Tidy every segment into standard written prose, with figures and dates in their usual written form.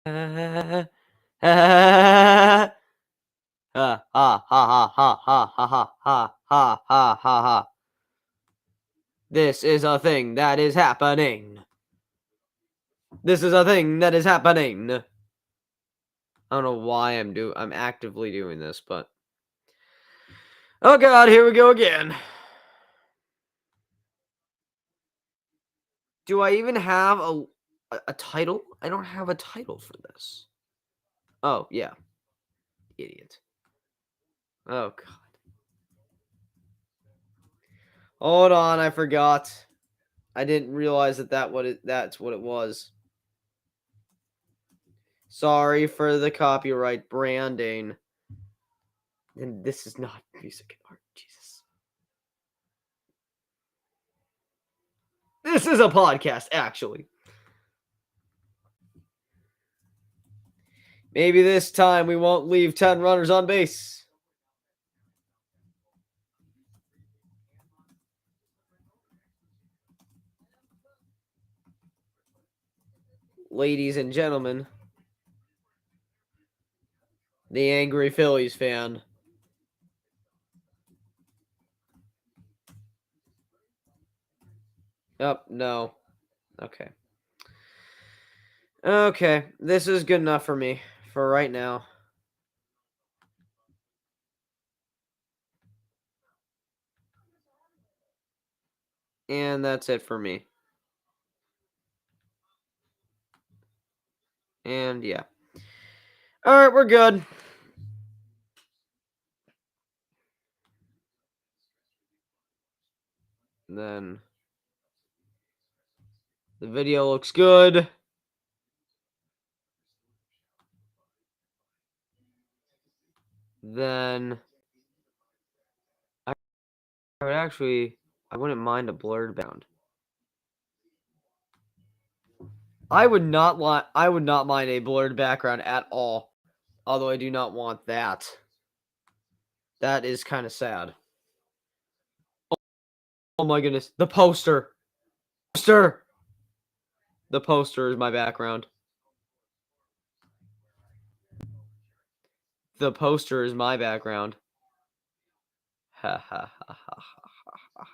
Ha ha ha ha ha ha ha ha ha ha ha. This is a thing that is happening. This is a thing that is happening. I don't know why I'm actively doing this, but oh god, here we go again. Do I even have a title? I don't have a title for this. Oh, yeah. Idiot. Oh god. Hold on, I forgot. I didn't realize that's what it was. Sorry for the copyright branding. And this is not music and art, Jesus. This is a podcast, actually. Maybe this time we won't leave 10 runners on base. Ladies and gentlemen, the angry Phillies fan. Oh, no. Okay. Okay, this is good enough for me for right now. And that's it for me. And yeah. All right, we're good. Then the video looks good. Then I wouldn't mind a blurred background. I would not mind a blurred background at all. Although I do not want that. That is kind of sad. Oh my goodness. The poster. The poster is my background. The poster is my background. Ha ha ha ha ha ha.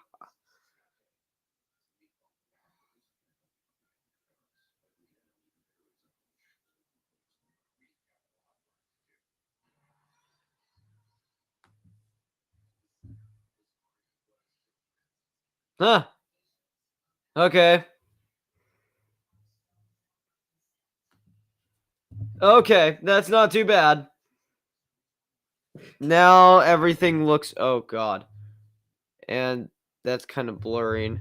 Huh. Okay. Okay, that's not too bad. Now everything looks... Oh, God. And that's kind of blurring.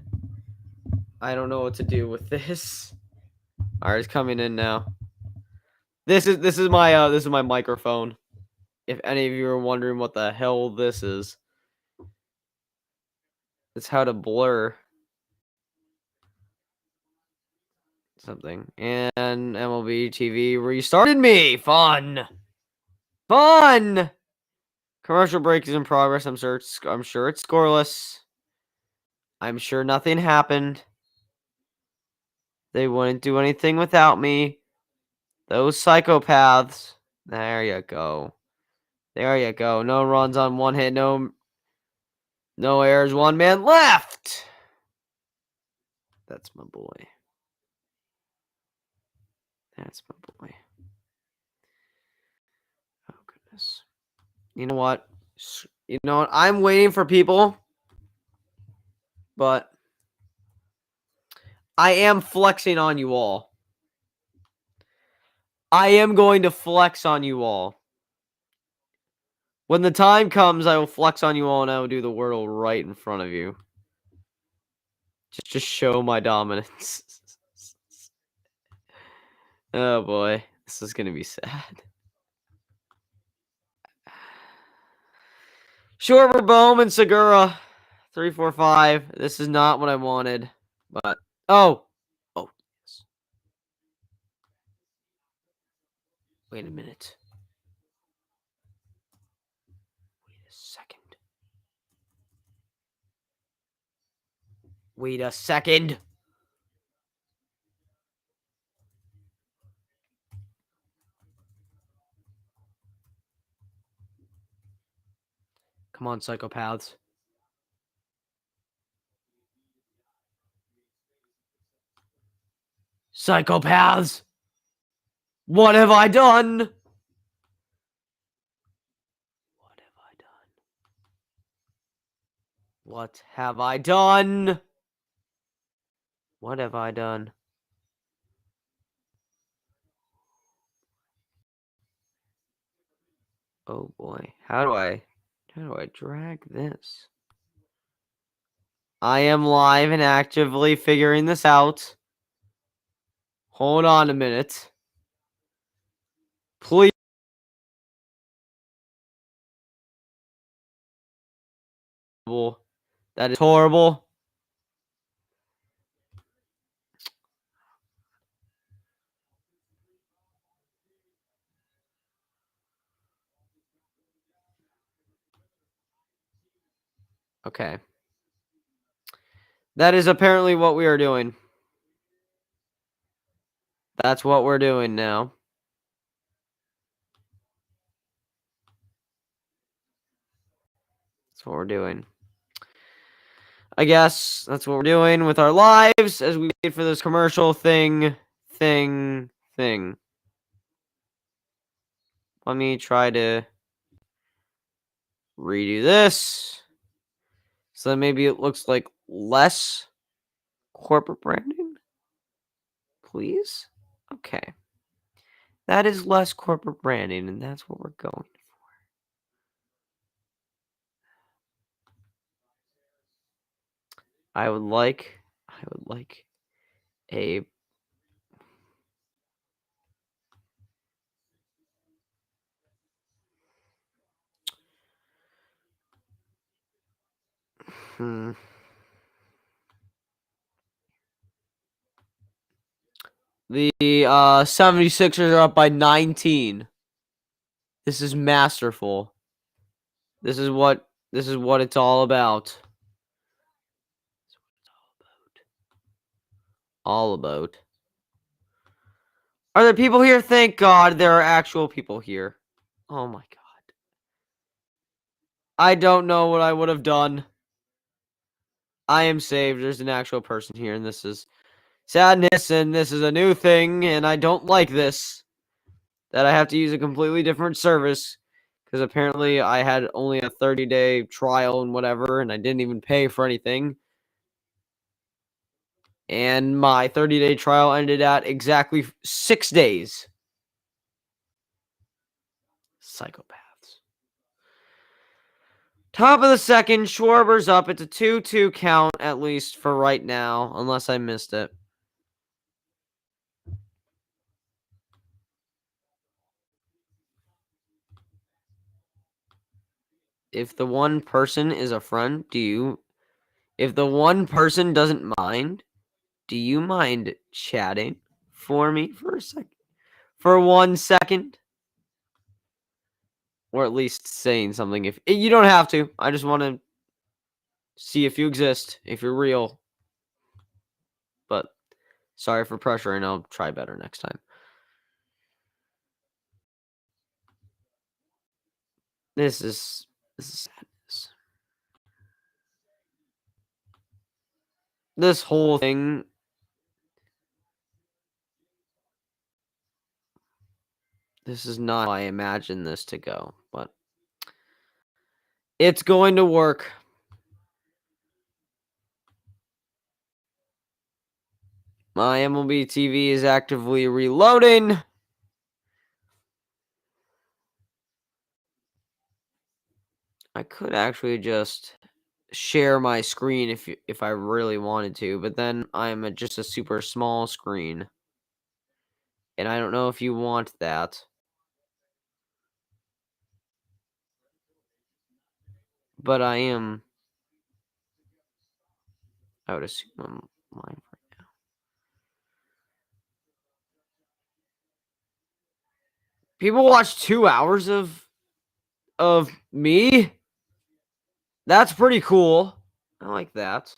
I don't know what to do with this. All right, it's coming in now. This is my microphone. If any of you are wondering what the hell this is. It's how to blur something. And MLB TV restarted me. Fun. Commercial break is in progress. I'm sure it's scoreless. I'm sure nothing happened. They wouldn't do anything without me. Those psychopaths. There you go. No runs on one hit. No errors. One man left. That's my boy. Oh, goodness. You know what? I'm waiting for people. But I am flexing on you all. I am going to flex on you all. When the time comes, I will flex on you all and I will do the wordle right in front of you. Just show my dominance. Oh boy, this is gonna be sad. Schwarber, Bohm, and Segura. 3, 4, 5. This is not what I wanted. But oh yes. Wait a minute. Wait a second. Come on, psychopaths. Psychopaths! What have I done? What have I done? What have I done? What have I done? Oh boy. How do I drag this? I am live and actively figuring this out. Hold on a minute. Please. That is horrible. Okay. That is apparently what we are doing. That's what we're doing now. That's what we're doing. I guess that's what we're doing with our lives as we wait for this commercial thing. Let me try to redo this. So that maybe it looks like less corporate branding. Please? Okay. That is less corporate branding, and that's what we're going for. I would like a The 76ers are up by 19. This is masterful. This is what it's all about. All about. Are there people here? Thank God there are actual people here. Oh my God. I don't know what I would have done. I am saved. There's an actual person here, and this is sadness, and this is a new thing, and I don't like this. That I have to use a completely different service, because apparently I had only a 30-day trial and whatever, and I didn't even pay for anything. And my 30-day trial ended at exactly 6 days. Psychopaths. Top of the second, Schwarber's up. It's a 2-2 count, at least for right now, unless I missed it. If the one person is a friend, if the one person doesn't mind, do you mind chatting for me for a second? For 1 second? Or at least saying something. If you don't have to. I just want to see if you exist, if you're real. But sorry for pressuring. I'll try better next time. This is sadness. This whole thing. This is not how I imagined this to go, but it's going to work. My MLB TV is actively reloading. I could actually just share my screen if I really wanted to, but then I'm at just a super small screen. And I don't know if you want that. But I would assume I'm live right now. People watch 2 hours of me? That's pretty cool. I like that.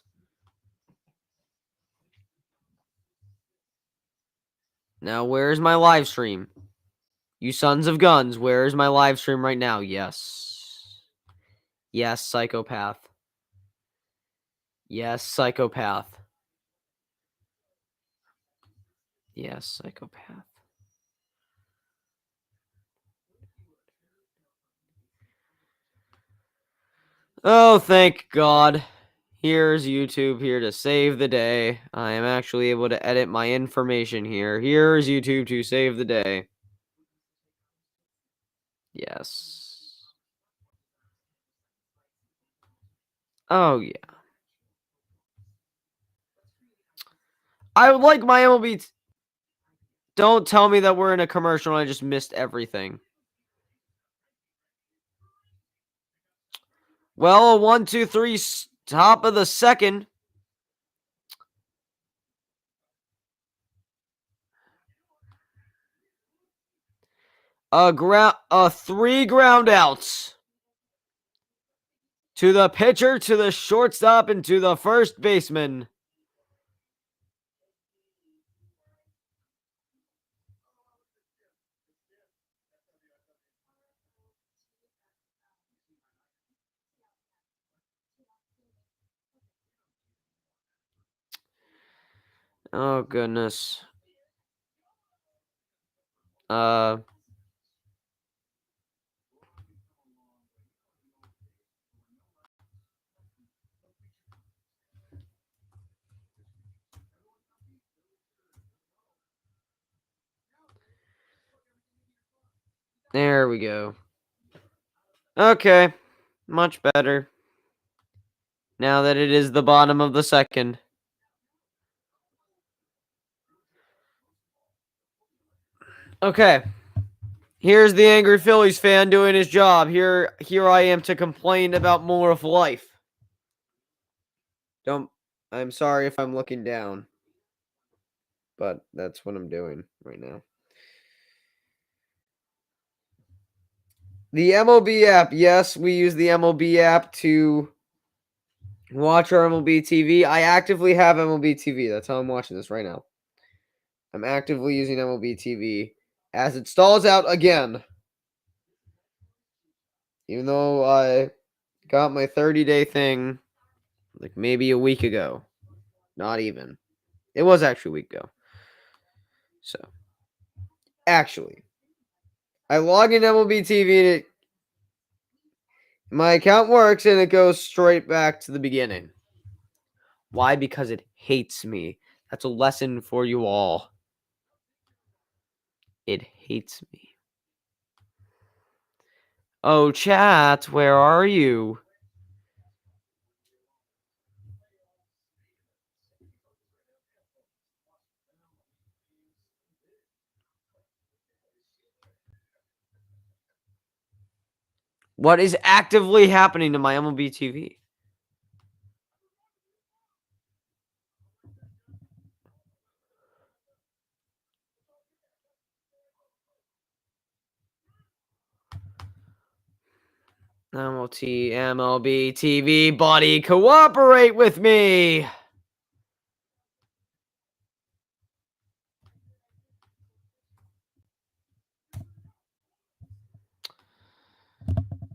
Now, where's my live stream? You sons of guns, where is my live stream right now? Yes. Yes, psychopath. Yes, psychopath. Yes, psychopath. Oh, thank God. Here's YouTube here to save the day. I am actually able to edit my information here. Here's YouTube to save the day. Yes. Oh, yeah. I would like my MLB. Don't tell me that we're in a commercial and I just missed everything. Well, 1, 2, 3, top of the second. Three ground outs. To the pitcher, to the shortstop, and to the first baseman. Oh, goodness. There we go. Okay. Much better. Now that it is the bottom of the second. Okay. Here's the angry Phillies fan doing his job. Here I am to complain about more of life. I'm sorry if I'm looking down. But that's what I'm doing right now. The MLB app. Yes, we use the MLB app to watch our MLB TV. I actively have MLB TV. That's how I'm watching this right now. I'm actively using MLB TV as it stalls out again. Even though I got my 30-day thing like maybe a week ago. Not even. It was actually a week ago. So, actually, I log in MLB TV and my account works and it goes straight back to the beginning. Why? Because it hates me. That's a lesson for you all. It hates me. Oh, chat, where are you? What is actively happening to my MLB TV? MLB TV, buddy, cooperate with me!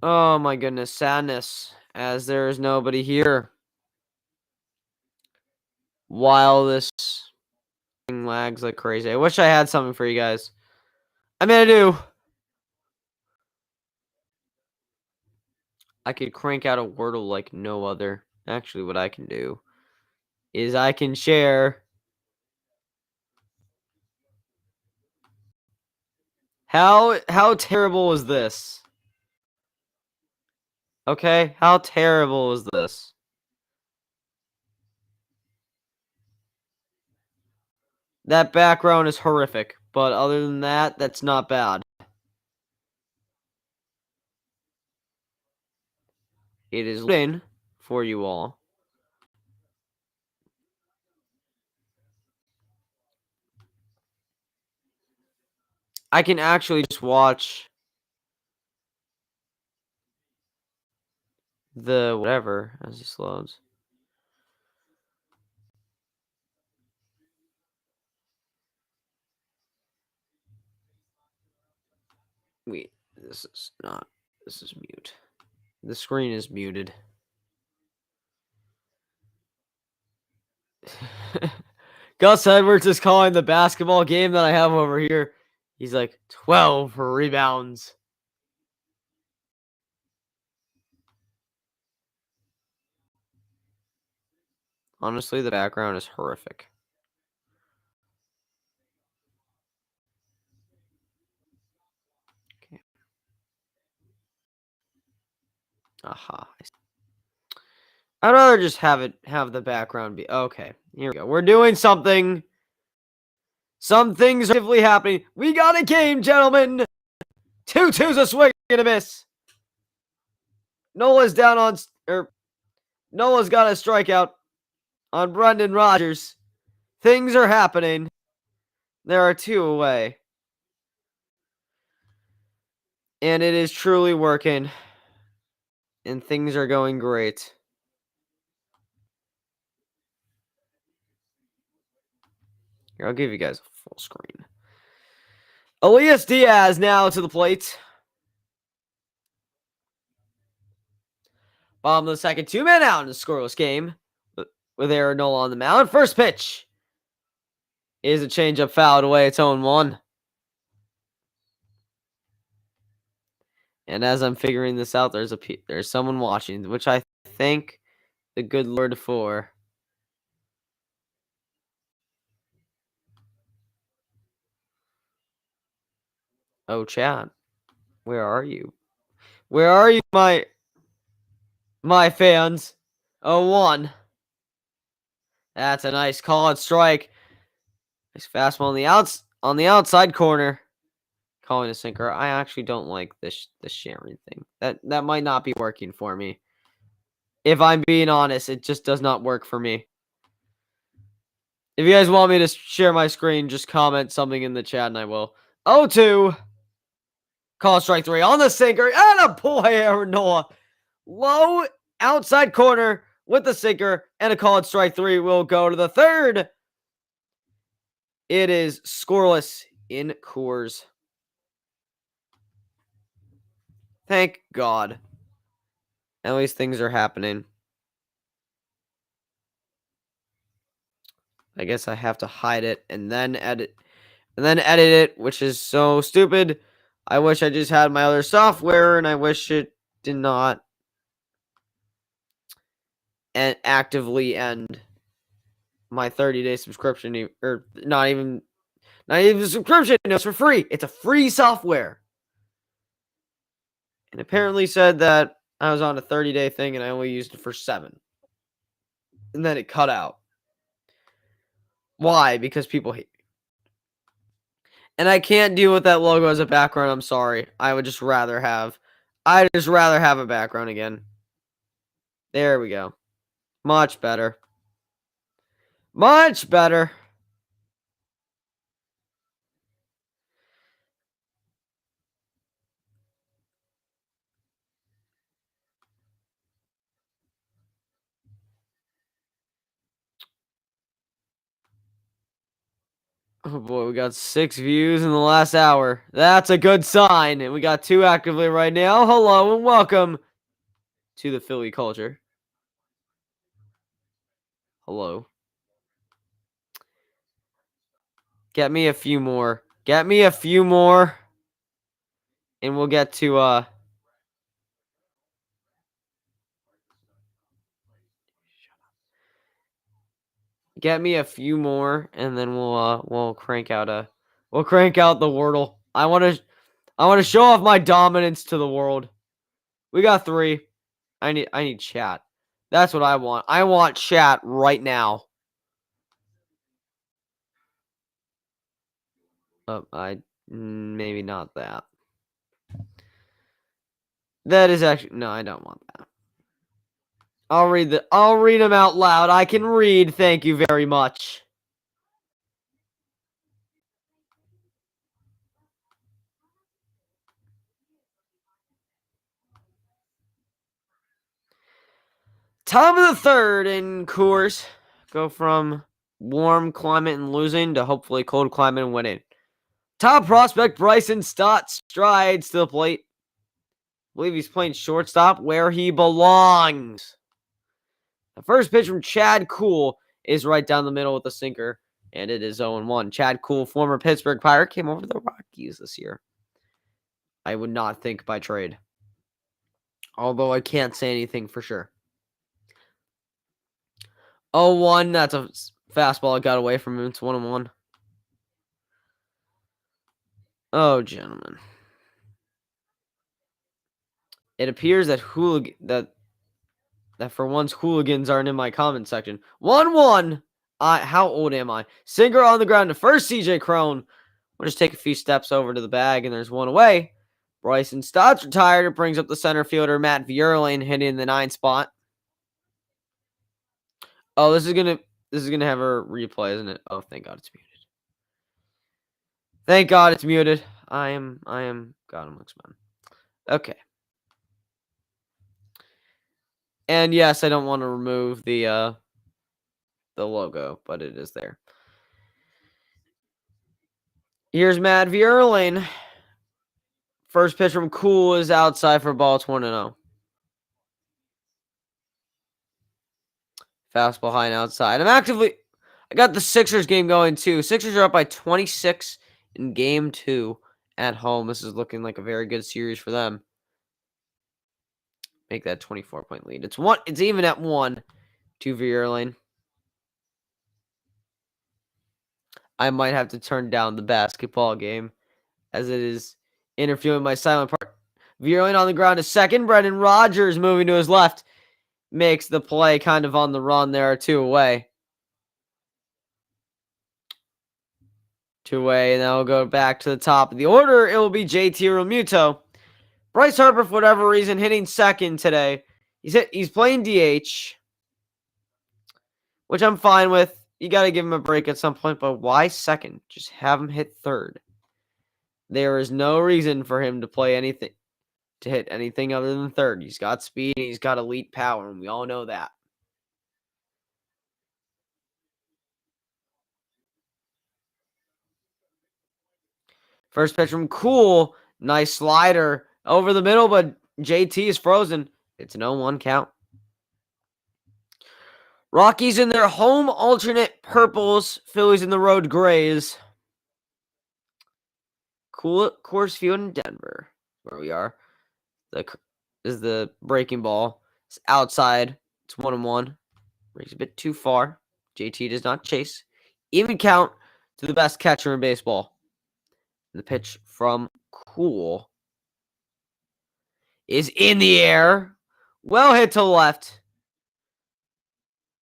Oh my goodness, sadness, as there is nobody here. While this thing lags like crazy. I wish I had something for you guys. I mean, I do. I could crank out a Wordle like no other. Actually, what I can do is I can share. How terrible is this? Okay, how terrible is this? That background is horrific, but other than that, that's not bad. It is loading for you all. I can actually just watch the whatever as this loads. Wait, this is mute. The screen is muted. Gus Edwards is calling the basketball game that I have over here. He's like 12 rebounds. Honestly, the background is horrific. Okay. Aha. I'd rather just have the background be okay. Here we go. We're doing something. Some things are actively happening. We got a game, gentlemen. 2-2's a swing and a miss. Nola's down on Nola's got a strikeout on Brendan Rodgers. Things are happening. There are 2 away. And it is truly working. And things are going great. Here, I'll give you guys a full screen. Elias Diaz now to the plate. Bottom of the second, 2 men out in a scoreless game. With Aaron Nola on the mound. First pitch is a changeup fouled away. It's 0-1. And as I'm figuring this out, there's someone watching, which I thank the good Lord for. Oh, Chad, where are you? Where are you, my fans? 0-1. That's a nice call and strike. Nice fastball on the outside corner. Calling a sinker. I actually don't like this sharing thing. That might not be working for me. If I'm being honest, it just does not work for me. If you guys want me to share my screen, just comment something in the chat and I will. 0-2. Call strike 3 on the sinker. And a boy, Aaron Nola. Low outside corner with the sinker. And a call strike 3 will go to the third. It is scoreless in Coors. Thank God. At least things are happening. I guess I have to hide it and then edit it, which is so stupid. I wish I just had my other software and I wish it did not actively end my 30-day subscription, or not even a subscription. No, it's for free. It's a free software. And apparently said that I was on a 30-day thing and I only used it for 7. And then it cut out. Why? Because people hate me. And I can't deal with that logo as a background. I'm sorry. I'd just rather have a background again. There we go. Much better. Much better. Oh boy, we got 6 views in the last hour. That's a good sign. And we got 2 actively right now. Hello and welcome to the Philly culture. Hello. Get me a few more. Get me a few more. And we'll get to get me a few more and then we'll crank out the Wordle. I want to show off my dominance to the world. We got 3. I need chat. That's what I want. I want chat right now. Maybe not that. That is actually no, I don't want that. I'll read them out loud. I can read. Thank you very much. Top of the third in Coors. Go from warm climate and losing to hopefully cold climate and winning. Top prospect Bryson Stott strides to the plate. believe he's playing shortstop where he belongs. The first pitch from Chad Kuhl is right down the middle with a sinker, and it is 0-1. Chad Kuhl, former Pittsburgh Pirate, came over to the Rockies this year. I would not think by trade, although I can't say anything for sure. 0-1, that's a fastball. I got away from him. It's 1-1. Oh, gentlemen. It appears that that for once hooligans aren't in my comment section. 1-1. How old am I? Singer on the ground to first, CJ Crone. We'll just take a few steps over to the bag, and there's one away. Bryson Stott's retired. It brings up the center fielder, Matt Vierling, hitting the 9 spot. Oh, this is gonna have a replay, isn't it? Oh, thank God it's muted. Thank God it's muted. I am God amongst men. Okay. And yes, I don't want to remove the logo, but it is there. Here's Matt Vierling. First pitch from Kuhl is outside for ball. 1-0. Fastball high and outside. I got the Sixers game going too. Sixers are up by 26 in game 2 at home. This is looking like a very good series for them. Make that 24-point lead. It's even at 1 to Vierling. I might have to turn down the basketball game as it is interfering with my silent part. Vierling on the ground to second. Brendan Rodgers moving to his left. Makes the play kind of on the run. There are 2 away. 2 away, and then we'll go back to the top of the order. It will be JT Realmuto. Bryce Harper, for whatever reason, hitting second today. He's playing DH, which I'm fine with. You got to give him a break at some point, but why second? Just have him hit third. There is no reason for him to hit anything other than third. He's got speed, and he's got elite power, and we all know that. First pitch from Kuhl. Nice slider over the middle, but JT is frozen. It's an 0-1 count. Rockies in their home alternate purples. Phillies in the road grays. Coors Field in Denver, where we are. Is the breaking ball. It's outside. It's 1-1. Breaks a bit too far. JT does not chase. Even count to the best catcher in baseball. The pitch from Kuhl is in the air. Well hit to the left.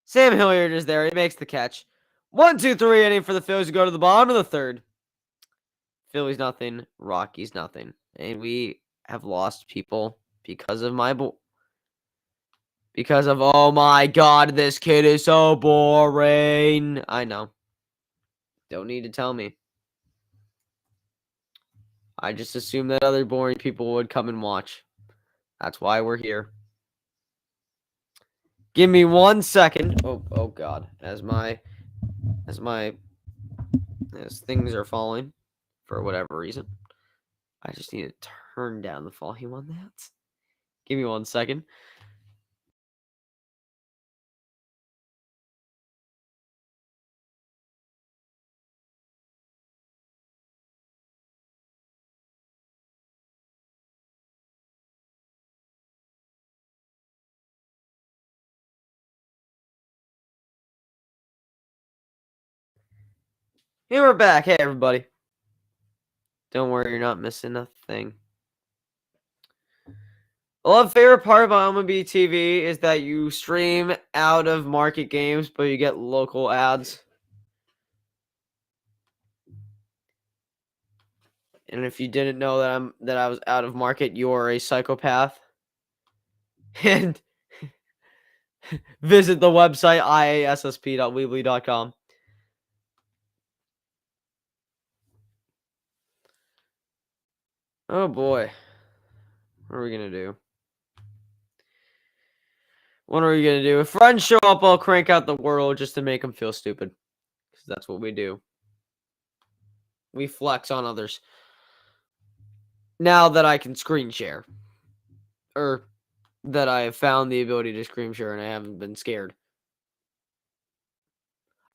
Sam Hilliard is there. He makes the catch. 1-2-3 inning for the Phillies to go to the bottom of the third. Phillies nothing. Rockies nothing. And we have lost people because of oh my God, this kid is so boring. I know. Don't need to tell me. I just assumed that other boring people would come and watch. That's why we're here. Give me 1 second. Oh God. As things are falling for whatever reason. I just need to turn down the volume on that. Give me 1 second. Hey, we're back. Hey, everybody. Don't worry, you're not missing a thing. The favorite part about MLB TV is that you stream out of market games, but you get local ads. And if you didn't know that I was out of market, you are a psychopath. And visit the website iassp.weebly.com. Oh boy. What are we gonna do? What are we gonna do? If friends show up, I'll crank out the world just to make them feel stupid. Because that's what we do. We flex on others. Now that I can screen share. or that I have found the ability to scream sure and I haven't been scared.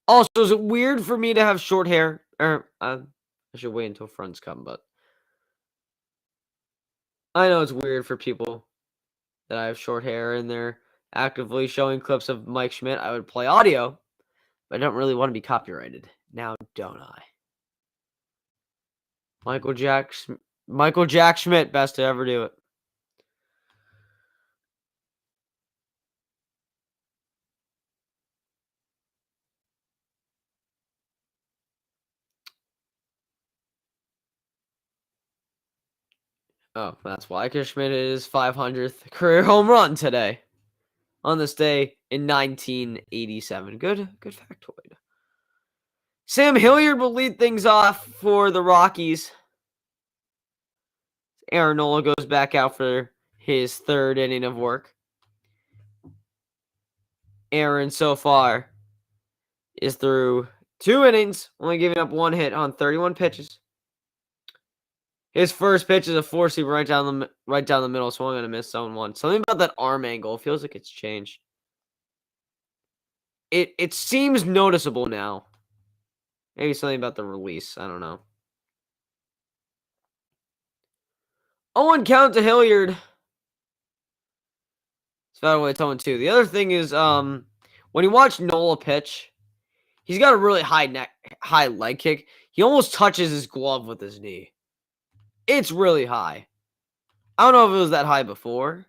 Also, is it weird for me to have short hair? Or I should wait until fronts come, but I know it's weird for people that I have short hair and they're actively showing clips of Mike Schmidt. I would play audio, but I don't really want to be copyrighted. Now, don't I? Michael Jack Schmidt, best to ever do it. Oh, that's why Schmidt hit his 500th career home run today. On this day in 1987. Good factoid. Sam Hilliard will lead things off for the Rockies. Aaron Nola goes back out for his third inning of work. Aaron so far is through 2 innings, only giving up 1 hit on 31 pitches. His first pitch is a 4-seam right down the middle, swung and a miss, zone 1. Something about that arm angle feels like it's changed. It seems noticeable now. Maybe something about the release. I don't know. 0-1 count to Hilliard. It's about away 0-2. The other thing is, when you watch Nola pitch, he's got a really high leg kick. He almost touches his glove with his knee. It's really high. I don't know if it was that high before,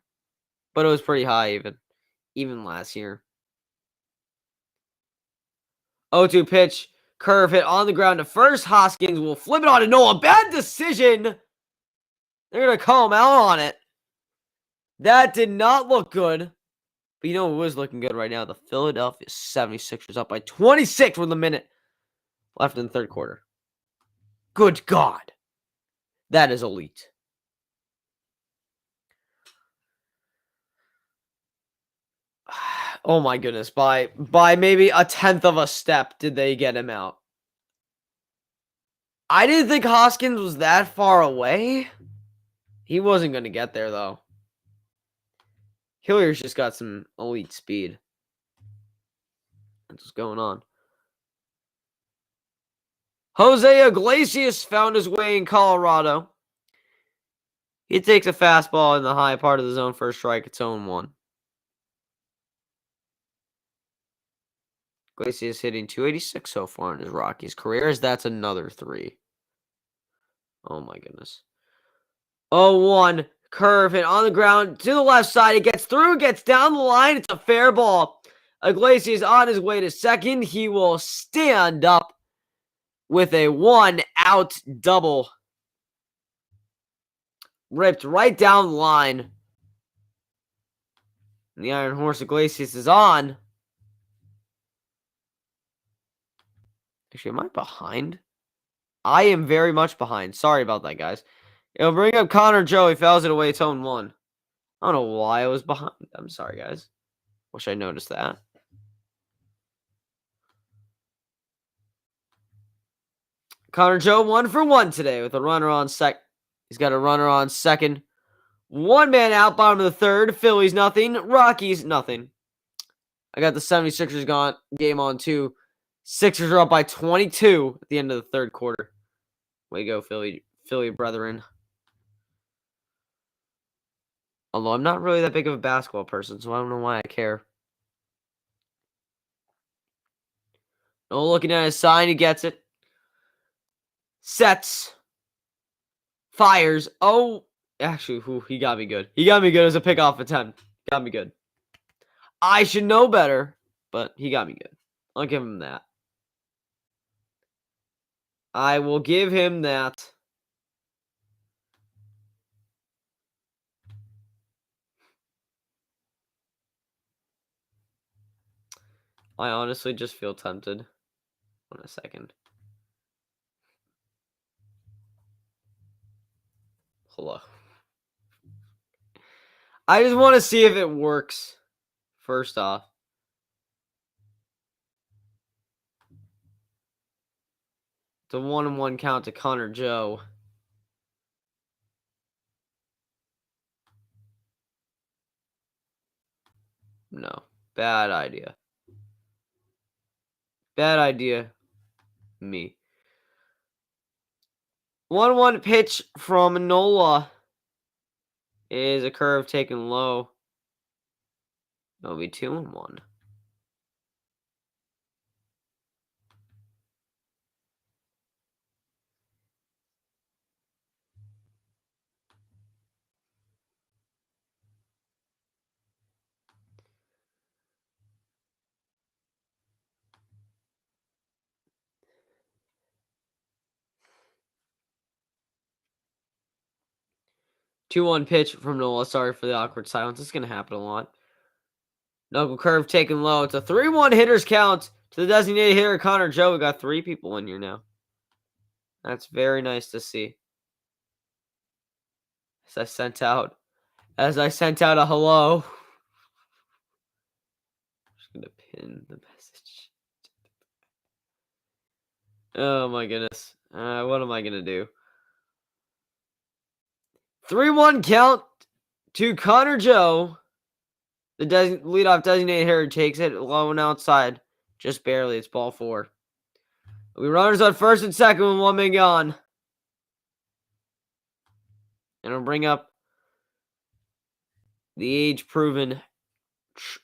but it was pretty high even last year. 0-2 pitch, curve hit on the ground to first. Hoskins will flip it on to Nola. Bad decision. They're going to call him out on it. That did not look good. But you know who is looking good right now? The Philadelphia 76ers up by 26 with a minute left in the third quarter. Good God. That is elite. Oh my goodness. By maybe a tenth of a step did they get him out. I didn't think Hoskins was that far away. He wasn't going to get there, though. Hilliard's just got some elite speed. That's what's going on. Jose Iglesias found his way in Colorado. He takes a fastball in the high part of the zone for a strike. It's 0-1. Iglesias hitting 286 so far in his Rockies career. That's another 3. Oh my goodness. 0-1. Curve hit on the ground to the left side. It gets through, gets down the line. It's a fair ball. Iglesias on his way to second. He will stand up with a 1-out double. Ripped right down the line. And the Iron Horse Iglesias is on. Actually, am I behind? I am very much behind. Sorry about that, guys. It'll bring up Connor Joe. He fouls it away. It's 0-1. I don't know why I was behind. I'm sorry, guys. Wish I noticed that. Connor Joe 1 for 1 today with a runner on second. He's got a runner on second. 1 man out, bottom of the third. Phillies nothing. Rockies nothing. I got the 76ers game on too. Sixers are up by 22 at the end of the third quarter. Way to go, Philly brethren. Although I'm not really that big of a basketball person, so I don't know why I care. No looking at his sign, he gets it. Sets. Fires. Oh, actually, he got me good. He got me good as a pickoff attempt. Got me good. I should know better, but he got me good. I'll give him that. I will give him that. I honestly just feel tempted. Hold on a second. Hello. I just want to see if it works. First off. It's a 1-1 count to Connor Joe. No. Bad idea. Bad idea. Me. 1-1 pitch from Nola is a curve taken low. It'll be 2-1. Two-one pitch from Nola. Sorry for the awkward silence. It's gonna happen a lot. Knuckle curve taken low. It's a 3-1 hitters count to the designated hitter, Connor Joe. We got 3 people in here now. That's very nice to see. As I sent out a hello. Just gonna pin the message. Oh my goodness. What am I gonna do? 3-1 count to Connor Joe. The leadoff designated hitter takes it low and outside. Just barely. It's ball 4. We runners on first and second with 1 man gone. And we'll bring up the age-proven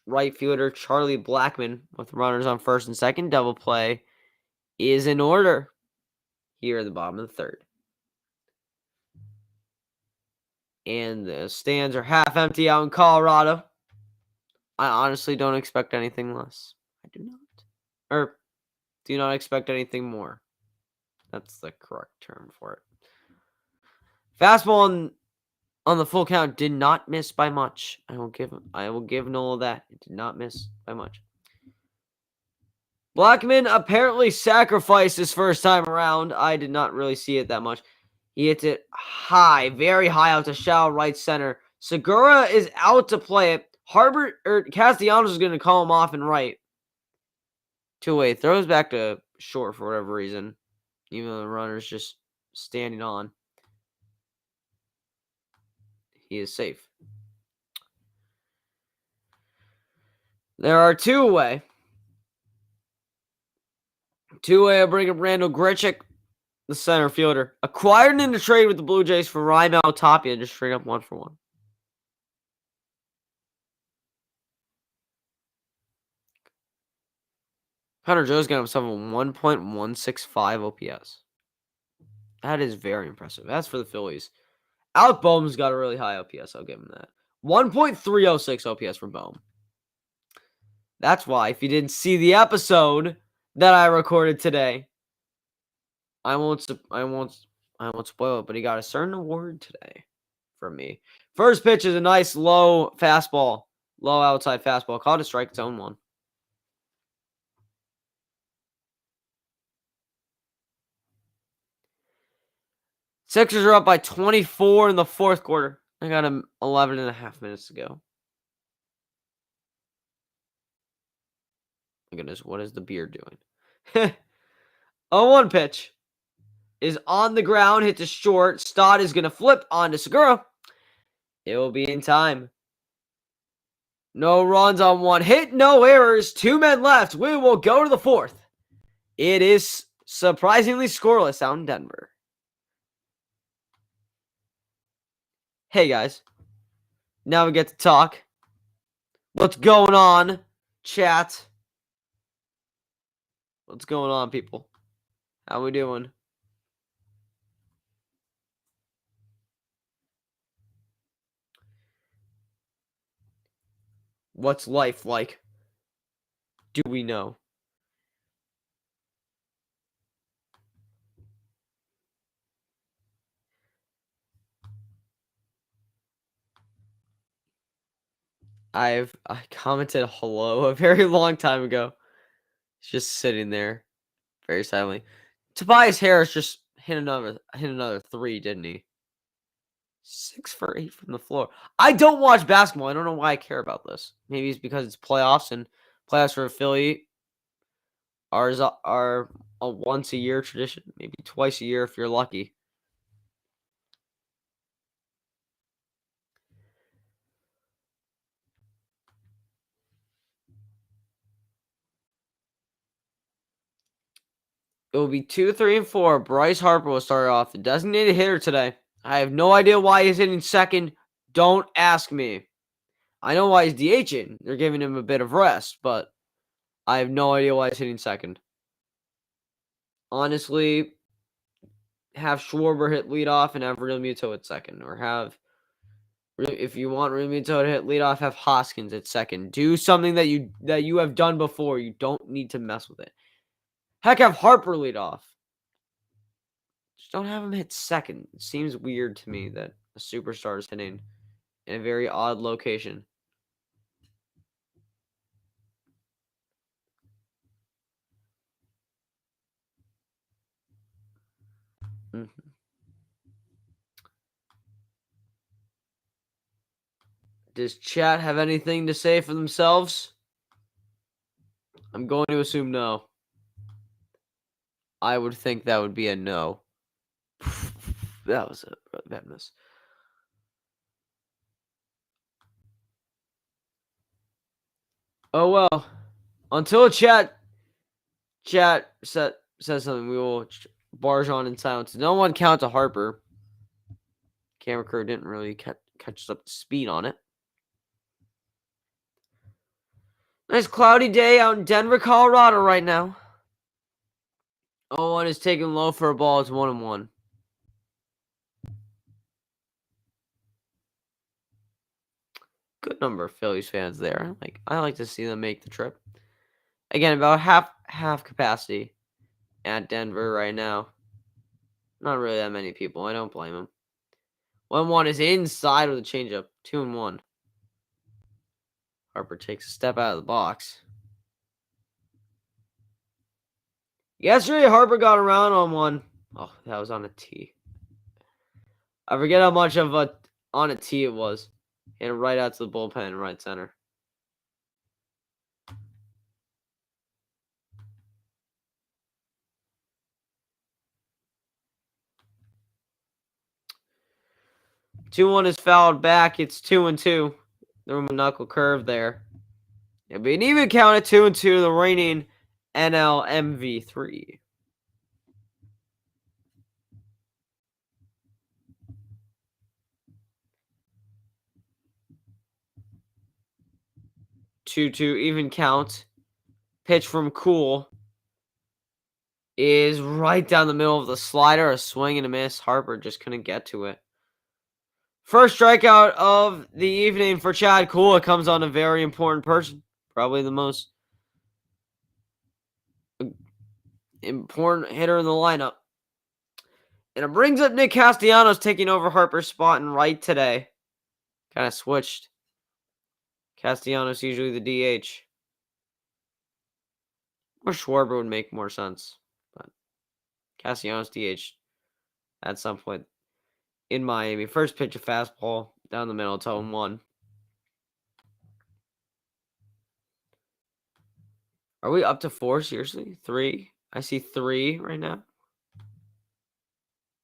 right fielder Charlie Blackmon with runners on first and second. Double play is in order here at the bottom of the 3rd. And the stands are half empty out in Colorado. I honestly don't expect anything less. I do not. Or do not expect anything more. That's the correct term for it. Fastball on the full count did not miss by much. I will give Nola that. It did not miss by much. Blackmon apparently sacrificed his first time around. I did not really see it that much. He hits it high, very high out to shallow right center. Segura is out to play it. Castellanos is going to call him off and right. 2-way. Throws back to short for whatever reason. Even though the runner's just standing on. He is safe. There are 2-way. 2-way, I bring up Randall Grichuk, the center fielder. Acquired in the trade with the Blue Jays for Raimel Tapia. Just straight up 1-for-1. Hunter Joe's got himself a 1.165 OPS. That is very impressive. That's for the Phillies. Alec Boehm's got a really high OPS. I'll give him that. 1.306 OPS for Boehm. That's why, if you didn't see the episode that I recorded today, I won't spoil it, but he got a certain award today from me. First pitch is a nice low fastball. Low outside fastball. Called a strike zone 1. Sixers are up by 24 in the 4th quarter. I got 11 and a half minutes to go. My goodness, what is the beard doing? 0-1 pitch is on the ground, hits a short. Stott is going to flip onto Segura. It will be in time. No runs on 1 hit, no errors. 2 men left. We will go to the 4th. It is surprisingly scoreless out in Denver. Hey guys, now we get to talk. What's going on, chat? What's going on, people? How we doing? What's life like? Do we know? I commented hello a very long time ago. It's just sitting there, very silently. Tobias Harris just hit another 3, didn't he? 6 for 8 from the floor. I don't watch basketball. I don't know why I care about this. Maybe it's because it's playoffs, and playoffs for Philly are a once a year tradition. Maybe twice a year if you're lucky. It will be 2, 3, and 4. Bryce Harper will start off, the designated hitter today. I have no idea why he's hitting second. Don't ask me. I know why he's DHing. They're giving him a bit of rest, but I have no idea why he's hitting second. Honestly, have Schwarber hit leadoff and have Real Muto at second. Or have, if you want Real Muto to hit leadoff, have Hoskins at second. Do something that you have done before. You don't need to mess with it. Heck, have Harper lead off. Just don't have him hit second. It seems weird to me that a superstar is hitting in a very odd location. Does chat have anything to say for themselves? I'm going to assume no. I would think that would be a no. That was a bad miss. Oh well. Until chat says something, we will barge on in silence. No one count to Harper. Camera crew didn't really catch up to speed on it. Nice cloudy day out in Denver, Colorado right now. 0-1 is taken low for a ball. It's 1-1. Good number of Phillies fans there. I like to see them make the trip. Again, about half capacity at Denver right now. Not really that many people. I don't blame them. 1-1 is inside with a changeup. 2-1. Harper takes a step out of the box. Yesterday, Harper got around on one. Oh, that was on a tee. I forget how much of on a tee it was. Hit it right out to the bullpen, right center. Two one is fouled back. It's 2-2. Threw him a knuckle curve there. It'll be an even count at 2-2. The reigning NL MV3. Two even count. Pitch from Cool is right down the middle of the slider. A swing and a miss. Harper just couldn't get to it. First strikeout of the evening for Chad Cool. It comes on a very important person. Probably the most important hitter in the lineup. And it brings up Nick Castellanos taking over Harper's spot in right today. Kind of switched. Castellanos usually the DH. Or Schwarber would make more sense. But Castellanos DH at some point in Miami. First pitch, a fastball down the middle, 0-1. Are we up to 4? Seriously? 3? I see 3 right now.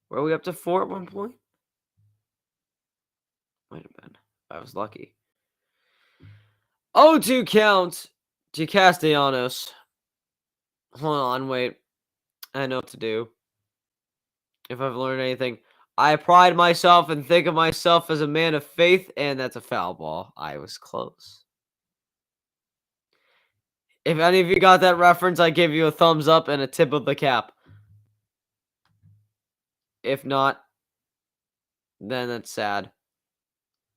Were we up to 4 at one point? Might have been. I was lucky. 0-2 count to Castellanos. Hold on, wait. I know what to do. If I've learned anything, I pride myself and think of myself as a man of faith, and that's a foul ball. I was close. If any of you got that reference, I give you a thumbs up and a tip of the cap. If not, then that's sad.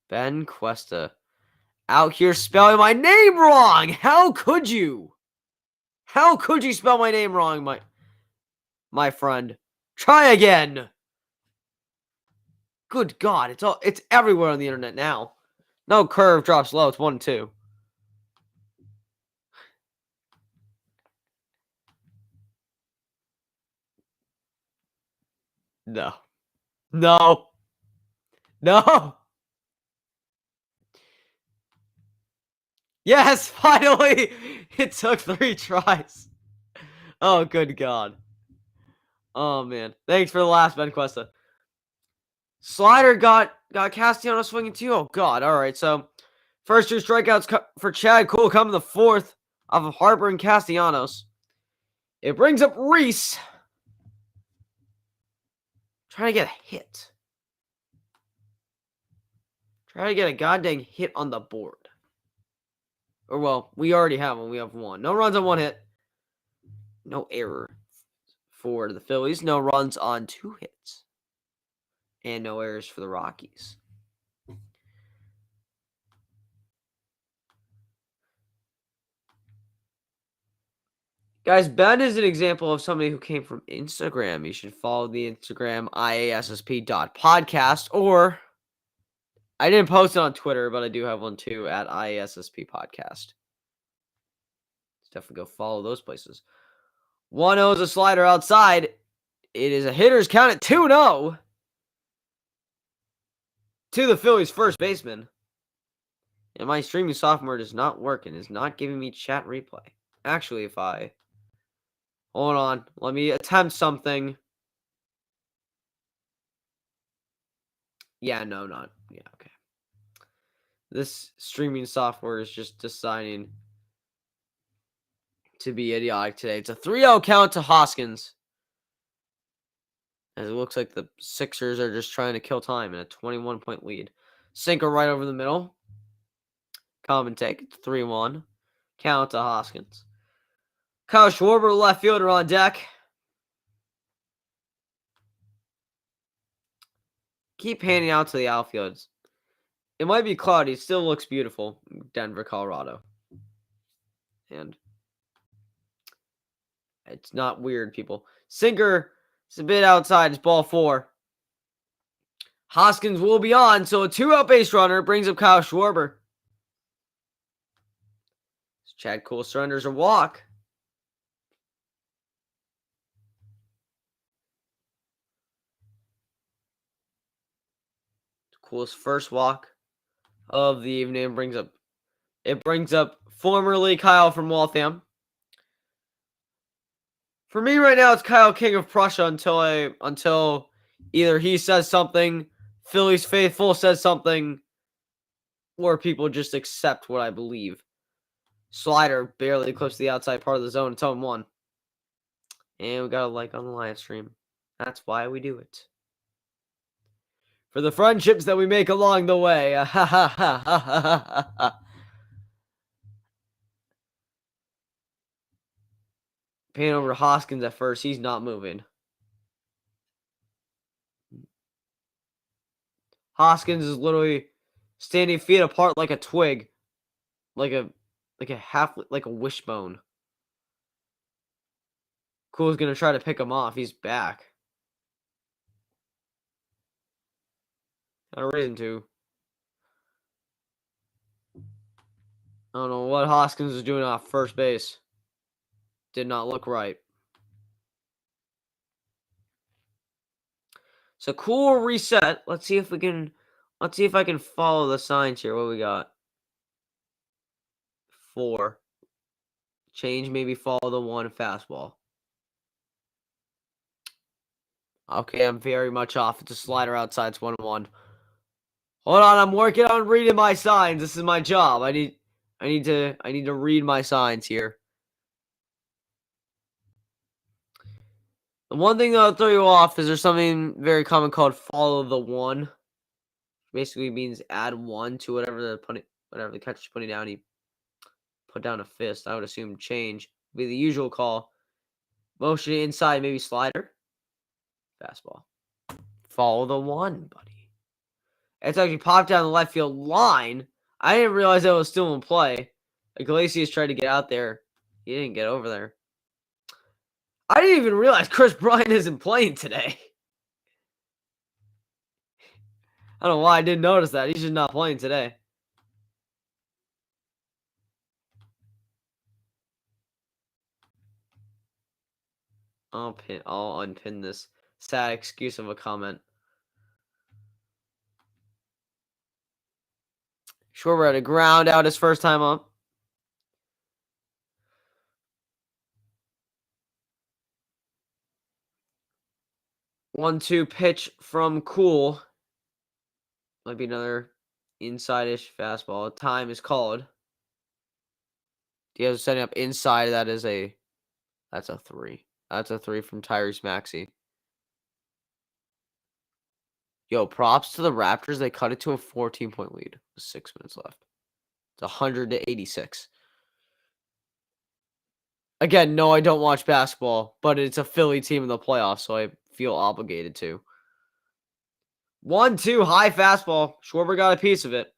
Ben Cuesta. Out here spelling my name wrong! How could you? How could you spell my name wrong, my friend? Try again! Good God, it's everywhere on the internet now. No curve, drops low, it's 1-2. No. No. No. Yes, finally! It took 3 tries. Oh, good God. Oh, man. Thanks for the last, Ben Cuesta. Slider got Castellanos swinging too. Oh, God. All right, so first 2 strikeouts for Chad Cool come in the 4th of Harper and Castellanos. It brings up Reese. Trying to get a hit. Try to get a goddamn hit on the board. Or, well, we already have one. We have one. No runs on one hit. No error for the Phillies. No runs on 2 hits. And no errors for the Rockies. Guys, Ben is an example of somebody who came from Instagram. You should follow the Instagram iassp.podcast, or I didn't post it on Twitter, but I do have one too at iassp podcast. Let's definitely go follow those places. 1-0 is a slider outside. It is a hitter's count at 2-0 to the Phillies first baseman. And my streaming software is not working. It's not giving me chat replay. Actually, if I... Hold on. Let me attempt something. Yeah, no, not. Yeah, okay. This streaming software is just deciding to be idiotic today. It's a 3-0 count to Hoskins. As it looks like the Sixers are just trying to kill time in a 21-point lead. Sinker right over the middle. Common take. It's 3-1. Count to Hoskins. Kyle Schwarber, left fielder, on deck. Keep handing out to the outfields. It might be cloudy. It still looks beautiful. Denver, Colorado. And it's not weird, people. Sinker is a bit outside. It's ball 4. Hoskins will be on, so a 2-out base runner brings up Kyle Schwarber. Chad Kuhl surrenders a walk. Kuhl's first walk of the evening brings up formerly Kyle from Waltham. For me right now, it's Kyle King of Prussia until either he says something, Phillies faithful says something, or people just accept what I believe. Slider barely close to the outside part of the zone. It's 0-1. And we got a like on the live stream. That's why we do it. For the friendships that we make along the way. Pan over Hoskins at first. He's not moving. Hoskins is literally standing feet apart like a twig. Like a wishbone. Kuhl's gonna try to pick him off. He's back. Not a reason to. I don't know what Hoskins was doing off first base. Did not look right. So Kuhl reset. Let's see if I can follow the signs here. What we got? 4. Change, maybe follow the 1 fastball. Okay, I'm very much off. It's a slider outside. It's 1-1. Hold on, I'm working on reading my signs. This is my job. I need to read my signs here. The one thing that'll throw you off is there's something very common called follow the 1. Basically means add 1 to whatever the catcher's putting down. He put down a fist. I would assume change would be the usual call. Motion inside, maybe slider. Fastball. Follow the 1, buddy. It's actually popped down the left field line. I didn't realize that was still in play. Iglesias tried to get out there. He didn't get over there. I didn't even realize Chris Bryant isn't playing today. I don't know why I didn't notice that. He's just not playing today. I'll unpin this sad excuse of a comment. Schwarber had a ground out his first time up. One-two pitch from Kuhl. Might be another inside-ish fastball. Time is called. Diaz setting up inside. That's a 3. That's a 3 from Tyrese Maxey. Yo, props to the Raptors. They cut it to a 14-point lead with 6 minutes left. It's 100-86. Again, no, I don't watch basketball, but it's a Philly team in the playoffs, so I feel obligated to. 1-2, high fastball. Schwarber got a piece of it.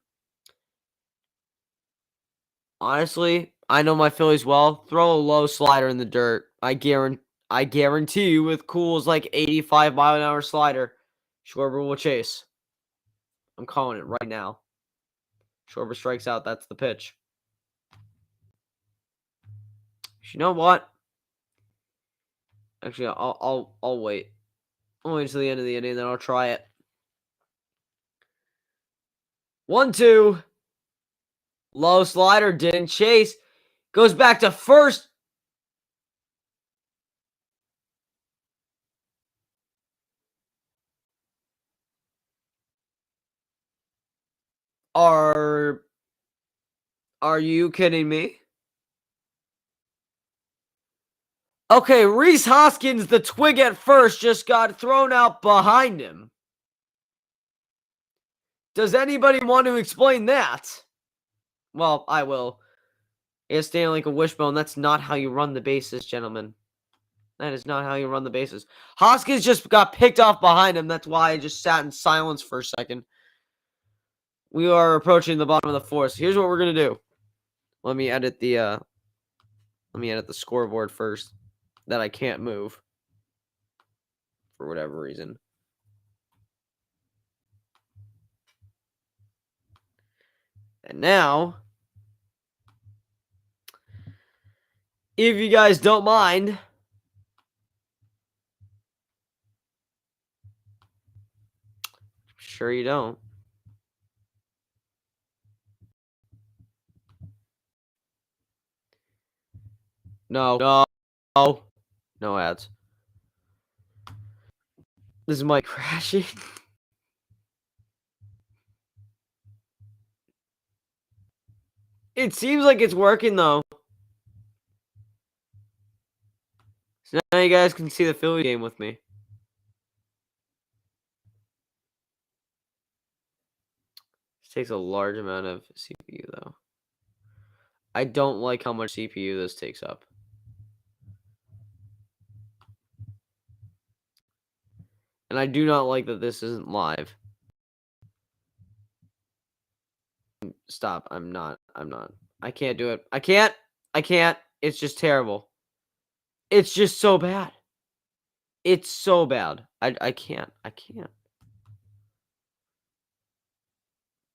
Honestly, I know my Phillies well. Throw a low slider in the dirt. I guarantee you with Cool's like 85-mile-an-hour slider, Schwarber will chase. I'm calling it right now. Schwarber strikes out. That's the pitch. You know what? Actually, I'll wait. I'll wait until the end of the inning, then I'll try it. 1-2. Low slider, didn't chase. Goes back to first. Are you kidding me? Okay, Rhys Hoskins, the twig at first, just got thrown out behind him. Does anybody want to explain that? Well, I will. It's standing like a wishbone. That's not how you run the bases, gentlemen. That is not how you run the bases. Hoskins just got picked off behind him. That's why I just sat in silence for a second. We are approaching the bottom of the fourth. So here's what we're gonna do. Let me edit the scoreboard first. That I can't move for whatever reason. And now, if you guys don't mind, I'm sure you don't. No ads. This is my crashing. It seems like it's working though. So now you guys can see the Philly game with me. This takes a large amount of CPU though. I don't like how much CPU this takes up. And I do not like that this isn't live. Stop. I'm not. I can't do it. I can't. It's just terrible. It's just so bad. It's so bad. I can't.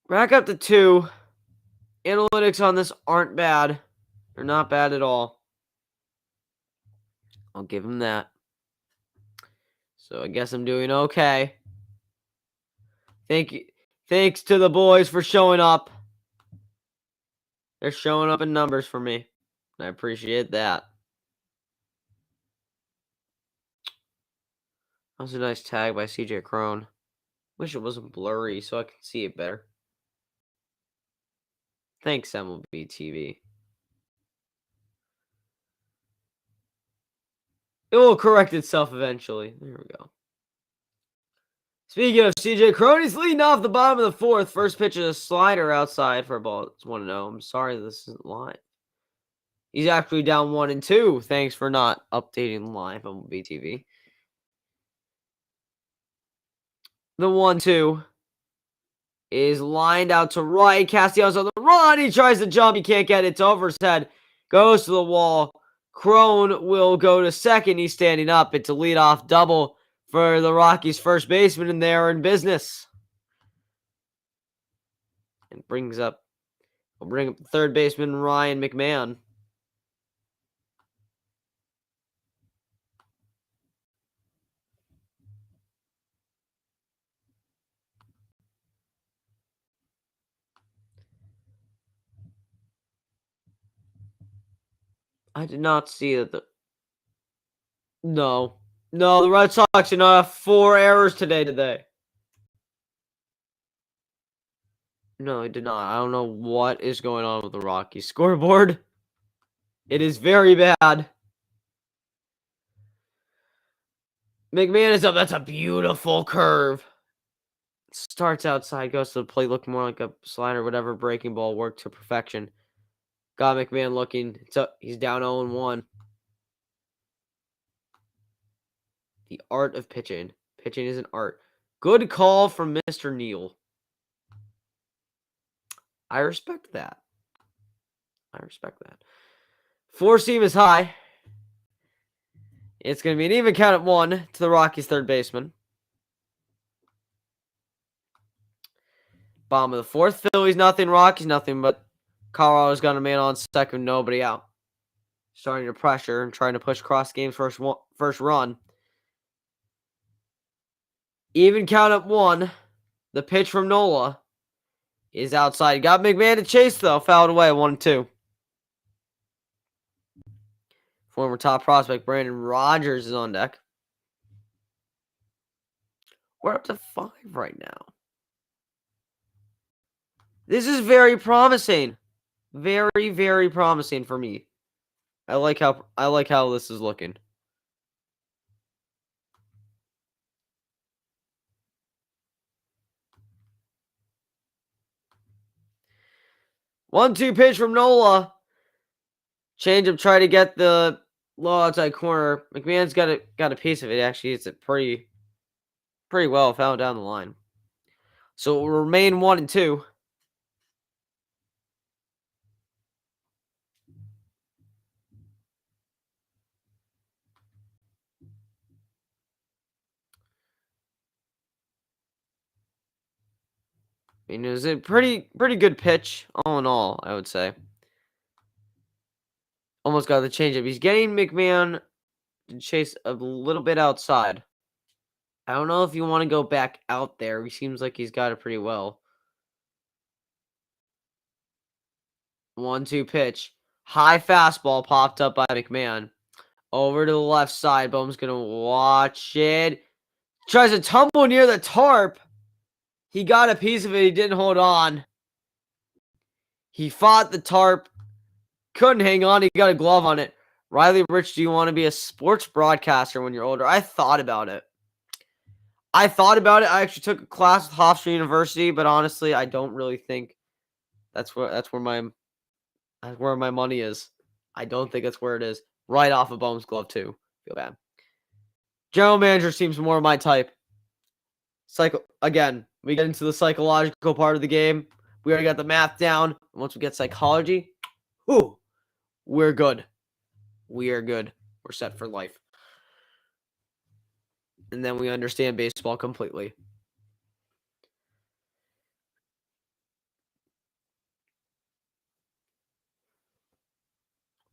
Rack up to 2. Analytics on this aren't bad. They're not bad at all. I'll give him that. So I guess I'm doing okay. Thank you. Thanks to the boys for showing up. They're showing up in numbers for me. I appreciate that. That was a nice tag by CJ Crone. Wish it wasn't blurry so I could see it better. Thanks, MLB TV. It will correct itself eventually. There we go. Speaking of CJ Crone, he's leading off the bottom of the fourth. First pitch is a slider outside for a ball. It's 1-0. I'm sorry this isn't live. He's actually down 1-2. Thanks for not updating live on BTV. The 1-2 is lined out to right. Castellanos on the run. He tries to jump. He can't get it. It's over his head. Goes to the wall. Crone will go to second. He's standing up. It's a leadoff double for the Rockies' first baseman, and they're in business. And will bring up the third baseman, Ryan McMahon. I did not see that No, the Red Sox did not have 4 errors today, did they? No, I did not. I don't know what is going on with the Rockies scoreboard. It is very bad. McMahon is up. That's a beautiful curve. Starts outside, goes to the plate, looking more like a slider, whatever. Breaking ball worked to perfection. Got McMahon looking. He's down 0-1. The art of pitching. Pitching is an art. Good call from Mr. Neal. I respect that. Four seam is high. It's going to be an even count at 1 to the Rockies' third baseman. Bottom of the fourth. Phillies nothing. Rockies nothing. But Colorado's got a man on second. Nobody out. Starting to pressure and trying to push cross game's first run. Even count at 1. The pitch from Nola is outside. Got McMahon to chase, though. Fouled away. 1-2. Former top prospect Brandon Rogers is on deck. We're up to 5 right now. This is very promising. Very, very promising for me. I like how this is looking. One-two pitch from Nola. Changeup, try to get the low outside corner. McMahon's got a piece of it. Actually, it's a pretty well fouled down the line. So it will remain 1-2. I mean, it was a pretty good pitch, all in all, I would say. Almost got the changeup. He's getting McMahon to chase a little bit outside. I don't know if you want to go back out there. He seems like he's got it pretty well. 1-2 pitch. High fastball popped up by McMahon. Over to the left side. Bohm's going to watch it. Tries to tumble near the tarp. He got a piece of it. He didn't hold on. He fought the tarp. Couldn't hang on. He got a glove on it. Riley Rich, do you want to be a sports broadcaster when you're older? I thought about it. I actually took a class with Hofstra University, but honestly, I don't really think that's where my money is. I don't think that's where it is. Right off of Bohm's glove too. Feel bad. General manager seems more my type. Again, we get into the psychological part of the game. We already got the math down. Once we get psychology, we're good. We are good. We're set for life. And then we understand baseball completely.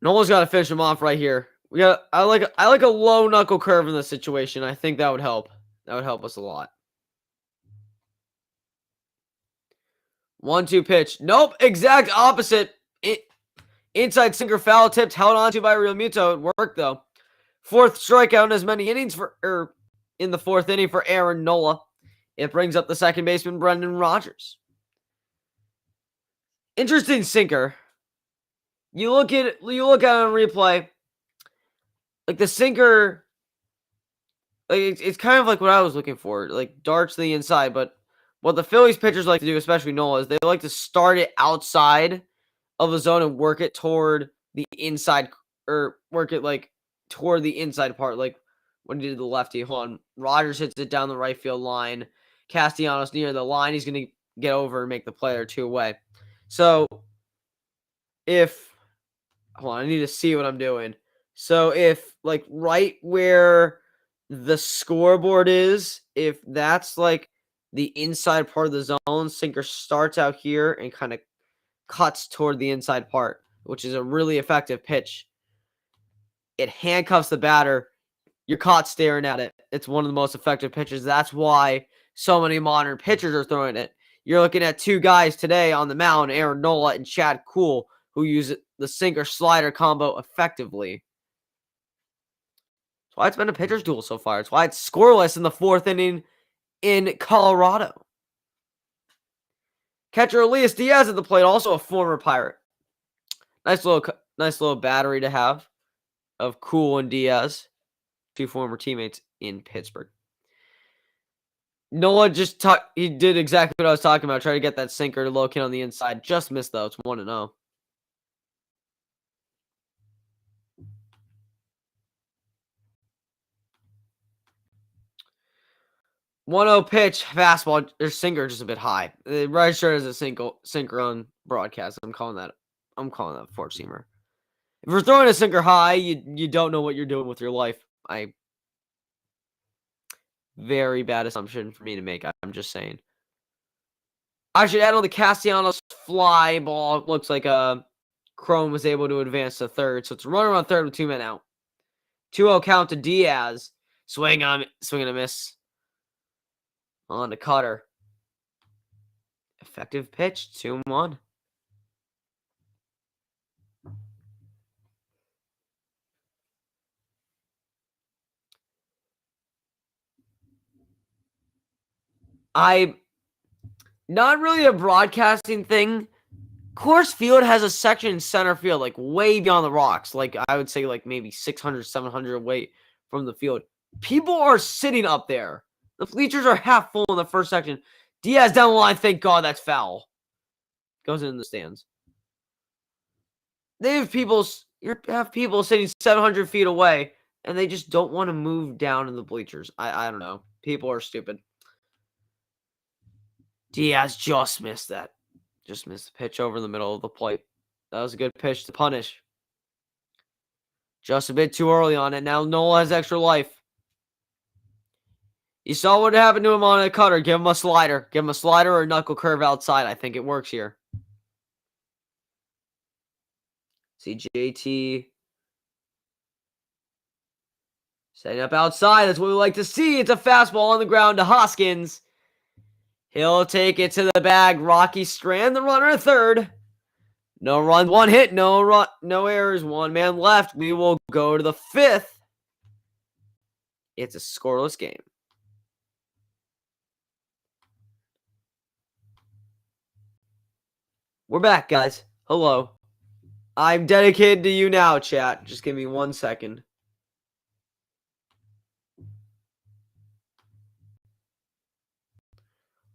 Nola's got to finish him off right here. I like a low knuckle curve in this situation. I think that would help. That would help us a lot. 1-2 pitch. Nope, exact opposite. Inside sinker, foul tipped, held onto by Real Muto. It worked though. Fourth strikeout in as many innings in the fourth inning for Aaron Nola. It brings up the second baseman Brendan Rodgers. Interesting sinker. You look at it on replay. Like the sinker, like it's kind of like what I was looking for, like darts to the inside. But what the Phillies pitchers like to do, especially Nola, is they like to start it outside of the zone and work it toward the inside, or work it like toward the inside part, like when he did the lefty. Hold on, Rodgers hits it down the right field line. Castellanos near the line. He's going to get over and make the play or two away. So hold on, I need to see what I'm doing. So if like right where the scoreboard is, if that's like the inside part of the zone, sinker starts out here and kind of cuts toward the inside part, which is a really effective pitch. It handcuffs the batter. You're caught staring at it. It's one of the most effective pitches. That's why so many modern pitchers are throwing it. You're looking at two guys today on the mound, Aaron Nola and Chad Kuhl, who use the sinker-slider combo effectively. That's why it's been a pitcher's duel so far. It's why it's scoreless in the fourth inning in Colorado. Catcher Elias Diaz at the plate, also a former Pirate. Nice little battery to have of Kuhl and Diaz, two former teammates in Pittsburgh. Noah he did exactly what I was talking about. Try to get that sinker to locate on the inside. Just missed though. It's 1-0. 1-0 pitch, fastball, or sinker just a bit high. Right sure is a sinker on broadcast. I'm calling that four seamer. If you're throwing a sinker high, you don't know what you're doing with your life. Very bad assumption for me to make. I'm just saying. I should add on the Castellanos fly ball. It looks like Chrome was able to advance to third, so it's a runner on third with 2 men out. 2-0 count to Diaz. Swing and a miss on the cutter. Effective pitch, 2-1. Not really a broadcasting thing. Coors Field has a section in center field, like way beyond the rocks. Like I would say like maybe 600, 700 away from the field. People are sitting up there. The bleachers are half full in the first section. Diaz down the line, thank God that's foul. Goes in the stands. They have people sitting 700 feet away, and they just don't want to move down in the bleachers. I don't know. People are stupid. Diaz just missed that. Just missed the pitch over the middle of the plate. That was a good pitch to punish. Just a bit too early on it. Now Nola has extra life. You saw what happened to him on a cutter. Give him a slider. Give him a slider or a knuckle curve outside. I think it works here. See JT setting up outside. That's what we like to see. It's a fastball on the ground to Hoskins. He'll take it to the bag. Rocky strand the runner at third. No runs, 1 hit, no errors, 1 man left. We will go to the 5th. It's a scoreless game. We're back, guys. Hello. I'm dedicated to you now, chat. Just give me 1 second.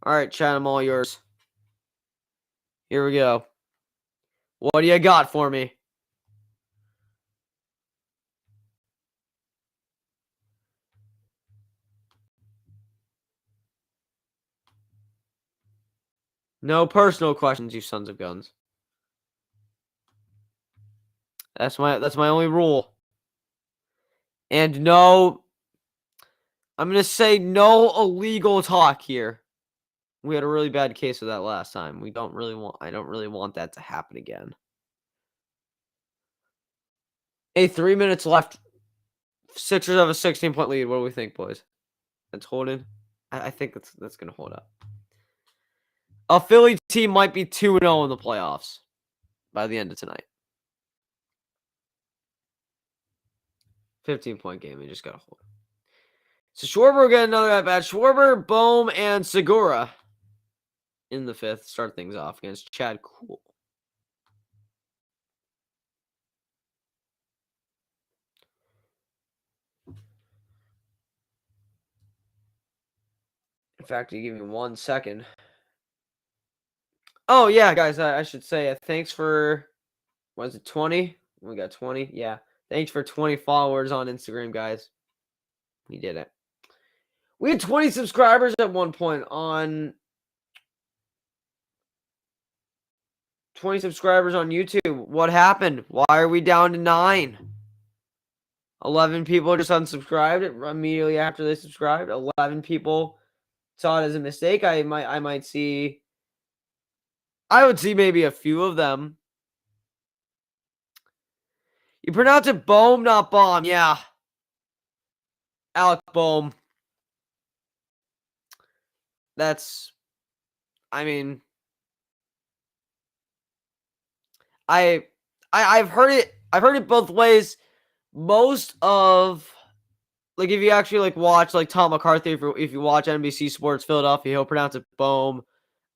All right, chat, I'm all yours. Here we go. What do you got for me? No personal questions, you sons of guns. That's my only rule. And no, I'm going to say no illegal talk here. We had a really bad case of that last time. I don't really want that to happen again. Hey, 3 minutes left. Sixers have a 16-point lead. What do we think, boys? That's holding. I think that's going to hold up. A Philly team might be 2-0 in the playoffs by the end of tonight. 15-point game. They just got to hold. So Schwarber will get another at bat. Schwarber, Bohm, and Segura in the 5th. Start things off against Chad Cool. In fact, you give me 1 second. Oh, yeah, guys, I should say thanks for, what is it, 20? We got 20? Yeah. Thanks for 20 followers on Instagram, guys. We did it. We had 20 subscribers at one point on 20 subscribers on YouTube. What happened? Why are we down to 9? 11 people just unsubscribed immediately after they subscribed. 11 people saw it as a mistake. I would see maybe a few of them. You pronounce it Bohm, not Bomb. Yeah. Alec Bohm. That's, I've heard it both ways. Most of, like, if you actually like watch like Tom McCarthy, if you watch NBC Sports Philadelphia, he'll pronounce it Bohm.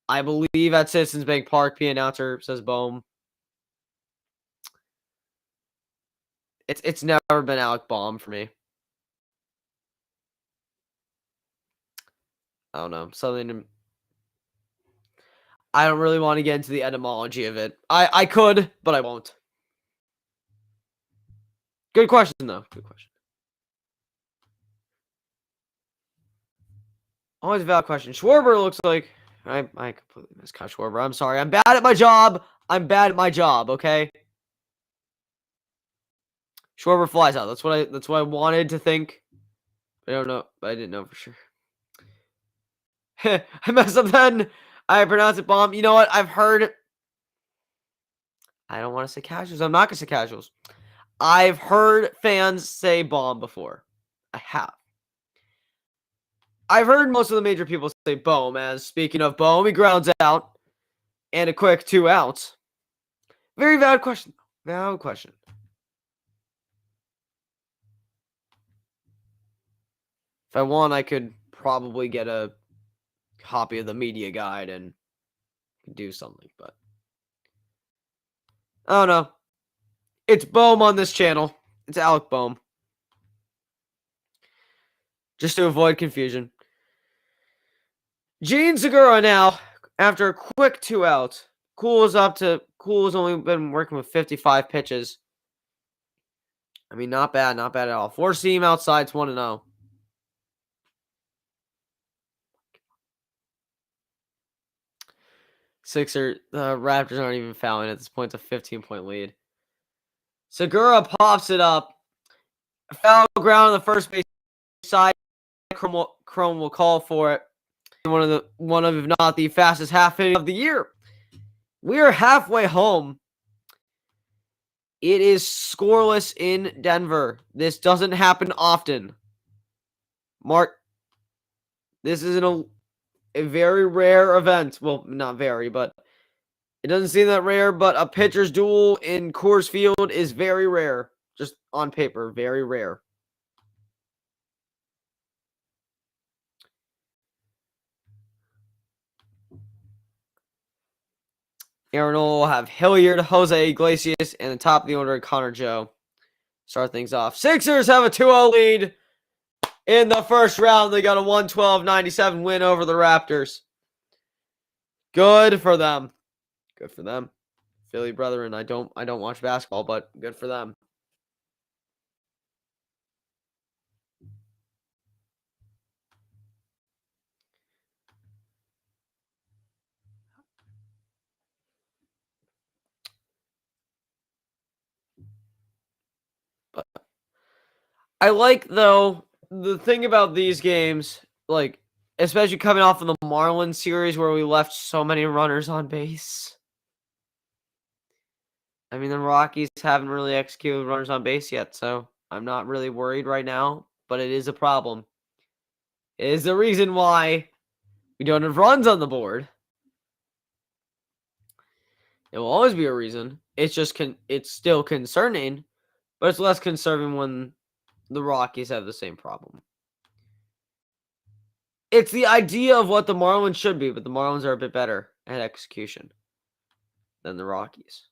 I believe at Citizens Bank Park, the announcer says Bohm. It's never been Alec Bohm for me. I don't know, something. I don't really want to get into the etymology of it. I could, but I won't. Good question, though. Good question. Always a valid question. Schwarber looks like I completely miscut Schwarber. I'm sorry. I'm bad at my job. I'm bad at my job. Okay. Schwarber flies out. That's what I wanted to think. I don't know. I didn't know for sure. I messed up then. I pronounced it bomb. You know what? I've heard. I don't want to say casuals. I'm not gonna say casuals. I've heard fans say bomb before. I have. I've heard most of the major people say boom. As speaking of boom, he grounds out and a quick 2 outs. Very valid question. Valid question. If I want, I could probably get a copy of the media guide and do something, but I don't know. It's Bohm on this channel. It's Alec Bohm. Just to avoid confusion. Gene Segura now, after a quick 2 outs. Cool has only been working with 55 pitches. I mean, not bad at all. 4-seam outside, it's 1-0. Raptors aren't even fouling at this point. It's a 15-point lead. Segura pops it up. Foul ground on the first base side. Chrome will call for it. One of if not the fastest half inning of the year. We are halfway home. It is scoreless in Denver. This doesn't happen often. Mark, this is a very rare event. Well, not very, but it doesn't seem that rare. But a pitcher's duel in Coors Field is very rare. Just on paper, very rare. Aaron will have Hilliard, Jose Iglesias, and the top of the order, Connor Joe. Start things off. Sixers have a 2-0 lead in the first round. They got a 112-97 win over the Raptors. Good for them. Good for them. Philly brethren. I don't watch basketball, but good for them. But I like, though, the thing about these games, like, especially coming off of the Marlins series where we left so many runners on base. I mean, the Rockies haven't really executed runners on base yet, so I'm not really worried right now, but it is a problem. It is the reason why we don't have runs on the board. It will always be a reason. It's just it's still concerning, but it's less concerning when the Rockies have the same problem. It's the idea of what the Marlins should be, but the Marlins are a bit better at execution than the Rockies.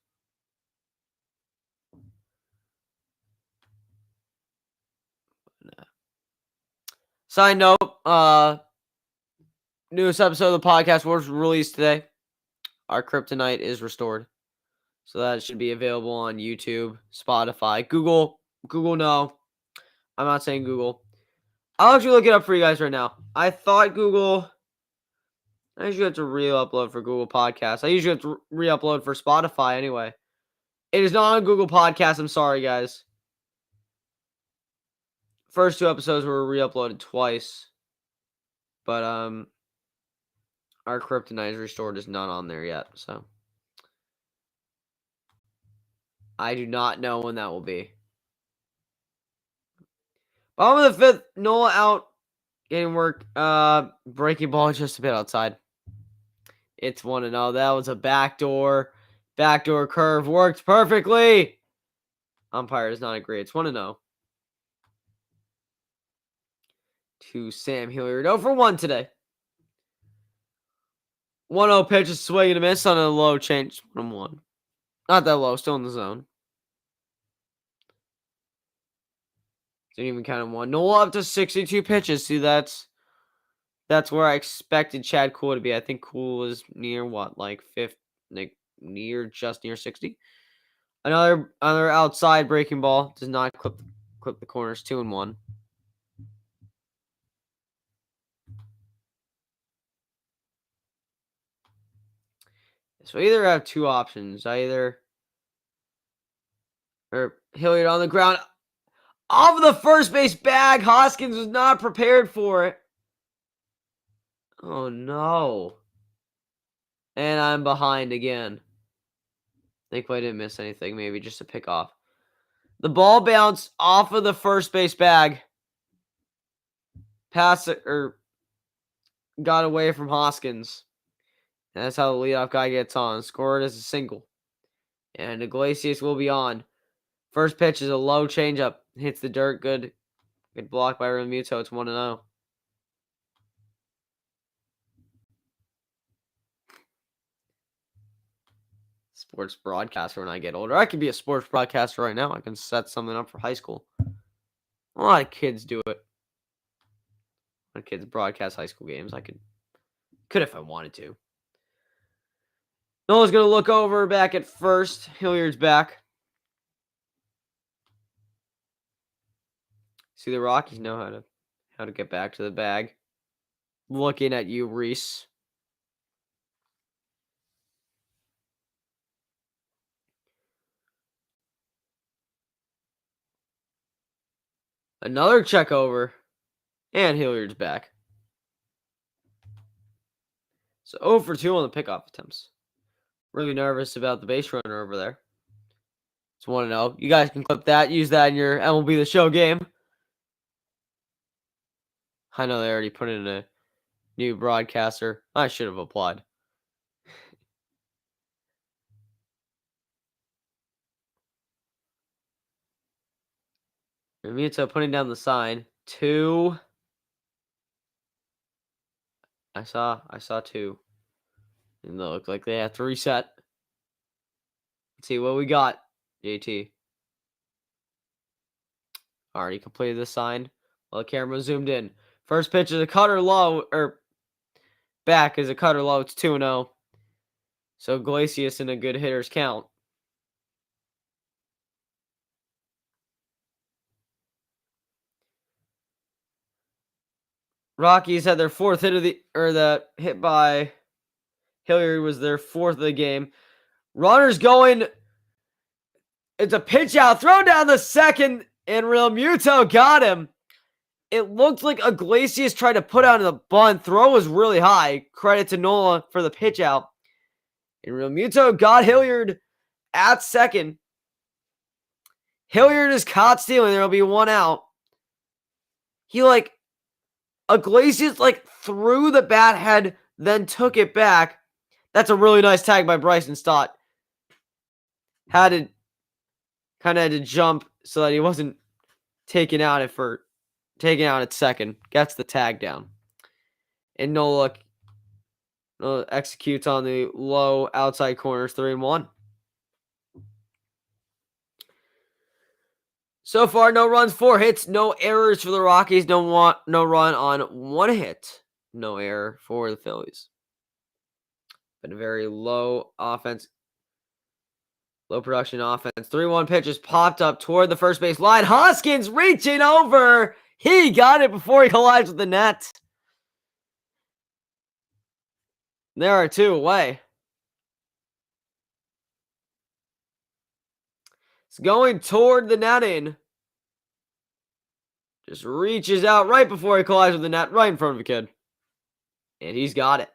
Side note, newest episode of the podcast was released today. Our kryptonite is restored. So that should be available on YouTube, Spotify, Google. Google, no. I'm not saying Google. I'll actually look it up for you guys right now. I thought Google. I usually have to re-upload for Google Podcasts. I usually have to re-upload for Spotify anyway. It is not on Google Podcasts. I'm sorry, guys. First 2 episodes were re-uploaded twice. But our kryptonite is restored is not on there yet. So I do not know when that will be. Bottom of the 5th, Nola out. Getting work. Breaking ball just a bit outside. It's 1-0. That was a backdoor. Backdoor curve. Worked perfectly. Umpire does not agree. It's 1-0. To Sam Hilliard. 0 for 1 today. 1-0 pitch. A swing and a miss on a low change. 1-1. Not that low. Still in the zone. Didn't even count him 1. Nola up to 62 pitches. See, that's That's where I expected Chad Cool to be. I think Cool is near what, like fifth, like just near 60. Another outside breaking ball does not clip the corners. 2-1. So either have two options. Or Hilliard on the ground. Off of the first base bag. Hoskins was not prepared for it. Oh no. And I'm behind again. Thankfully I didn't miss anything. Maybe just a pick off. The ball bounced off of the first base bag. Pass it, or got away from Hoskins. And that's how the leadoff guy gets on. Scored as a single. And Iglesias will be on. First pitch is a low changeup. Hits the dirt. Good block by Realmuto. It's 1-0. Sports broadcaster when I get older. I could be a sports broadcaster right now. I can set something up for high school. A lot of kids do it. A lot of kids broadcast high school games. I could if I wanted to. Noah's going to look over back at first. Hilliard's back. See, the Rockies know how to get back to the bag. Looking at you, Reese. Another check over. And Hilliard's back. So 0 for 2 on the pickoff attempts. Really nervous about the base runner over there. It's 1-0. You guys can clip that. Use that in your MLB The Show game. I know they already put in a new broadcaster. I should have applied. Realmuto putting down the sign. 2. I saw 2. And they look like they have to reset. Let's see what we got, JT. Already completed the sign. While the camera zoomed in. First pitch is a cutter low, or back is a cutter low. It's 2-0. So Iglesias in a good hitter's count. Rockies had their fourth hit of the hit by Hilliard was their fourth of the game. Runners going. It's a pitch out, throw down the second, and Realmuto got him. It looked like Iglesias tried to put out the bunt. Throw was really high. Credit to Nola for the pitch out. And Realmuto got Hilliard at second. Hilliard is caught stealing. There will be 1 out. Iglesias threw the bat head, then took it back. That's a really nice tag by Bryson Stott. Kind of had to jump so that he wasn't taken out at second. Gets the tag down. And Nola executes on the low outside corners, 3-1. So far, no runs, 4 hits, no errors for the Rockies. No run on 1 hit. No error for the Phillies. Been a very low offense. Low production offense. 3-1 pitches popped up toward the first base line. Hoskins reaching over. He got it before he collides with the net. There are 2 away. It's going toward the netting. Just reaches out right before he collides with the net, right in front of the kid. And he's got it.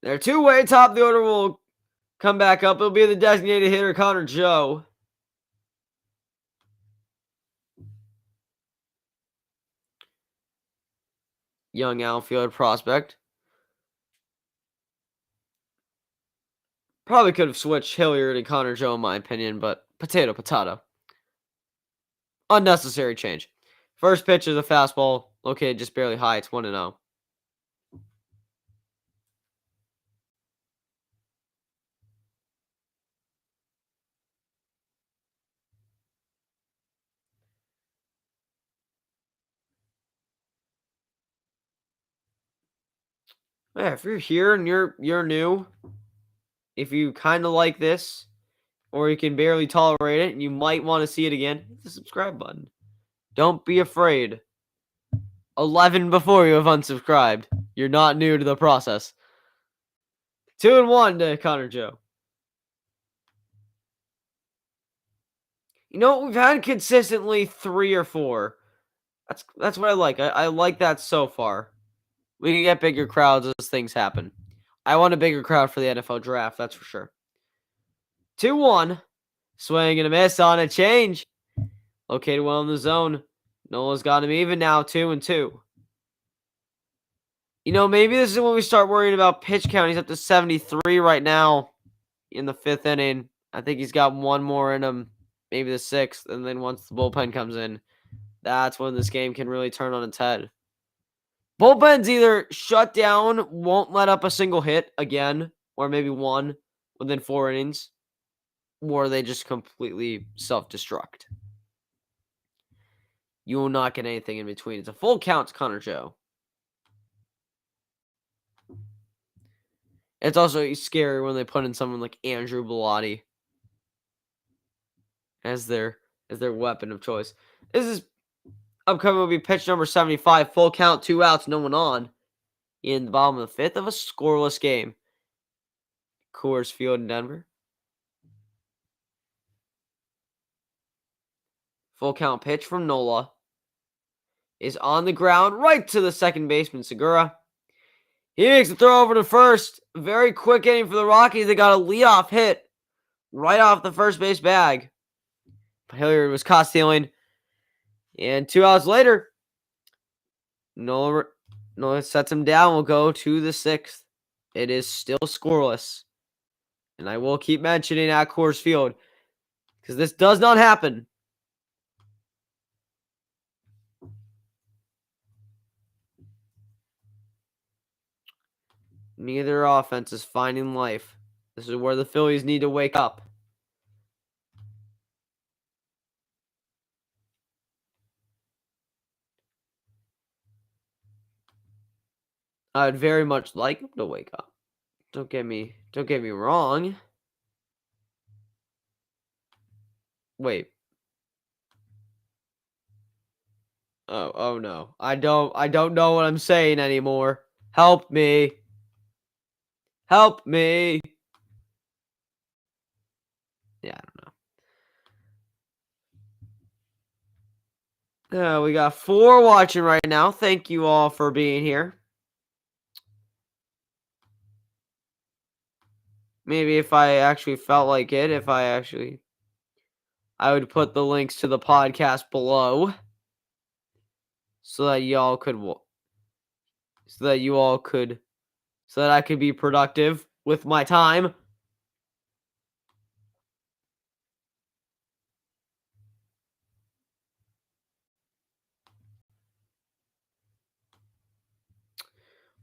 Their 2-way top of the order will come back up. It'll be the designated hitter, Connor Joe. Young outfield prospect. Probably could have switched Hilliard and Connor Joe, in my opinion, but potato. Unnecessary change. First pitch is a fastball located just barely high. It's 1-0. Yeah, if you're here and you're new, if you kind of like this, or you can barely tolerate it, and you might want to see it again, hit the subscribe button. Don't be afraid. 11 before you have unsubscribed. You're not new to the process. 2-1 to Connor Joe. You know, we've had consistently 3 or 4. That's what I like. I like that so far. We can get bigger crowds as things happen. I want a bigger crowd for the NFL draft, that's for sure. 2-1. Swing and a miss on a change. Located well in the zone. Nola's got him even now, 2-2. You know, maybe this is when we start worrying about pitch count. He's up to 73 right now in the 5th inning. I think he's got one more in him, maybe the 6th. And then once the bullpen comes in, that's when this game can really turn on its head. Bullpens either shut down, won't let up a single hit again, or maybe one within 4 innings, or they just completely self-destruct. You will not get anything in between. It's a full count to Connor Joe. It's also scary when they put in someone like Andrew Bellotti as their weapon of choice. This is upcoming will be pitch number 75, full count, 2 outs, no one on, in the bottom of the 5th of a scoreless game. Coors Field in Denver. Full count pitch from Nola is on the ground, right to the second baseman, Segura. He makes the throw over to first. Very quick inning for the Rockies. They got a leadoff hit right off the first base bag. Hilliard was caught stealing. And 2 outs later, Nola sets him down. We'll go to the 6th. It is still scoreless. And I will keep mentioning at Coors Field because this does not happen. Neither offense is finding life. This is where the Phillies need to wake up. I'd very much like him to wake up. Don't get me wrong. Wait. Oh no. I don't know what I'm saying anymore. Help me. Help me. Yeah, I don't know. We got 4 watching right now. Thank you all for being here. Maybe if I actually felt like it, I would put the links to the podcast below so that y'all could so that I could be productive with my time.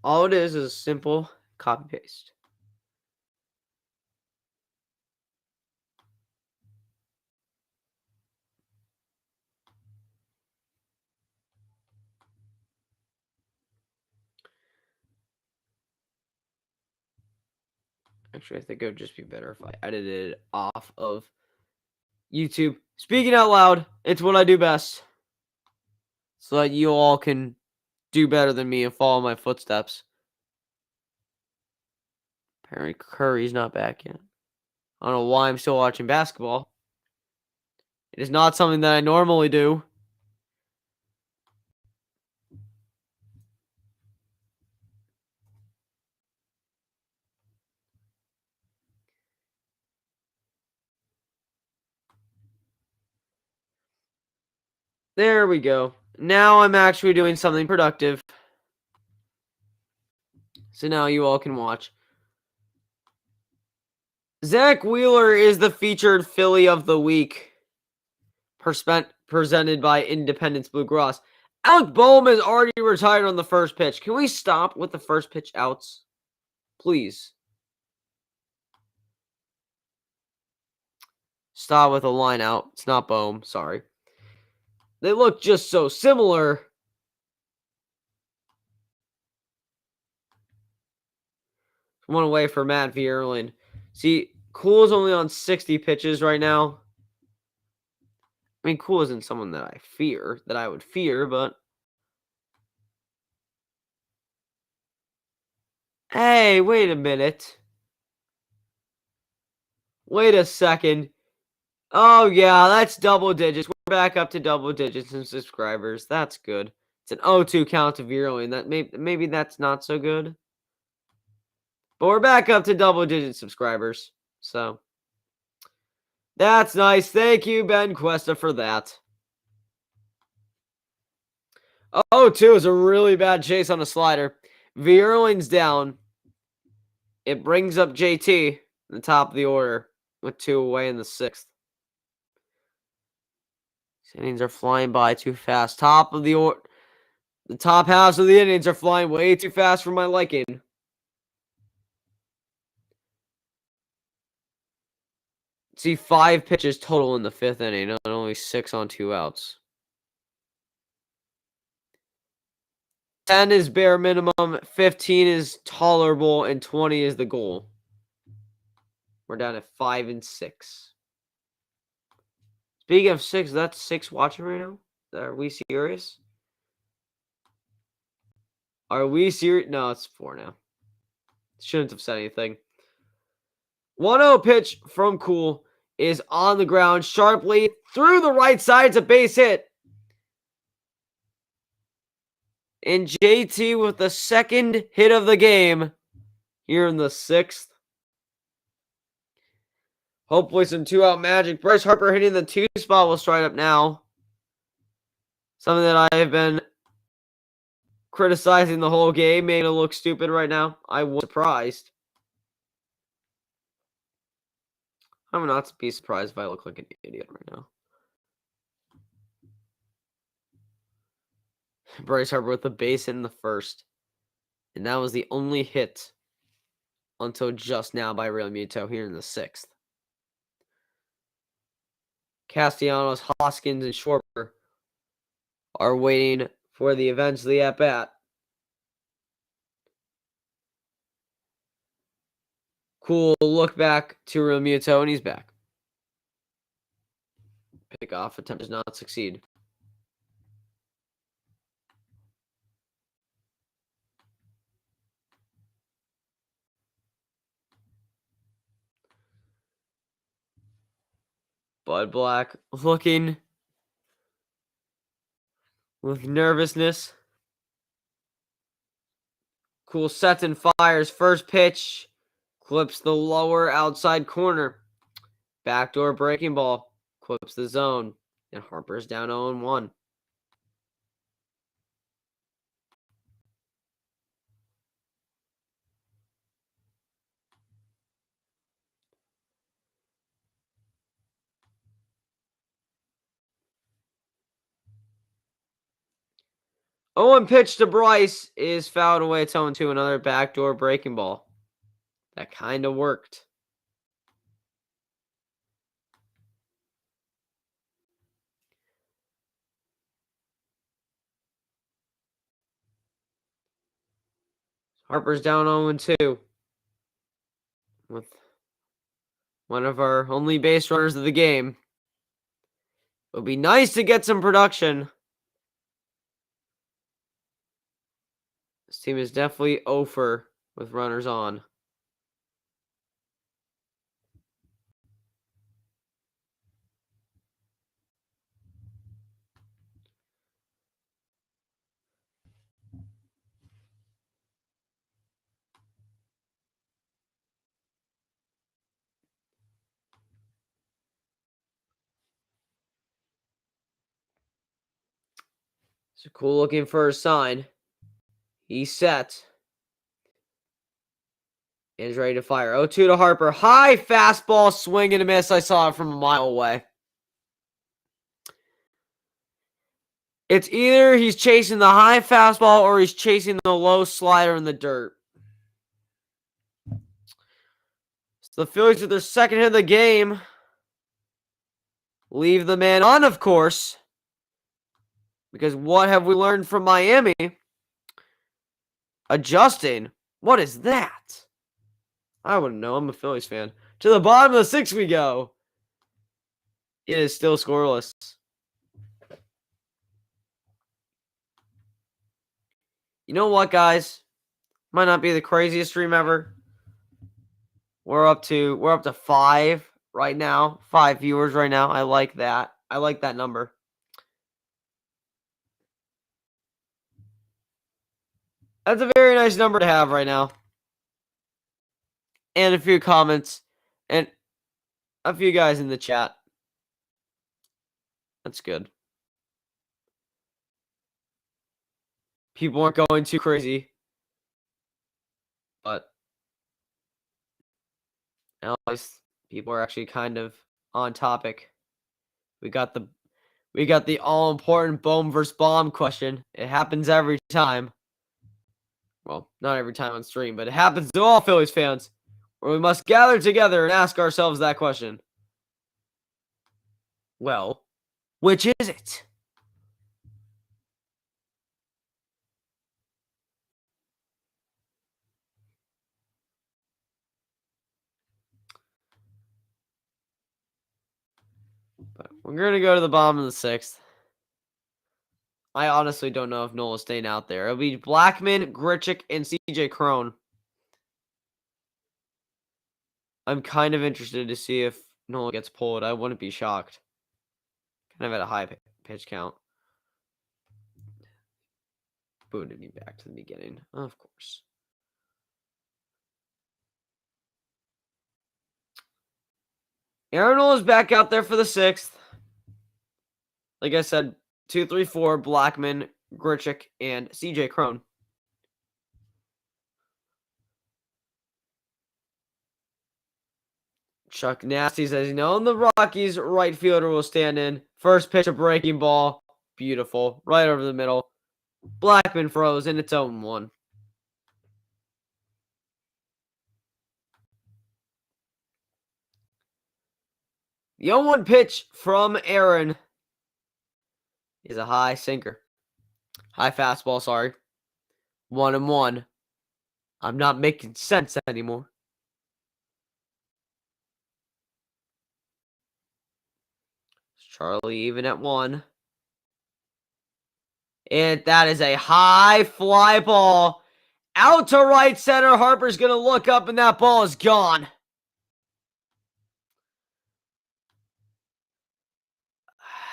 All it is a simple copy paste. Actually, I think it would just be better if I edited it off of YouTube. Speaking out loud, it's what I do best. So that you all can do better than me and follow my footsteps. Apparently Curry's not back yet. I don't know why I'm still watching basketball. It is not something that I normally do. There we go. Now I'm actually doing something productive. So now you all can watch. Zach Wheeler is the featured Philly of the week. Presented by Independence Blue Cross. Alec Boehm is already retired on the first pitch. Can we stop with the first pitch outs? Please. Stop with a line out. It's not Boehm. Sorry. They look just so similar. One away for Matt Vierling. See, Cool is only on 60 pitches right now. I mean, Cool isn't someone that I would fear, but hey, wait a minute. Wait a second. Oh, yeah, that's double digits. We're back up to double digits in subscribers. That's good. It's an 0-2 count to Vierling. That maybe that's not so good. But we're back up to double-digit subscribers. So, that's nice. Thank you, Ben Cuesta, for that. 0-2 is a really bad chase on a slider. Vierling's down. It brings up JT, the top of the order, with 2 away in the 6th. These innings are flying by too fast. The top halves of the innings are flying way too fast for my liking. See, 5 pitches total in the 5th inning, and only 6 on 2 outs. 10 is bare minimum, 15 is tolerable, and 20 is the goal. We're down at 5 and 6. Speaking of 6, that's 6 watching right now? Are we serious? Are we serious? No, it's 4 now. Shouldn't have said anything. 1-0 pitch from Cool is on the ground sharply through the right side. It's a base hit. And JT with the second hit of the game here in the 6th. Hopefully some 2-out magic. Bryce Harper hitting the 2 spot will straight up now. Something that I have been criticizing the whole game, making it look stupid right now. I was surprised. I'm not to be surprised if I look like an idiot right now. Bryce Harper with the base hit in the 1st. And that was the only hit until just now by Real Muto here in the 6th. Castellanos, Hoskins, and Schwarber are waiting for the events of the at-bat. Cool look back to Real Muto, and he's back. Pickoff attempt does not succeed. Bud Black looking with nervousness. Cool sets and fires. First pitch clips the lower outside corner. Backdoor breaking ball clips the zone. And Harper's down 0-1. Owen pitch to Bryce is fouled away. It's 0-2. Another backdoor breaking ball. That kind of worked. Harper's down 0-2. With one of our only base runners of the game. It would be nice to get some production. This team is definitely 0-for with runners on. So Cool looking for a sign. He's set. And is ready to fire. 0-2 to Harper. High fastball, swing and a miss. I saw it from a mile away. It's either he's chasing the high fastball or he's chasing the low slider in the dirt. So the Phillies with their second hit of the game. Leave the man on, of course. Because what have we learned from Miami? Adjusting. What is that? I wouldn't know. I'm a Phillies fan. To the bottom of the 6th we go. It is still scoreless. You know what, guys? Might not be the craziest stream ever. We're up to 5 right now. 5 viewers right now. I like that. I like that number. That's a very nice number to have right now. And a few comments. And a few guys in the chat. That's good. People aren't going too crazy. But at least people are actually kind of on topic. We got the all-important bomb versus bomb question. It happens every time. Well, not every time on stream, but it happens to all Phillies fans, where we must gather together and ask ourselves that question. Well, which is it? But we're going to go to the bottom of the 6th. I honestly don't know if Noel is staying out there. It'll be Blackmon, Grichuk, and CJ Cron. I'm kind of interested to see if Noel gets pulled. I wouldn't be shocked. Kind of at a high pitch count. Booted me back to the beginning, of course. Aaron Nola is back out there for the 6th. Like I said, 2, 3, 4, Blackmon, Grichuk, and CJ Cron. Chuck Nasty says, the Rockies right fielder will stand in. First pitch, a breaking ball. Beautiful. Right over the middle. Blackmon froze in its own one. The 0-1 pitch from Aaron is a high sinker. High fastball, sorry. 1-1. I'm not making sense anymore. Charlie even at 1. And that is a high fly ball. Out to right center. Harper's going to look up and that ball is gone.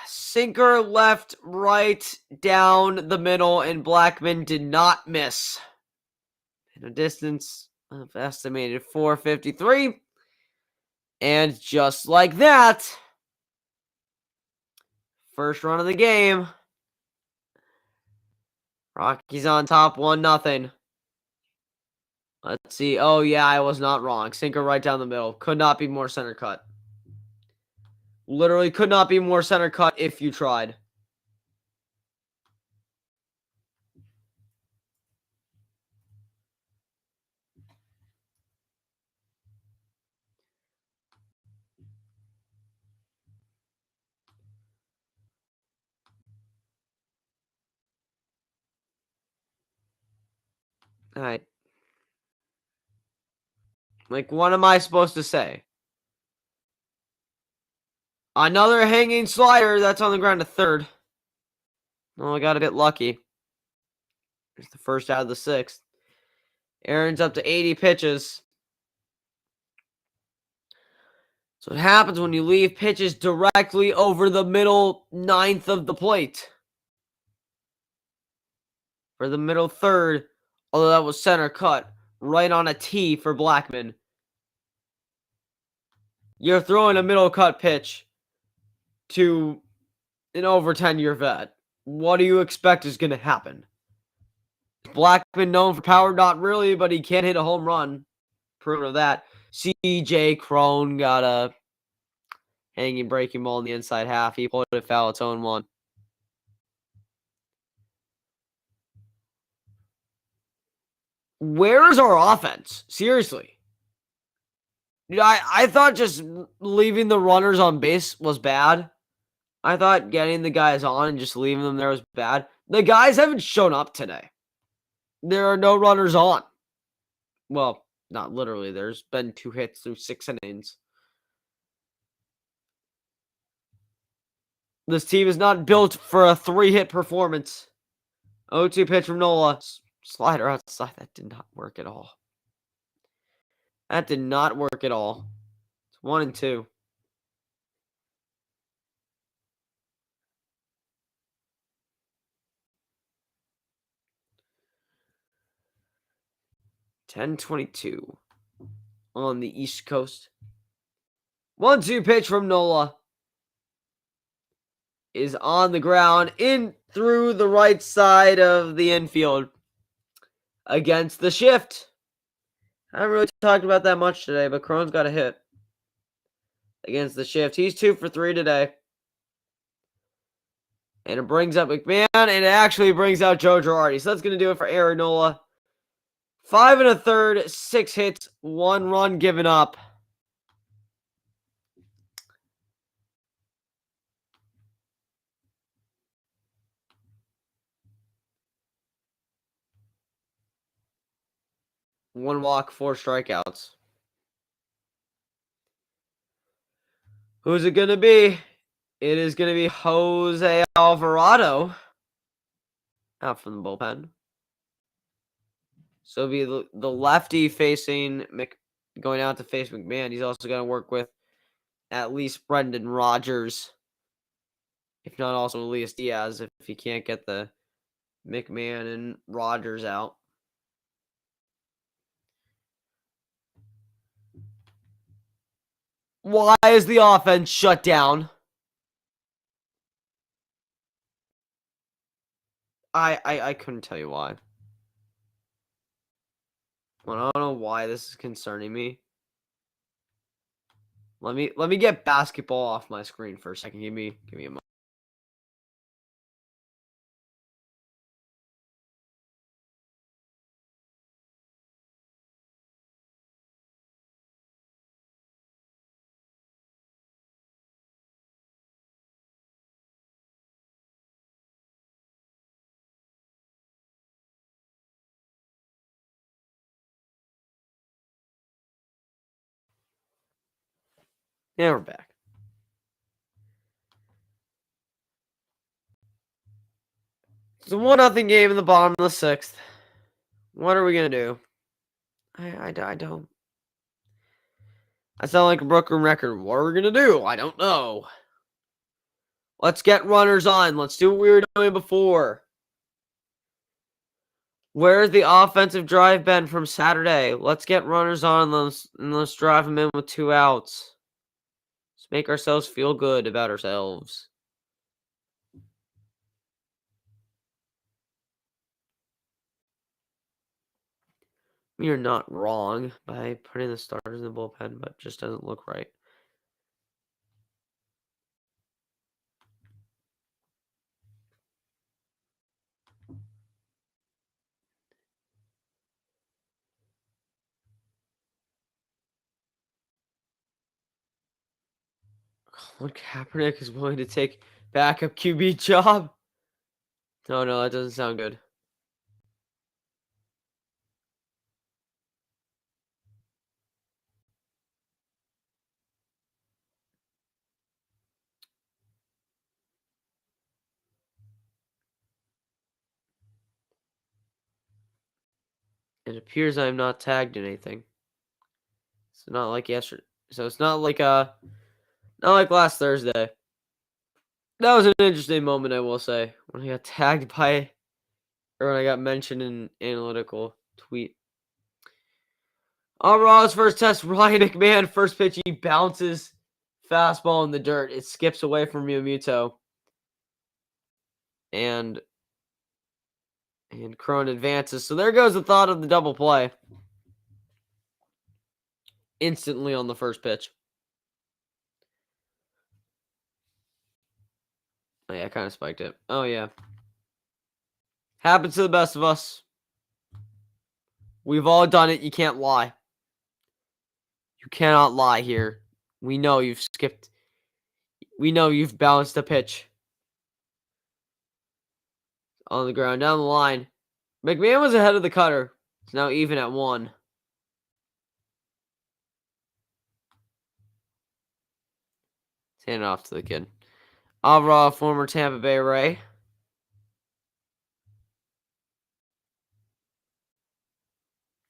Sinker left, right, down the middle, and Blackmon did not miss. In a distance of estimated 453. And just like that, first run of the game. Rockies on top 1-0. Let's see. Oh, yeah, I was not wrong. Sinker right down the middle. Could not be more center cut. Literally could not be more center cut if you tried. All right. Like, what am I supposed to say? Another hanging slider that's on the ground to third. Oh, I got a bit lucky. It's the first out of the 6th. Aaron's up to 80 pitches. So what happens when you leave pitches directly over the middle 9th of the plate. For the middle 3rd, although that was center cut, right on a tee for Blackmon. You're throwing a middle cut pitch to an over 10-year vet. What do you expect is going to happen? Blackmon known for power? Not really, but he can hit a home run. Proof of that. CJ Cron got a hanging breaking ball in the inside half. He pulled it foul. It's 0-1. Where's our offense? Seriously. Dude, I thought just leaving the runners on base was bad. I thought getting the guys on and just leaving them there was bad. The guys haven't shown up today. There are no runners on. Well, Not literally. There's been 2 hits through 6 innings. This team is not built for a 3-hit performance. 0-2 pitch from Nola. Slider outside. That did not work at all. That did not work at all. It's 1-2. .10:22 on the East Coast. 1-2 pitch from Nola is on the ground in through the right side of the infield against the shift. I haven't really talked about that much today, but Cron's got a hit against the shift. He's 2 for 3 today. And it brings up McMahon, and it actually brings out Joe Girardi. So that's going to do it for Aaron Nola. 5 1/3, 6 hits, 1 run given up. One walk, 4 strikeouts. Who's it going to be? It is going to be Jose Alvarado out from the bullpen. So it'll be the lefty facing going out to face McMahon. He's also going to work with at least Brendan Rodgers, if not also Elias Diaz, if he can't get the McMahon and Rodgers out. Why is the offense shut down? I couldn't tell you why. Well, I don't know why this is concerning me. Let me get basketball off my screen for a second. Give me a moment. Yeah, we're back. It's a 1-0 game in the bottom of the 6th. What are we gonna do? I don't. I sound like a broken record. What are we gonna do? I don't know. Let's get runners on. Let's do what we were doing before. Where's the offensive drive been from Saturday? Let's get runners on and let's drive them in with 2 outs. Let's make ourselves feel good about ourselves. You're not wrong by putting the starters in the bullpen, but it just doesn't look right. Colin Kaepernick is willing to take backup QB job? No, that doesn't sound good. It appears I'm not tagged in anything. It's not like yesterday. So it's not like last Thursday. That was an interesting moment, I will say, when I got tagged by, or when I got mentioned in an analytical tweet. On Raw's first test, Ryan McMahon, first pitch, he bounces fastball in the dirt. It skips away from Realmuto. And Cron advances. So there goes the thought of the double play. Instantly on the first pitch. Oh yeah, I kind of spiked it. Oh yeah. Happens to the best of us. We've all done it. You can't lie. You cannot lie here. We know you've skipped. We know you've balanced a pitch. On the ground, down the line. McMahon was ahead of the cutter. It's now even at 1. Hand it off to the kid. Alvarado, former Tampa Bay Ray.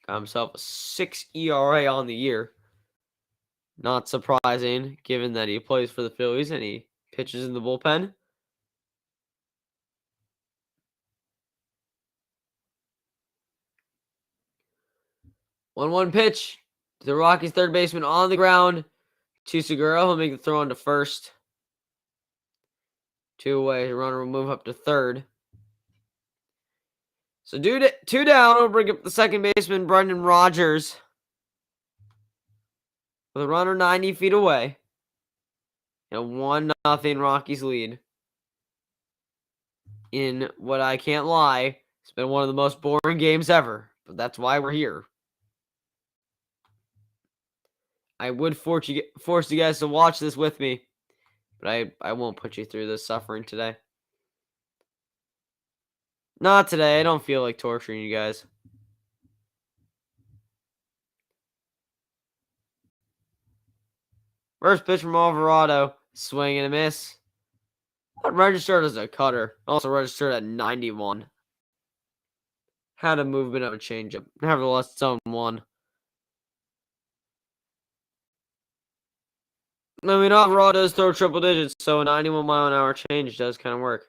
Got himself a 6 ERA on the year. Not surprising, given that he plays for the Phillies and he pitches in the bullpen. One pitch. The Rockies' third baseman on the ground. To Segura, he'll make the throw onto first. 2 away. The runner will move up to third. So 2 down. We'll bring up the second baseman, Brendan Rodgers. With a runner 90 feet away. And a 1-0 Rockies lead. In what I can't lie, it's been one of the most boring games ever. But that's why we're here. I would force you guys to watch this with me. But I won't put you through this suffering today. Not today. I don't feel like torturing you guys. First pitch from Alvarado. Swing and a miss. Registered as a cutter. Also registered at 91. Had a movement of a changeup. Nevertheless, it's 0-1. I mean, Alvarado does throw triple digits, so a 91-mile-an-hour change does kind of work.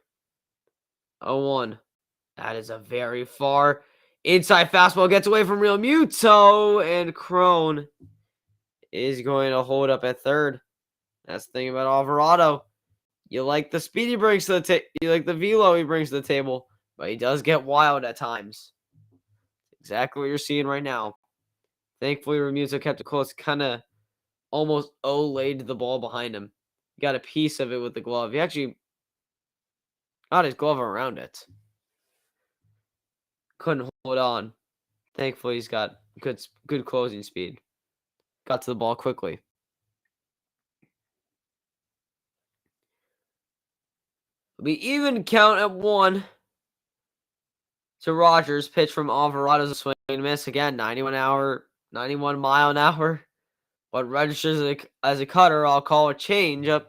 0-1. That is a very far inside fastball. Gets away from Real Muto, and Crone is going to hold up at third. That's the thing about Alvarado. You like the speed he brings to the you like the velo he brings to the table, but he does get wild at times. Exactly what you're seeing right now. Thankfully, Remuto kept it close, kind of almost laid the ball behind him. He got a piece of it with the glove. He actually got his glove around it. Couldn't hold on. Thankfully, he's got good closing speed. Got to the ball quickly. It'll be even count at 1 to Rodgers. Pitch from Alvarado's a swing and miss again. 91 mile an hour. What registers as a cutter, I'll call a changeup.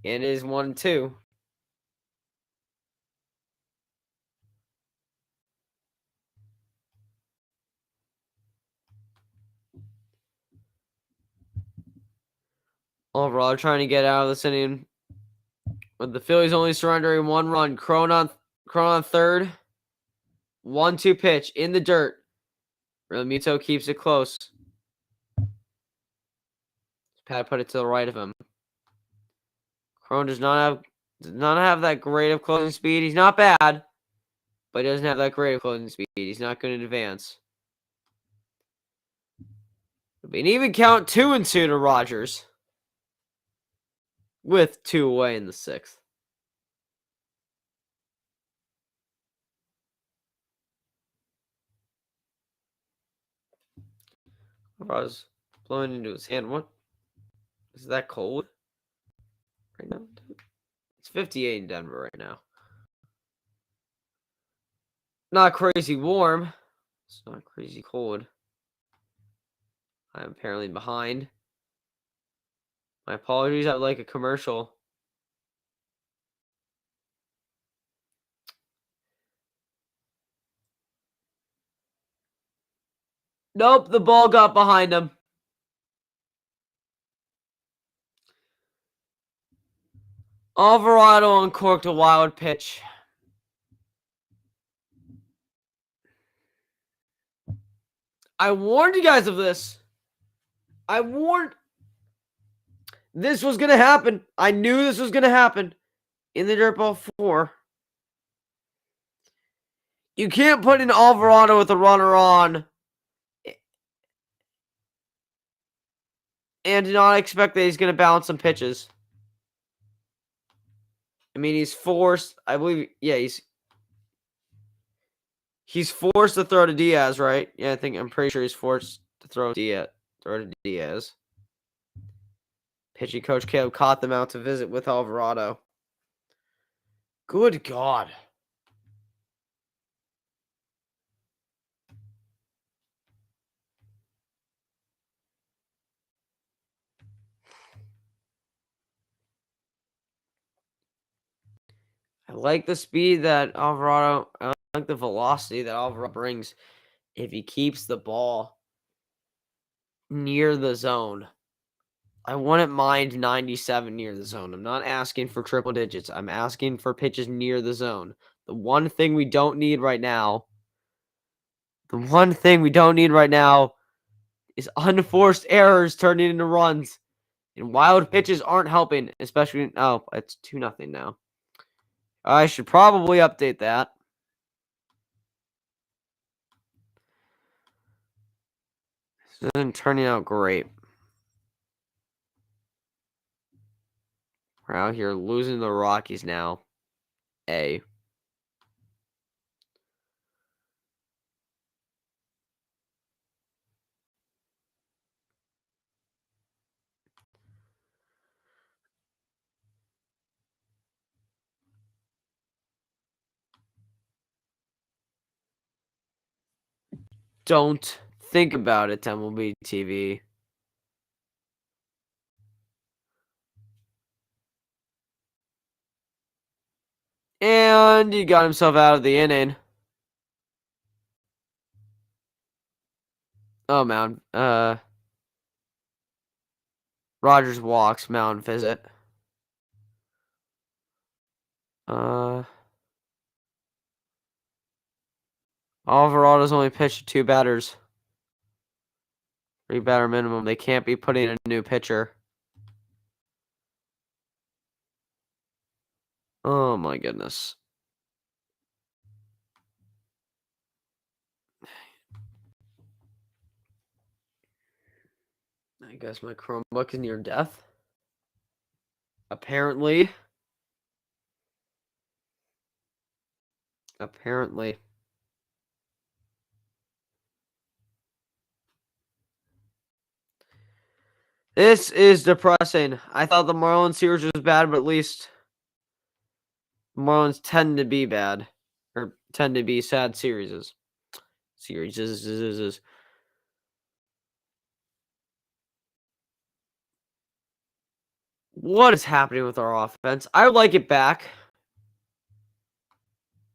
And it is 1-2. Alvarado trying to get out of this inning. With the Phillies only surrendering 1 run. Crone on third. 1-2 pitch in the dirt. Realmuto keeps it close. Pat put it to the right of him. Crone does not have that great of closing speed. He's not bad, but he doesn't have that great of closing speed. He's not going to advance. It'll be an even count, 2-2 to Rodgers, with 2 away in the 6th. Rodgers blowing into his hand. What? Is that cold right now? It's 58 in Denver right now. Not crazy warm. It's not crazy cold. I'm apparently behind. My apologies. I'd like a commercial. Nope, the ball got behind him. Alvarado uncorked a wild pitch. I warned you guys of this. I warned this was going to happen. I knew this was going to happen in the Dirt Ball 4. You can't put in Alvarado with a runner on and not expect that he's going to balance some pitches. I mean, he's forced. I believe, yeah, he's forced to throw to Diaz, right? Yeah, I'm pretty sure he's forced to throw to Diaz. Pitching coach Caleb caught them out to visit with Alvarado. Good God. I like the speed that Alvarado. I like the velocity that Alvarado brings if he keeps the ball near the zone. I wouldn't mind 97 near the zone. I'm not asking for triple digits. I'm asking for pitches near the zone. The one thing we don't need right now is unforced errors turning into runs. And wild pitches aren't helping, especially it's 2-0 now. I should probably update that. This isn't turning out great. We're out here losing the Rockies now. Don't think about it, MLB TV. And he got himself out of the inning. Oh, mound. Rogers walks, mound visit. Alvarado's only pitched 2 batters. 3 batter minimum. They can't be putting in a new pitcher. Oh my goodness. I guess my Chromebook is near death. Apparently. This is depressing. I thought the Marlins series was bad, but at least Marlins tend to be bad. Or tend to be sad series. What is happening with our offense? I would like it back.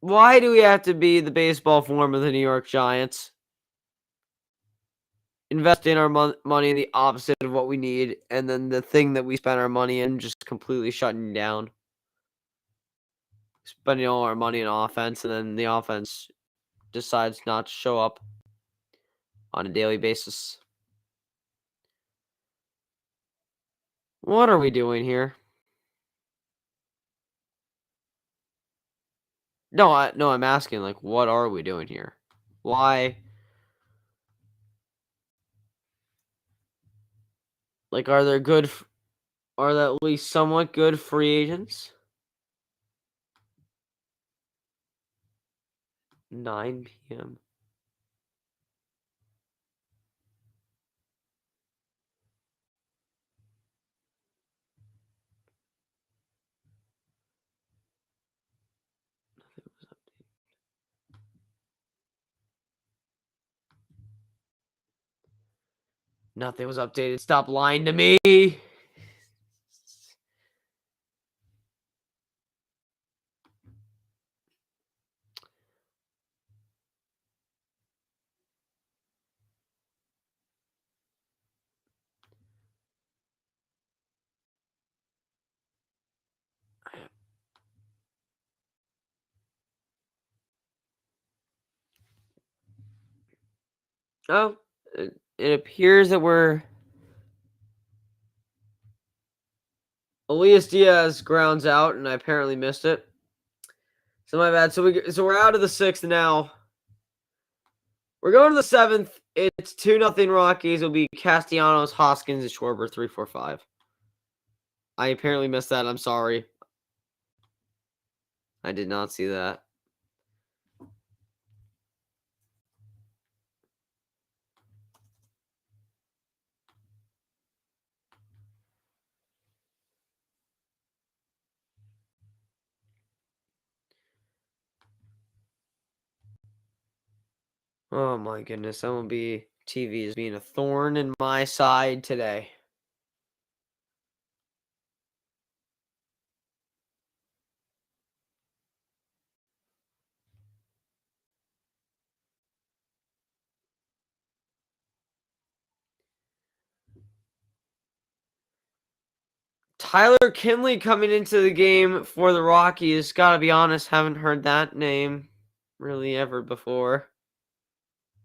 Why do we have to be the baseball form of the New York Giants? Investing our money in the opposite of what we need, and then the thing that we spend our money in just completely shutting down. Spending all our money in offense, and then the offense decides not to show up on a daily basis. What are we doing here? No, I'm asking, like, what are we doing here? Why? Like, are there at least somewhat good free agents? 9 p.m. Nothing was updated. Stop lying to me. Oh, it appears that we're Elias Diaz grounds out, and I apparently missed it. So my bad. So we're out of the 6th now. We're going to the 7th. It's 2-0 Rockies. It'll be Castellanos, Hoskins, and Schwarber 3-4-5. I apparently missed that. I'm sorry. I did not see that. Oh my goodness, MLB TV is being a thorn in my side today. Tyler Kinley coming into the game for the Rockies. Gotta be honest, haven't heard that name really ever before.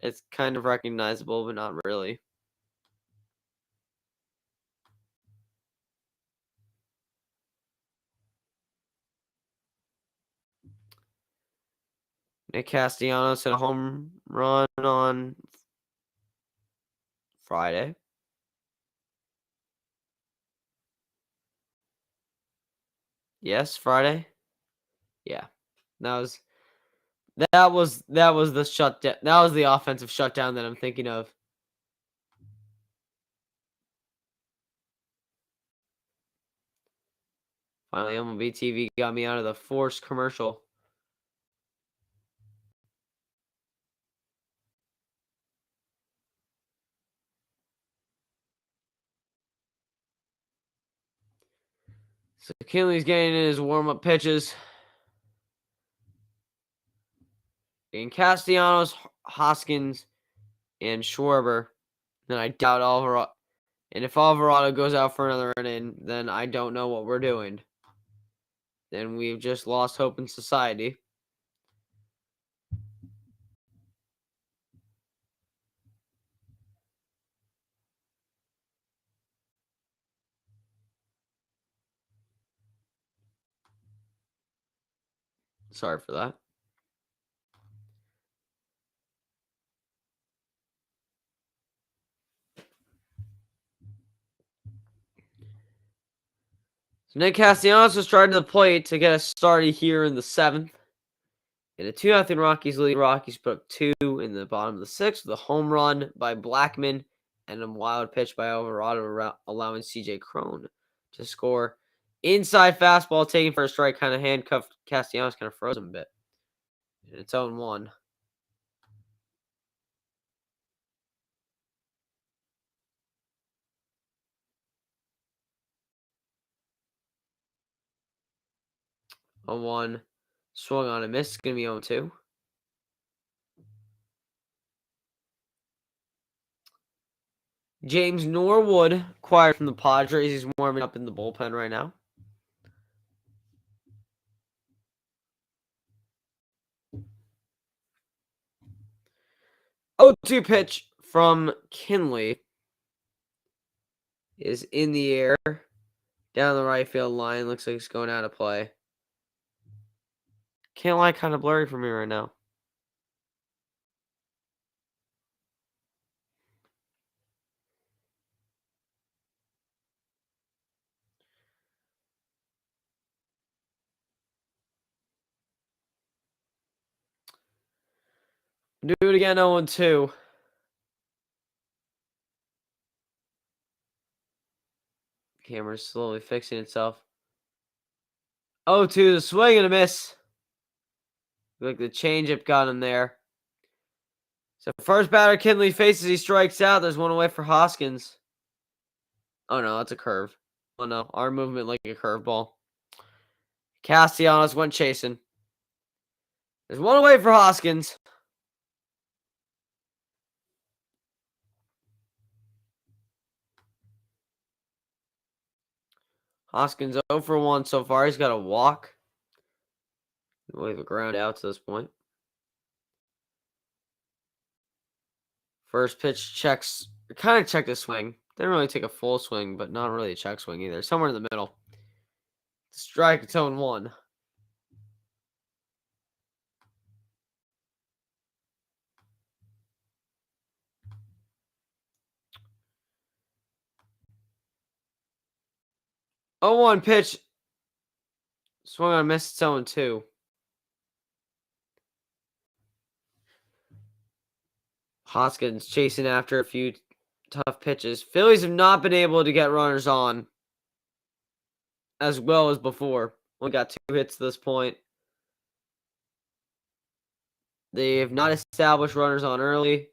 It's kind of recognizable, but not really. Nick Castellanos hit a home run on Friday. Yes, Friday. Yeah, that was the shutdown. That was the offensive shutdown that I'm thinking of. Finally, MLB TV got me out of the forced commercial. So Kinley's getting in his warm-up pitches. And Castellanos, Hoskins, and Schwarber. Then I doubt Alvarado. And if Alvarado goes out for another inning, then I don't know what we're doing. Then we've just lost hope in society. Sorry for that. So Nick Castellanos was trying to the plate to get us started here in the 7th. In a 2-0 Rockies lead, Rockies put up 2 in the bottom of the 6th with a home run by Blackman and a wild pitch by Alvarado, allowing CJ Cron to score. Inside fastball taken for a strike, kind of handcuffed Castellanos, kind of froze him a bit. And it's 0-1. A 1 swung on a miss. It's going to be 0-2. James Norwood acquired from the Padres. He's warming up in the bullpen right now. 0-2 pitch from Kinley is in the air. Down the right field line. Looks like it's going out of play. Can't lie, kind of blurry for me right now. Do it again, 0-2. Camera's slowly fixing itself. 0-2, the swing and a miss. Look, the changeup got him there. So first batter Kinley faces, he strikes out. There's one away for Hoskins. Oh no, that's a curve. Oh no, arm movement like a curveball. Castellanos went chasing. There's one away for Hoskins. Hoskins 0 for 1 so far. He's got a walk. We have a ground out to this point. First pitch checks. Kind of checked the swing. Didn't really take a full swing, but not really a check swing either. Somewhere in the middle. Strike, it's 0-1. Oh, 1 pitch. Swung on a miss. It's 0-2. Hoskins chasing after a few tough pitches. Phillies have not been able to get runners on as well as before. Only got 2 hits to this point. They have not established runners on early,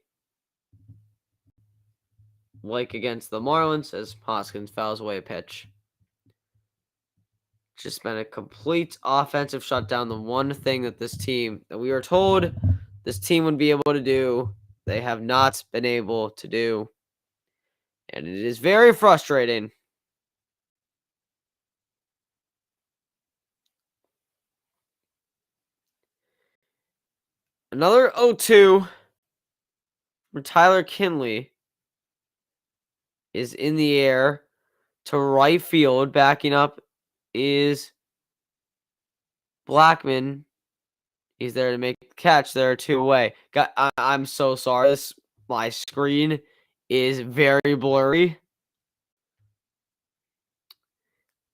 like against the Marlins, as Hoskins fouls away a pitch. Just been a complete offensive shutdown. The one thing that we were told this team would be able to do, they have not been able to do. And it is very frustrating. Another 0-2 from Tyler Kinley is in the air to right field. Backing up is Blackman. He's there to make the catch. There are 2 away. I'm so sorry. My screen is very blurry.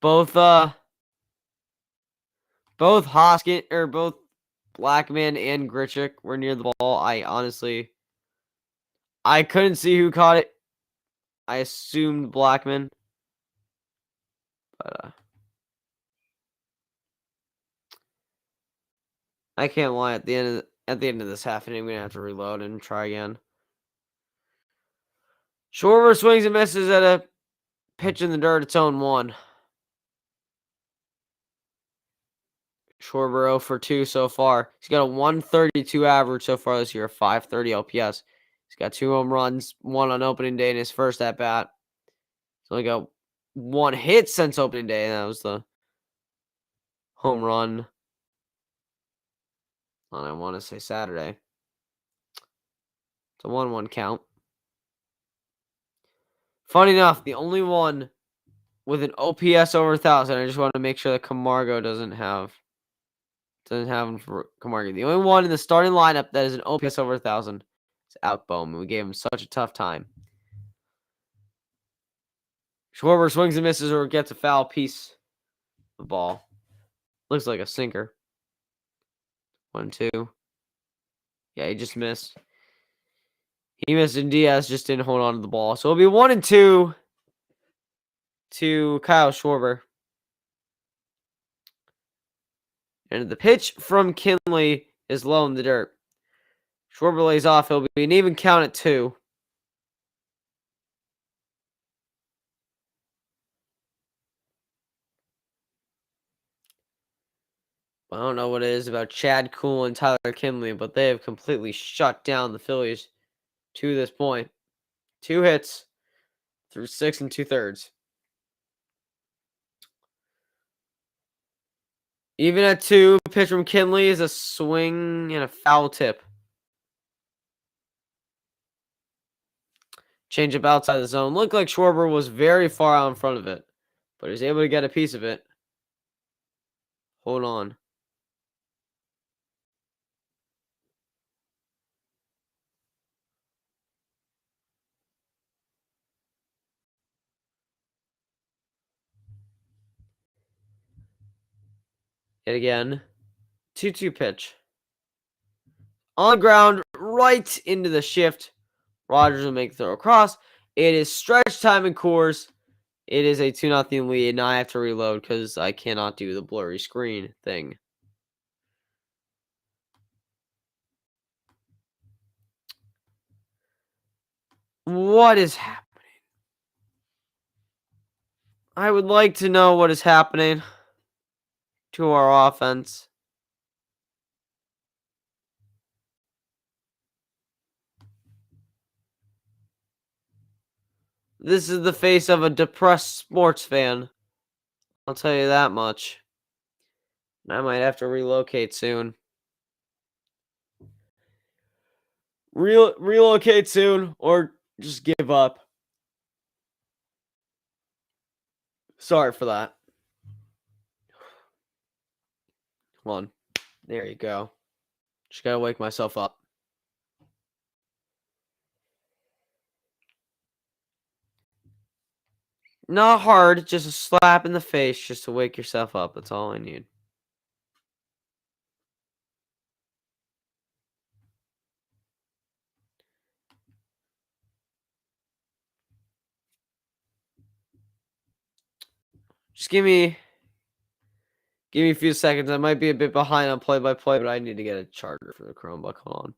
Both Hoskins or both Blackman and Grichuk were near the ball. I couldn't see who caught it. I assumed Blackman, but I can't lie. At the end of this half inning, I'm gonna have to reload and try again. Schwarber swings and misses at a pitch in the dirt. It's 0-1. Schwarber 0 for 2 so far. He's got a 132 average so far this year, a 530 OPS. He's got 2 home runs, 1 on opening day in his first at bat. He's only got 1 hit since opening day, and that was the home run on, I want to say, Saturday. It's a 1-1 count. Funny enough, the only one with an OPS over 1,000, I just want to make sure that Camargo doesn't have him for Camargo. The only one in the starting lineup that is an OPS over 1,000 is Alec Bohm. We gave him such a tough time. Schwarber swings and misses or gets a foul piece of the ball. Looks like a sinker. 1-2. Yeah, he just missed. He missed, and Diaz just didn't hold on to the ball. So it'll be 1-2 to Kyle Schwarber. And the pitch from Kinley is low in the dirt. Schwarber lays off. It'll be an even count at 2. I don't know what it is about Chad Kuhl and Tyler Kinley, but they have completely shut down the Phillies to this point. 2 hits through 6 2/3. Even at 2, pitch from Kinley is a swing and a foul tip. Change up outside the zone. Looked like Schwarber was very far out in front of it, but he was able to get a piece of it. Hold on. Hit again. 2-2 pitch. On ground, right into the shift. Rogers will make the throw across. It is stretch time in Coors. It is a 2-0 lead. Now I have to reload because I cannot do the blurry screen thing. What is happening? I would like to know what is happening to our offense. This is the face of a depressed sports fan. I'll tell you that much. I might have to relocate soon. Relocate soon or just give up. Sorry for that. Come on. There you go. Just gotta wake myself up. Not hard, just a slap in the face just to wake yourself up. That's all I need. Just give me a few seconds. I might be a bit behind on play-by-play, but I need to get a charger for the Chromebook. Hold on.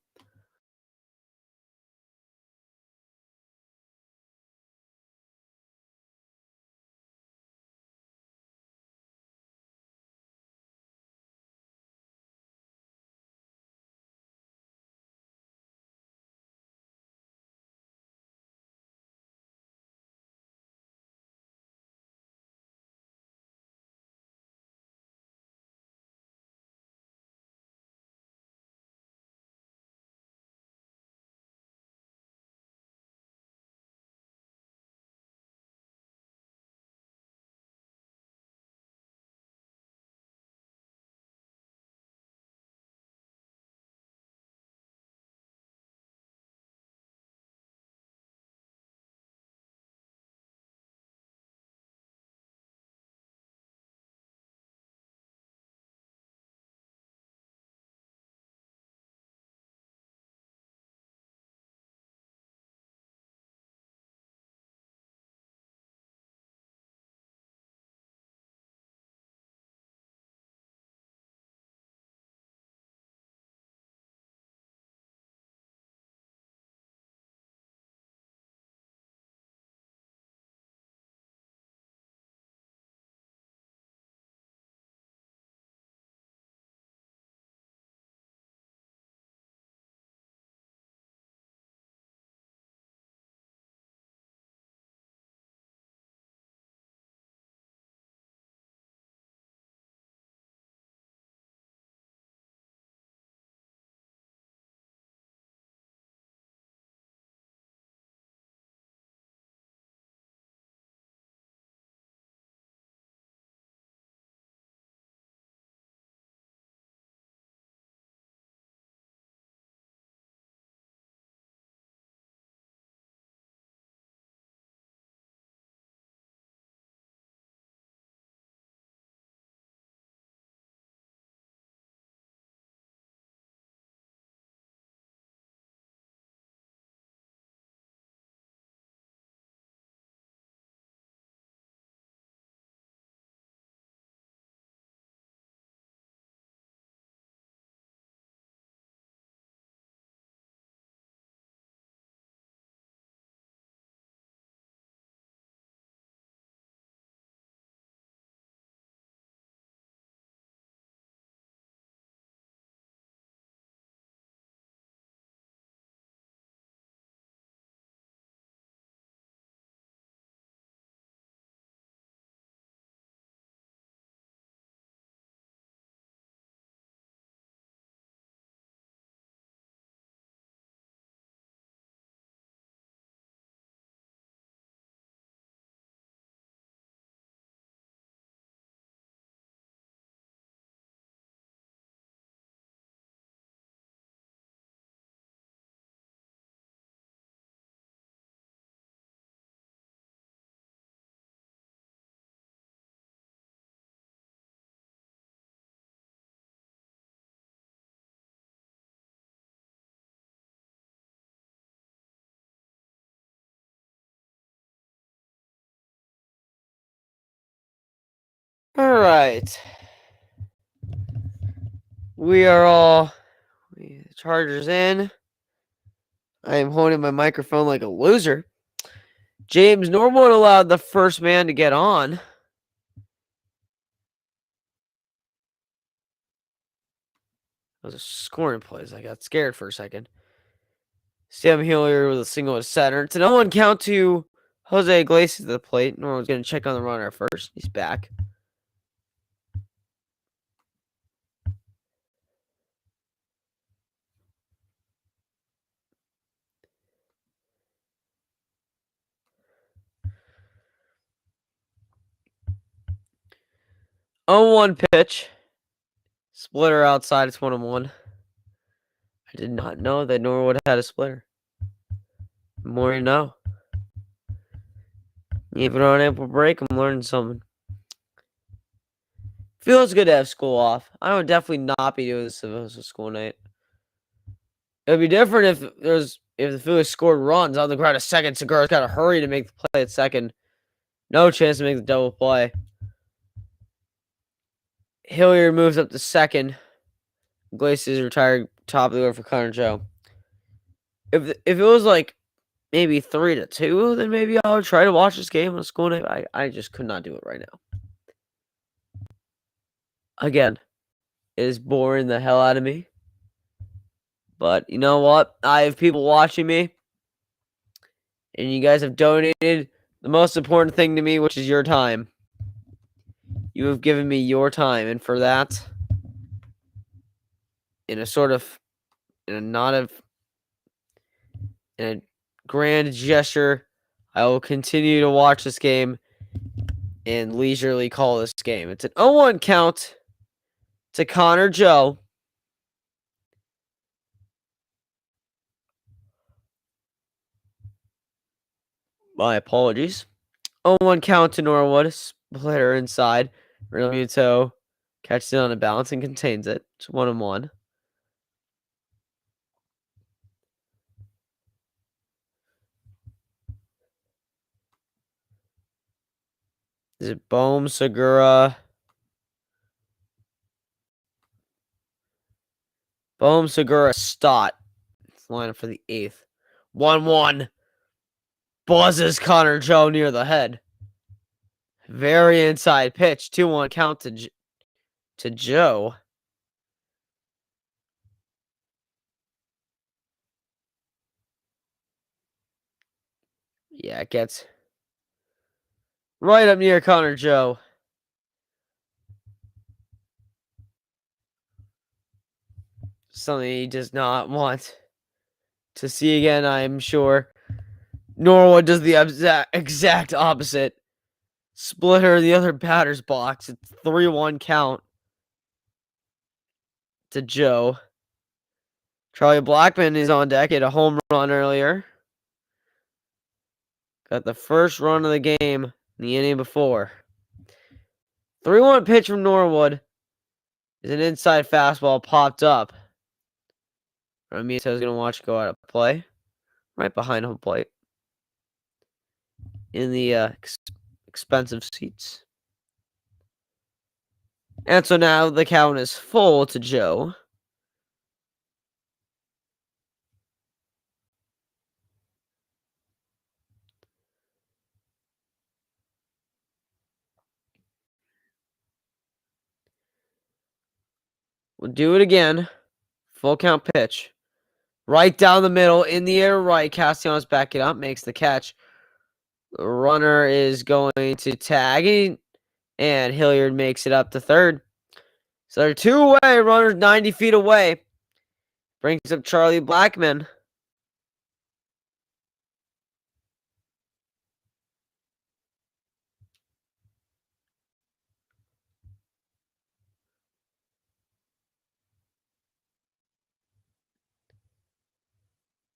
All right. We are all chargers in. I am holding my microphone like a loser. James Norwood allowed the first man to get on. Those are scoring plays. I got scared for a second. Sam Hilliard with a single to center. It's an 0-1 count to Jose Iglesias at the plate. Norwood's going to check on the runner first. He's back. Oh, 1 pitch. Splitter outside. It's 1-1. I did not know that Norwood had a splitter. The more you know. Even on April break, I'm learning something. Feels good to have school off. I would definitely not be doing this if it was a school night. It would be different if the Phillies scored runs on the ground a second. Segura's got to hurry to make the play at second. No chance to make the double play. Hilliard moves up to second. Iglesias retired top of the order for Connor Joe. If it was like maybe 3-2, then maybe I would try to watch this game on a school night. I just could not do it right now. Again, it is boring the hell out of me. But you know what? I have people watching me. And you guys have donated the most important thing to me, which is your time. You have given me your time. And for that, in a grand gesture, I will continue to watch this game and leisurely call this game. It's an 0-1 count to Connor Joe. My apologies. 0-1 count to Norwood. Splitter inside. Realmuto catches it on a bounce and contains it. It's 1-1. Is it Bohm, Segura? Bohm, Segura, Stott. It's lineup for the 8th. 1-1. Buzzes Connor Joe near the head. Very inside pitch. 2-1 count to Joe. Yeah, it gets right up near Connor Joe. Something he does not want to see again, I'm sure. Norwood does the exact opposite. Splitter in the other batter's box. It's 3-1 count to Joe. Charlie Blackmon is on deck. Hit a home run earlier. Got the first run of the game in the inning before. 3-1 pitch from Norwood. Is an inside fastball popped up. Realmuto's going to watch it go out of play. Right behind home plate. In the expensive seats. And so now the count is full to Joe. We'll do it again. Full count pitch. Right down the middle, in the air right. Castellanos backing up, makes the catch. The runner is going to tag, and Hilliard makes it up to third. So they're 2 away, runners 90 feet away. Brings up Charlie Blackmon.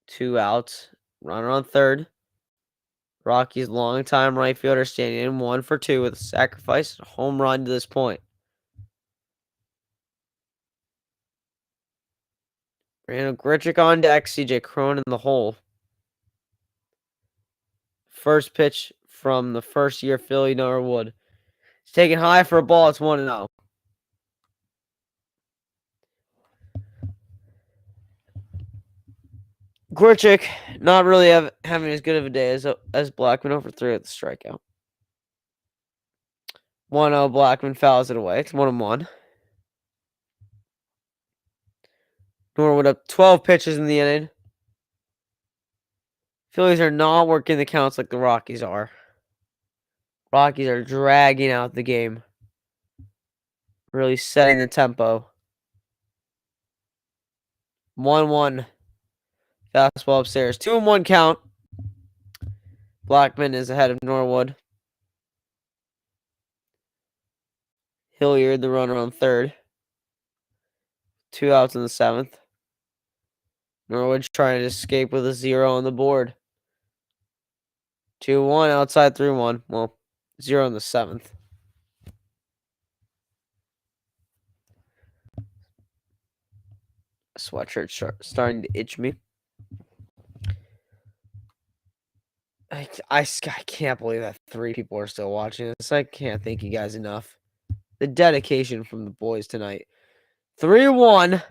Two outs. Runner on third. Rockies' longtime right fielder standing in 1 for 2 with a sacrifice, a home run to this point. Brandon Grichuk on deck, CJ Cron in the hole. First pitch from the first-year Philly Norwood. He's taking high for a ball. It's 1-0. Grichuk not really having as good of a day as Blackman, over 3 at the strikeout. 1-0. Blackman fouls it away. It's 1-1. Norwood up 12 pitches in the inning. Phillies are not working the counts like the Rockies are. Rockies are dragging out the game. Really setting the tempo. 1-1. Fastball upstairs. 2-1 count. Blackman is ahead of Norwood. Hilliard, the runner on third. 2 outs in the 7th. Norwood trying to escape with a 0 on the board. 2-1 outside 3-1. Well, 0 in the 7th. Sweatshirt starting to itch me. I can't believe that 3 people are still watching this. I can't thank you guys enough. The dedication from the boys tonight. 3-1.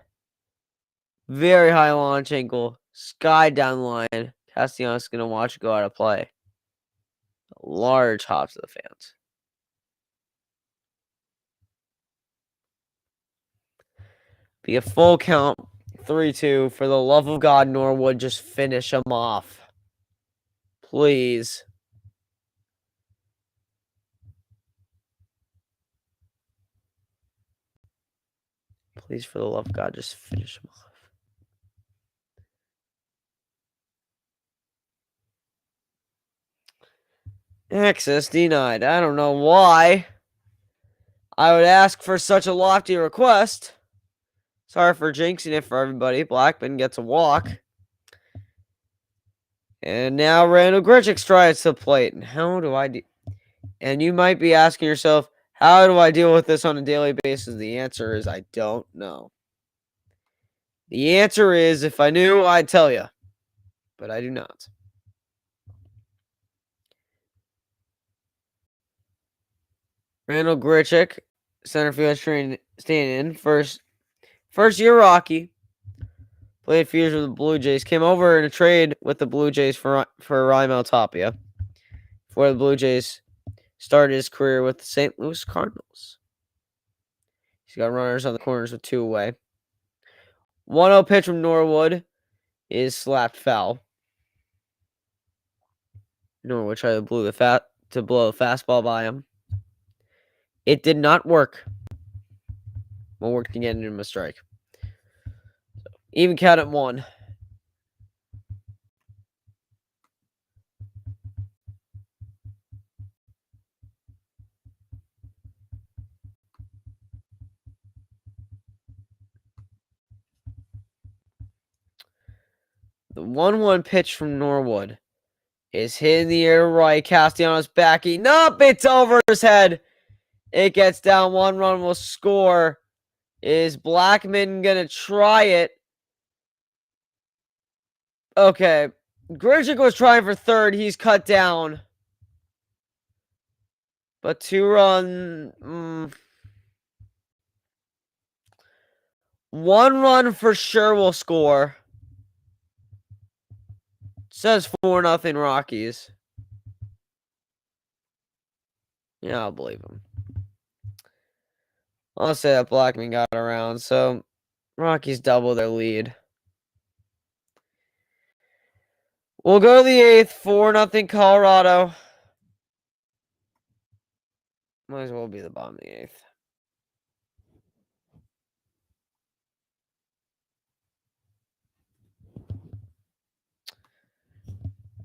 Very high launch angle. Sky down the line. Castellanos going to watch it go out of play. Large hops to the fans. Be a full count. 3-2. For the love of God, Norwood, just finish them off. Please. Please, for the love of God, just finish them off. Access denied. I don't know why I would ask for such a lofty request. Sorry for jinxing it for everybody. Blackman gets a walk. And now Randall Grichuk strides to the plate. And how do I do? And you might be asking yourself, how do I deal with this on a daily basis? The answer is I don't know. The answer is, if I knew, I'd tell you. But I do not. Randall Grichuk, center field standing in. First year Rocky. Played a few years with the Blue Jays. Came over in a trade with the Blue Jays for Raimel Tapia. Before the Blue Jays started his career with the St. Louis Cardinals. He's got runners on the corners with 2 away. 1-0 pitch from Norwood is slapped foul. Norwood tried to blow the fastball by him. It did not work. We'll work to get him a strike. Even count at 1. The 1-1 pitch from Norwood is hit in the air right. Castellanos backing up. It's over his head. It gets down. 1 run will score. Is Blackman going to try it? Okay. Grichuk was trying for third. He's cut down. But 2-run. 1 run for sure will score. Says 4-0 Rockies. Yeah, I'll believe him. I'll say that Blackman got around, so Rockies double their lead. We'll go to the 8th, 4-0 Colorado. Might as well be the bottom of the 8th.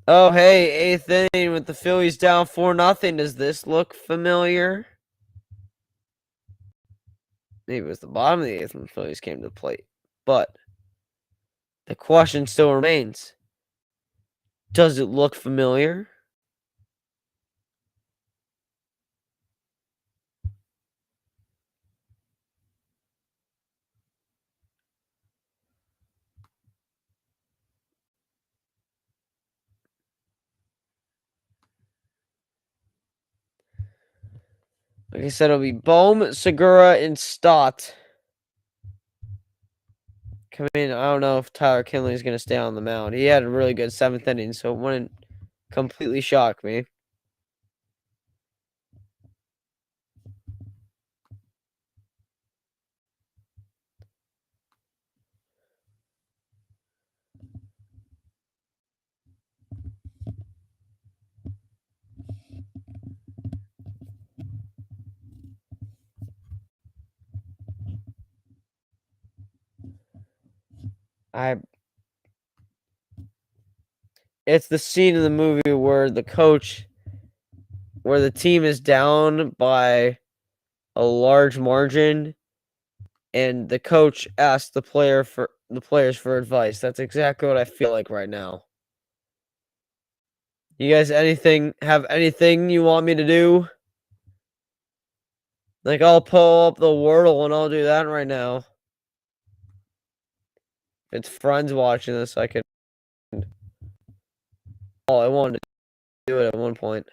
Oh, hey, 8th inning with the Phillies down 4-0. Does this look familiar? Maybe it was the bottom of the 8th when the Phillies came to the plate. But the question still remains. Does it look familiar? Like I said, it'll be Bohm, Segura, and Stott. Come in. I don't know if Tyler Kinley is going to stay on the mound. He had a really good 7th inning, so it wouldn't completely shock me. It's the scene in the movie where the team is down by a large margin, and the coach asks the players for advice. That's exactly what I feel like right now. You guys have anything you want me to do? Like, I'll pull up the Wordle and I'll do that right now. If it's friends watching this, I could. Oh, I wanted to do it at one point.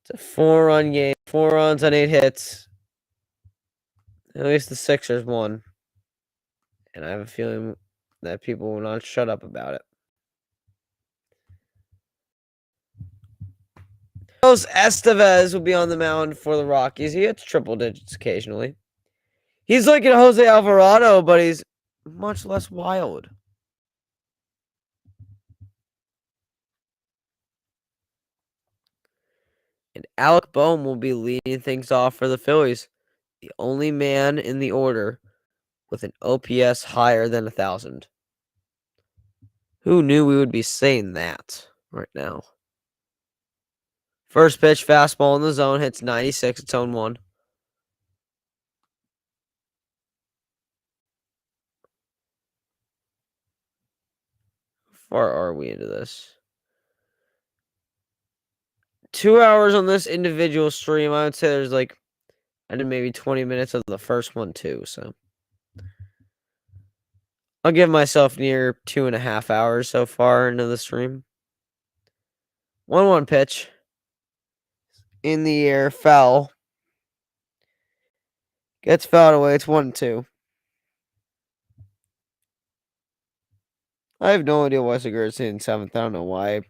It's a 4-run game. 4 runs on 8 hits. At least the Sixers won. And I have a feeling that people will not shut up about it. Carlos Estevez will be on the mound for the Rockies. He hits triple digits occasionally. He's like a Jose Alvarado, but he's much less wild. And Alec Bohm will be leading things off for the Phillies. The only man in the order with an OPS higher than 1,000. Who knew we would be saying that right now? First pitch, fastball in the zone, hits 96, it's 0-1. How far are we into this? 2 hours on this individual stream. I would say there's like, I did maybe 20 minutes of the first one too, so I'll give myself near 2.5 hours so far into the stream. 1-1 pitch. In the air, foul. Gets fouled away. It's 1-2. I have no idea why Segura's hitting 7th. I don't know why it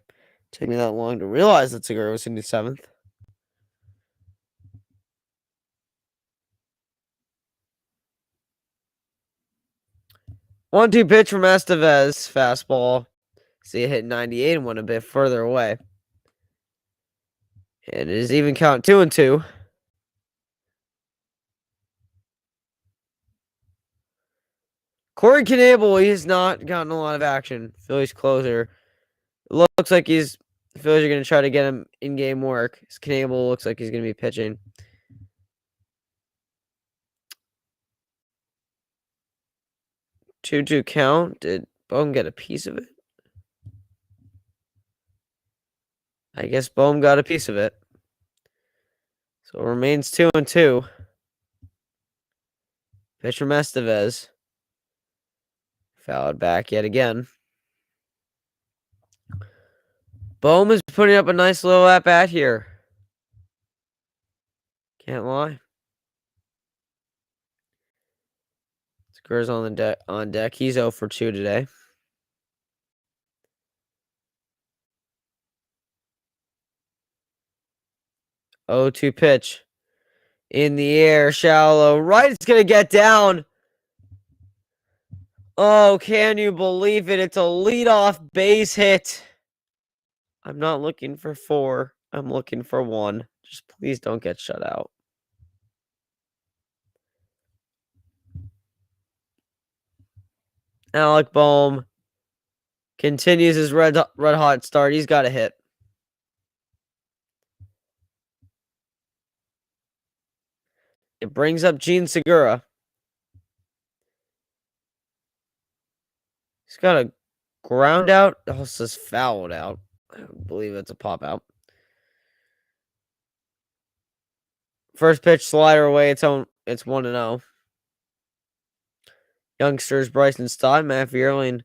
took me that long to realize that Segura was hitting 7th. One-two pitch from Estevez. Fastball. See it hit 98 and went a bit further away. And it is even count 2-2. Corey Knebel, he's not gotten a lot of action. Phillies closer. It looks like the Phillies are going to try to get him in-game work. Knebel looks like he's going to be pitching. 2-2 count. Did Bohm get a piece of it? I guess Bohm got a piece of it. So it remains 2-2. Pitch from Estevez. Fouled back yet again. Bohm is putting up a nice little at-bat here. Can't lie. Segura's on deck. He's 0 for 2 today. 0-2 pitch. In the air, shallow. Right, it's going to get down. Oh, can you believe it? It's a leadoff base hit. I'm not looking for 4. I'm looking for 1. Just please don't get shut out. Alec Bohm continues his red hot start. He's got a hit. It brings up Gene Segura. He's got a ground out. Oh, it says fouled out. I believe it's a pop out. First pitch slider away. It's 1-0. Youngsters Bryson Stott, Matt Vierling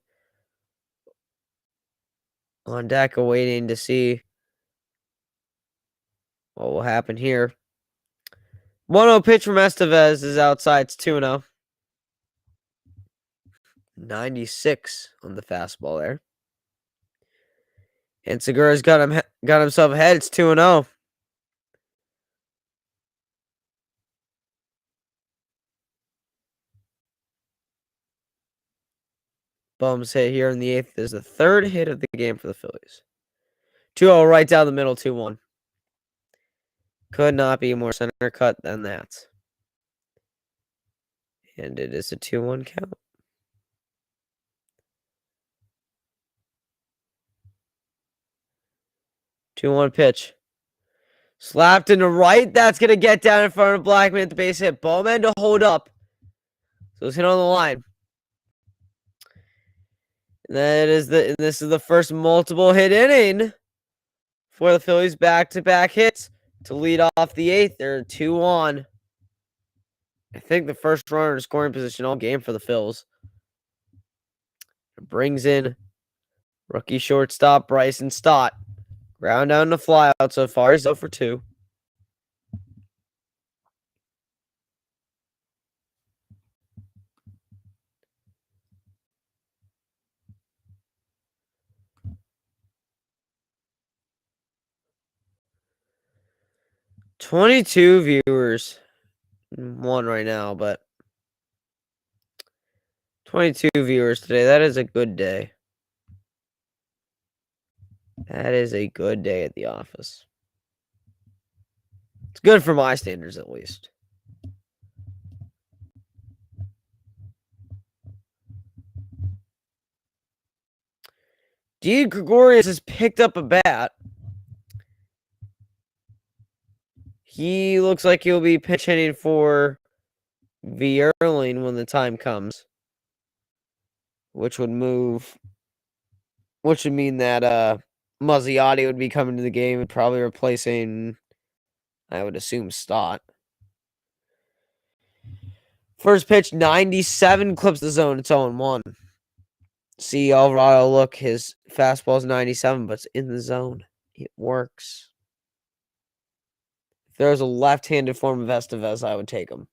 on deck, awaiting to see What will happen here? 1-0 pitch from Estevez is outside. It's 2-0. 96 on the fastball there. And Segura's got himself ahead. It's 2-0. Bums hit here in the 8th is the 3rd hit of the game for the Phillies. 2-0 right down the middle, 2-1. Could not be more center cut than that. And it is a 2-1 count. 2-1 pitch. Slapped into right. That's going to get down in front of Blackman at the base hit. Bowman to hold up. So it's hit on the line. And this is the first multiple hit inning for the Phillies, back-to-back hits to lead off the 8th. They're 2-1. I think the first runner in scoring position all game for the Phils. It brings in rookie shortstop Bryson Stott. Ground down to fly out so far. He's 0 for 2. $22 viewers. One right now, but 22 viewers today. That is a good day. That is a good day at the office. It's good for my standards, at least. Dee Gregorius has picked up a bat. He looks like he'll be pitch hitting for Vierling when the time comes. Which would mean that Mazziotti would be coming to the game and probably replacing, I would assume, Stott. First pitch, 97, clips the zone. It's 0-1. See Alvarado, look, his fastball's 97, but it's in the zone. It works. If there's a left-handed form of Estevez, I would take him.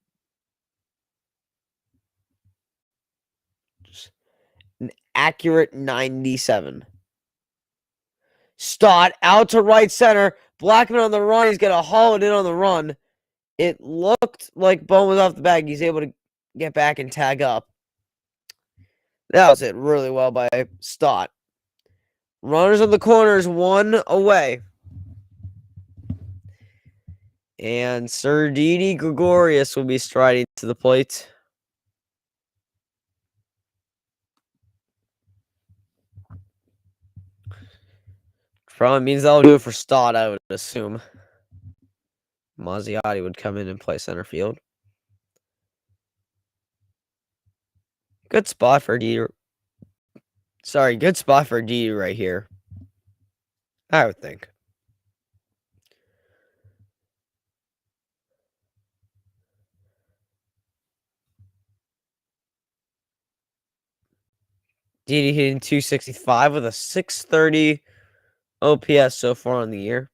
Just an accurate 97. Stott out to right center. Blackman on the run. He's going to haul it in on the run. It looked like Bone was off the bag. He's able to get back and tag up. That was it really well by Stott. Runners on the corners, 1 away. And Sir Didi Gregorius will be striding to the plate. Probably means that'll do it for Stott, I would assume. Mazziotti would come in and play center field. Good spot for Didi. Sorry, good spot for Didi right here. I would think. Didi hitting 265 with a 630 OPS so far on the year.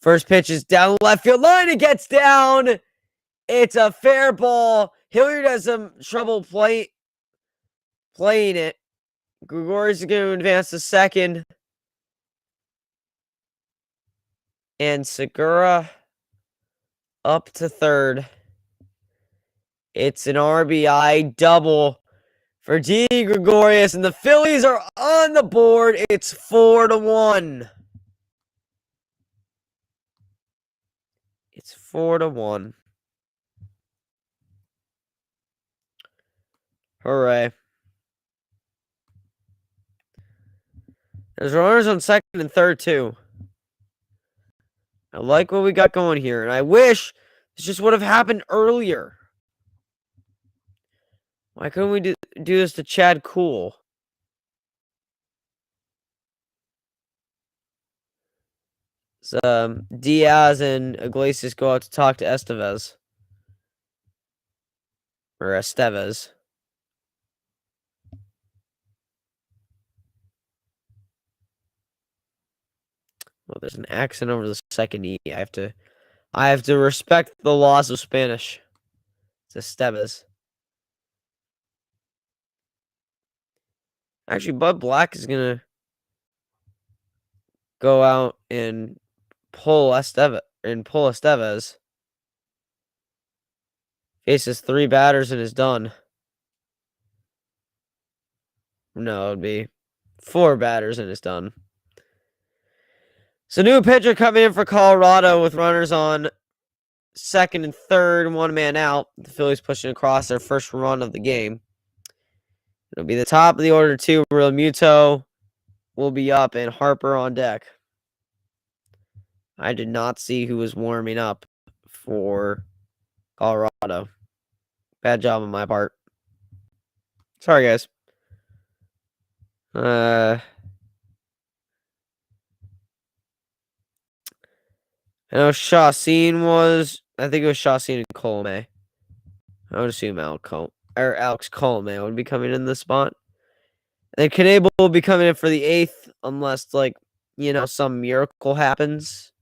First pitch is down the left field line. It gets down. It's a fair ball. Hilliard has some trouble playing it. Gregorius is going to advance to second. And Segura up to third. It's an RBI double for Didi Gregorius, and the Phillies are on the board. It's 4-1. It's 4-1. Hooray. There's runners on second and third, too. I like what we got going here, and I wish this just would have happened earlier. Why couldn't we do this to Chad Cool? Diaz and Iglesias go out to talk to Estevez. Or Estevez. Well, there's an accent over the second E. I have to respect the laws of Spanish. It's Estevez. Actually, Bud Black is gonna go out and pull Estevez. Faces 3 batters and is done. No, it would be 4 batters and is done. So new pitcher coming in for Colorado with runners on second and third, 1 man out. The Phillies pushing across their first run of the game. It'll be the top of the order 2. Real Muto will be up and Harper on deck. I did not see who was warming up for Colorado. Bad job on my part. Sorry, guys. I know Chacin was. I think it was Chacin and Colome. I would assume Alex Colome would be coming in this spot. And Knebel will be coming in for the 8th, unless some miracle happens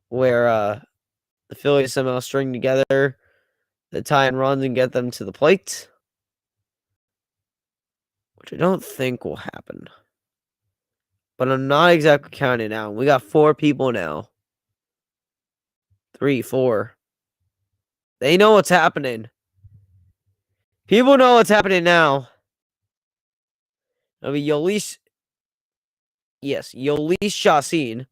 where the Phillies somehow string together the tying runs and get them to the plate, which I don't think will happen. But I'm not exactly counting out. We got 4 people now. 3, 4. They know what's happening. People know what's happening now. It'll be Yolis Chacin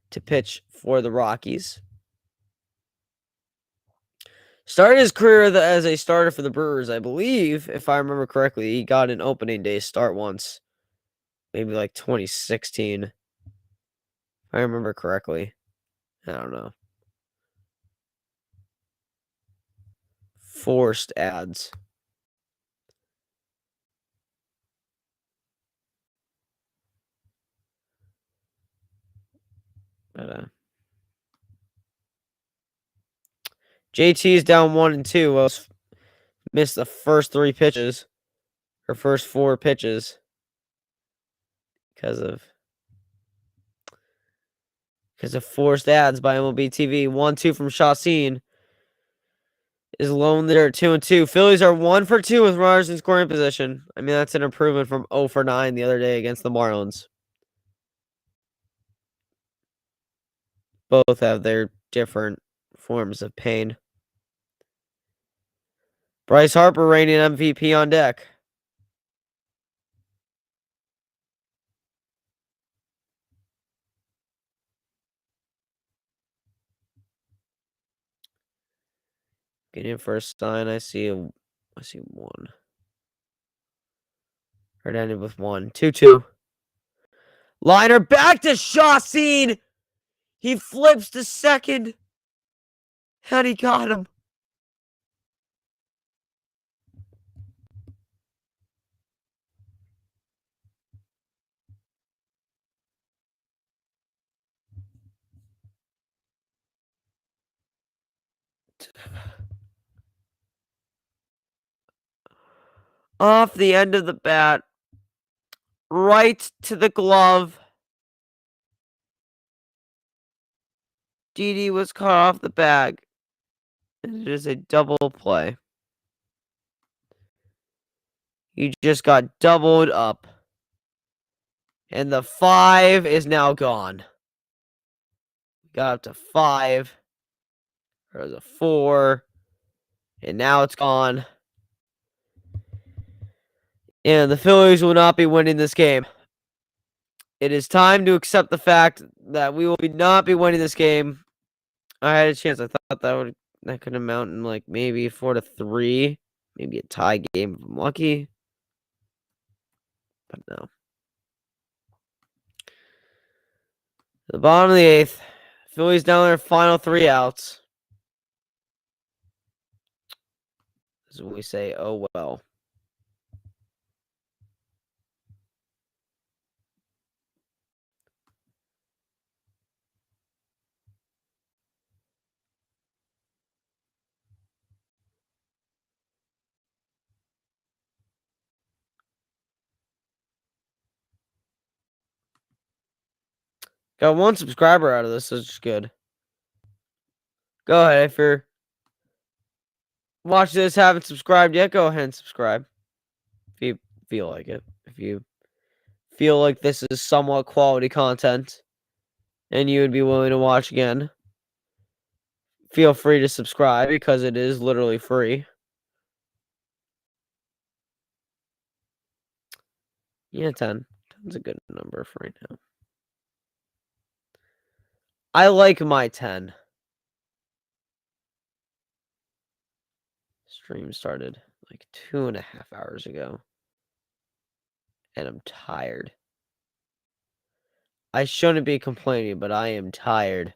to pitch for the Rockies. Started his career as a starter for the Brewers, I believe, if I remember correctly. He got an opening day start once. Maybe like 2016. If I remember correctly. I don't know. Forced ads. But JT's down 1-2. Well, missed the first 3 pitches. Or first 4 pitches. Because of forced ads by MLB TV. 1-2 from Chacin. Is lone there at 2-2. Phillies are 1 for 2 with runners in scoring position. I mean, that's an improvement from 0 for 9 the other day against the Marlins. Both have their different forms of pain. Bryce Harper reigning MVP on deck. Getting in for a sign. I see 1. Or ended with 1. 2-2. Liner back to Chacin. He flips to second. And he got him. Off the end of the bat. Right to the glove. Didi was caught off the bag. And it is a double play. He just got doubled up. And the 5 is now gone. Got up to 5. There was a 4. And now it's gone. And the Phillies will not be winning this game. It is time to accept the fact that we will not be winning this game. I had a chance. I thought that could amount in like maybe 4-3. Maybe a tie game if I'm lucky. But no. The bottom of the 8th. Phillies down their final 3 outs. This is when we say, oh well. Got 1 subscriber out of this, which is good. Go ahead, if you're watching this, haven't subscribed yet, go ahead and subscribe. If you feel like it. If you feel like this is somewhat quality content and you would be willing to watch again, feel free to subscribe because it is literally free. Yeah, 10. 10's a good number for right now. I like my 10. Stream started like 2.5 hours ago. And I'm tired. I shouldn't be complaining, but I am tired.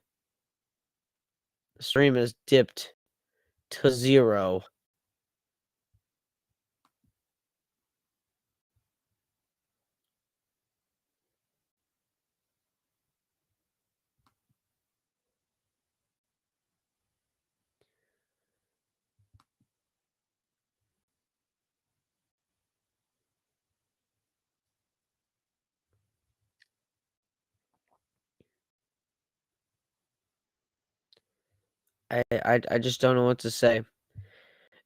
The stream has dipped to 0. I just don't know what to say.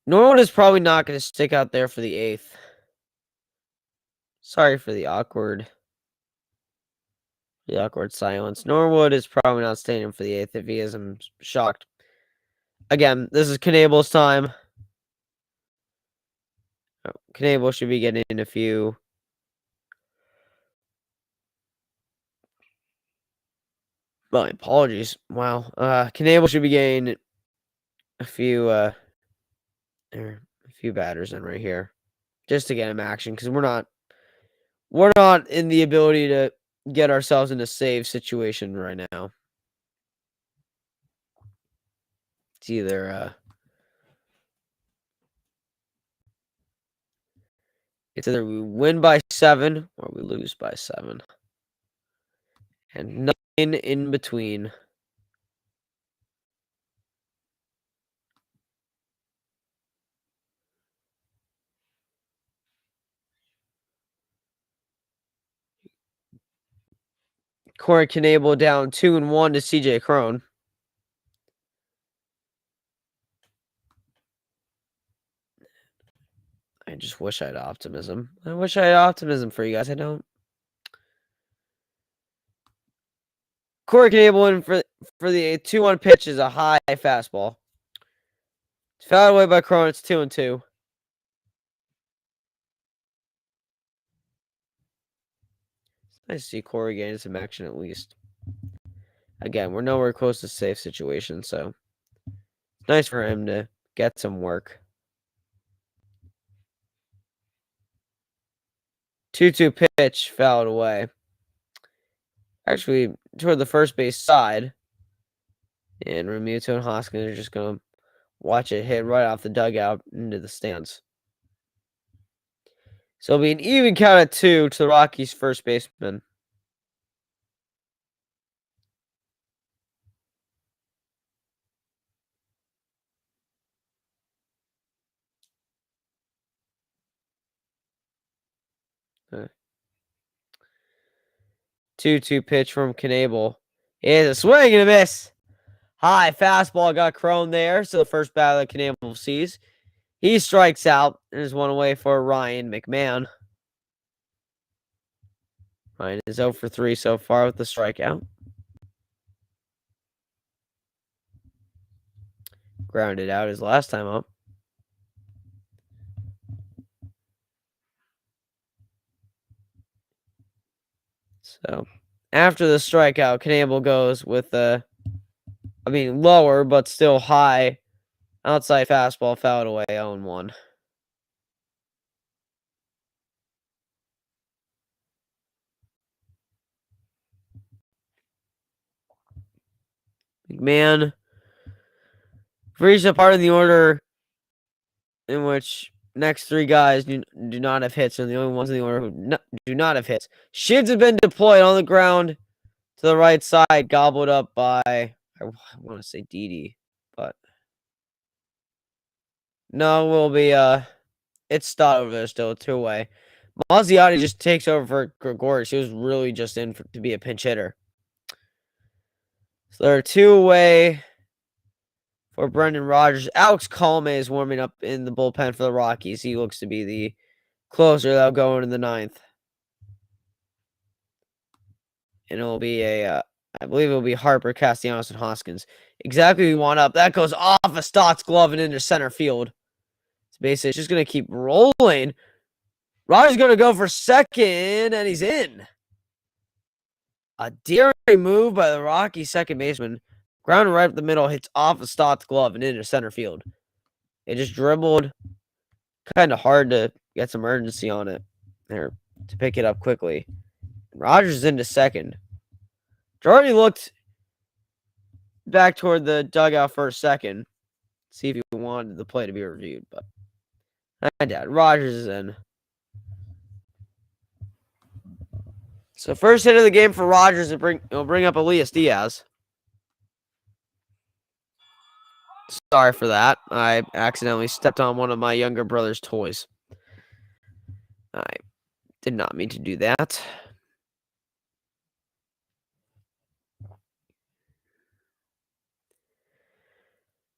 Norwood is probably not going to stick out there for the 8th. Sorry for the awkward silence. Norwood is probably not staying for the 8th. If he is, I'm shocked. Again, this is Knable's time. Knable should be getting a few. My apologies. Wow. Knable should be getting a few batters in right here, just to get him action, because we're not in the ability to get ourselves in a save situation right now. It's either we win by 7 or we lose by 7, and nothing in between. Corey Knable down 2-1 to CJ Crone. I just wish I had optimism. I wish I had optimism for you guys. I don't. Corey Knable in for the 2-1 pitch is a high fastball. It's fouled away by Crone. It's 2-2. It's nice to see Corey getting some action at least. Again, we're nowhere close to safe situation, so it's nice for him to get some work. 2-2 pitch, fouled away. Actually, toward the first base side. And Remuto and Hoskins are just going to watch it hit right off the dugout into the stands. So it'll be an even count at 2 to the Rockies' first baseman. Uh, 2-2 pitch from Knable. Is a swing and a miss. High fastball got Crone there. So the first batter that Knable sees. He strikes out. There's one away for Ryan McMahon. Ryan is 0 for 3 so far with the strikeout. Grounded out his last time up. So after the strikeout, Knable goes with lower but still high outside fastball, fouled away, 0-1. McMahon reached a part of the order in which next 3 guys do not have hits, and the only ones in the order who do not have hits. Shids have been deployed on the ground to the right side, gobbled up by, I want to say Didi, but no, will be, it's Stott over there still, 2 away. Mazziotti just takes over for Gregorius. He was really just in to be a pinch hitter. So there are 2 away for Brendan Rodgers. Alex Colme is warming up in the bullpen for the Rockies. He looks to be the closer that'll go in the 9th. And it'll be I believe it'll be Harper, Castellanos, and Hoskins. Exactly what we want up. That goes off of Stott's glove and into center field. So basically, it's just going to keep rolling. Rodgers going to go for second, and he's in. A daring move by the Rockies second baseman. Ground right up the middle, hits off of Stott's glove and into center field. It just dribbled. Kind of hard to get some urgency on it there to pick it up quickly. Rodgers into second. Jordy looked back toward the dugout for a second. See if he wanted the play to be reviewed, but I doubt. Rodgers is in. So first hit of the game for Rodgers will bring up Elias Diaz. Sorry for that. I accidentally stepped on one of my younger brother's toys. I did not mean to do that.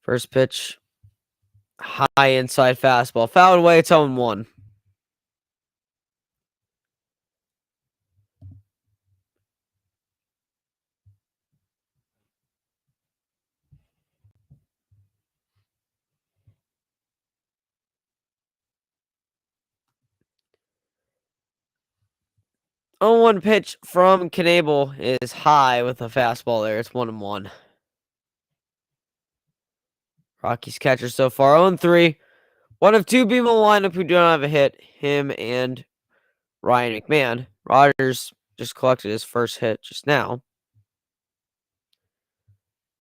First pitch. High inside fastball. Fouled away. It's 0-1. On one pitch from Knebel is high with a fastball there. It's 1-1. Rockies catcher so far 0-3. One of 2 people in the lineup who do not have a hit. Him and Ryan McMahon. Rodgers just collected his first hit just now.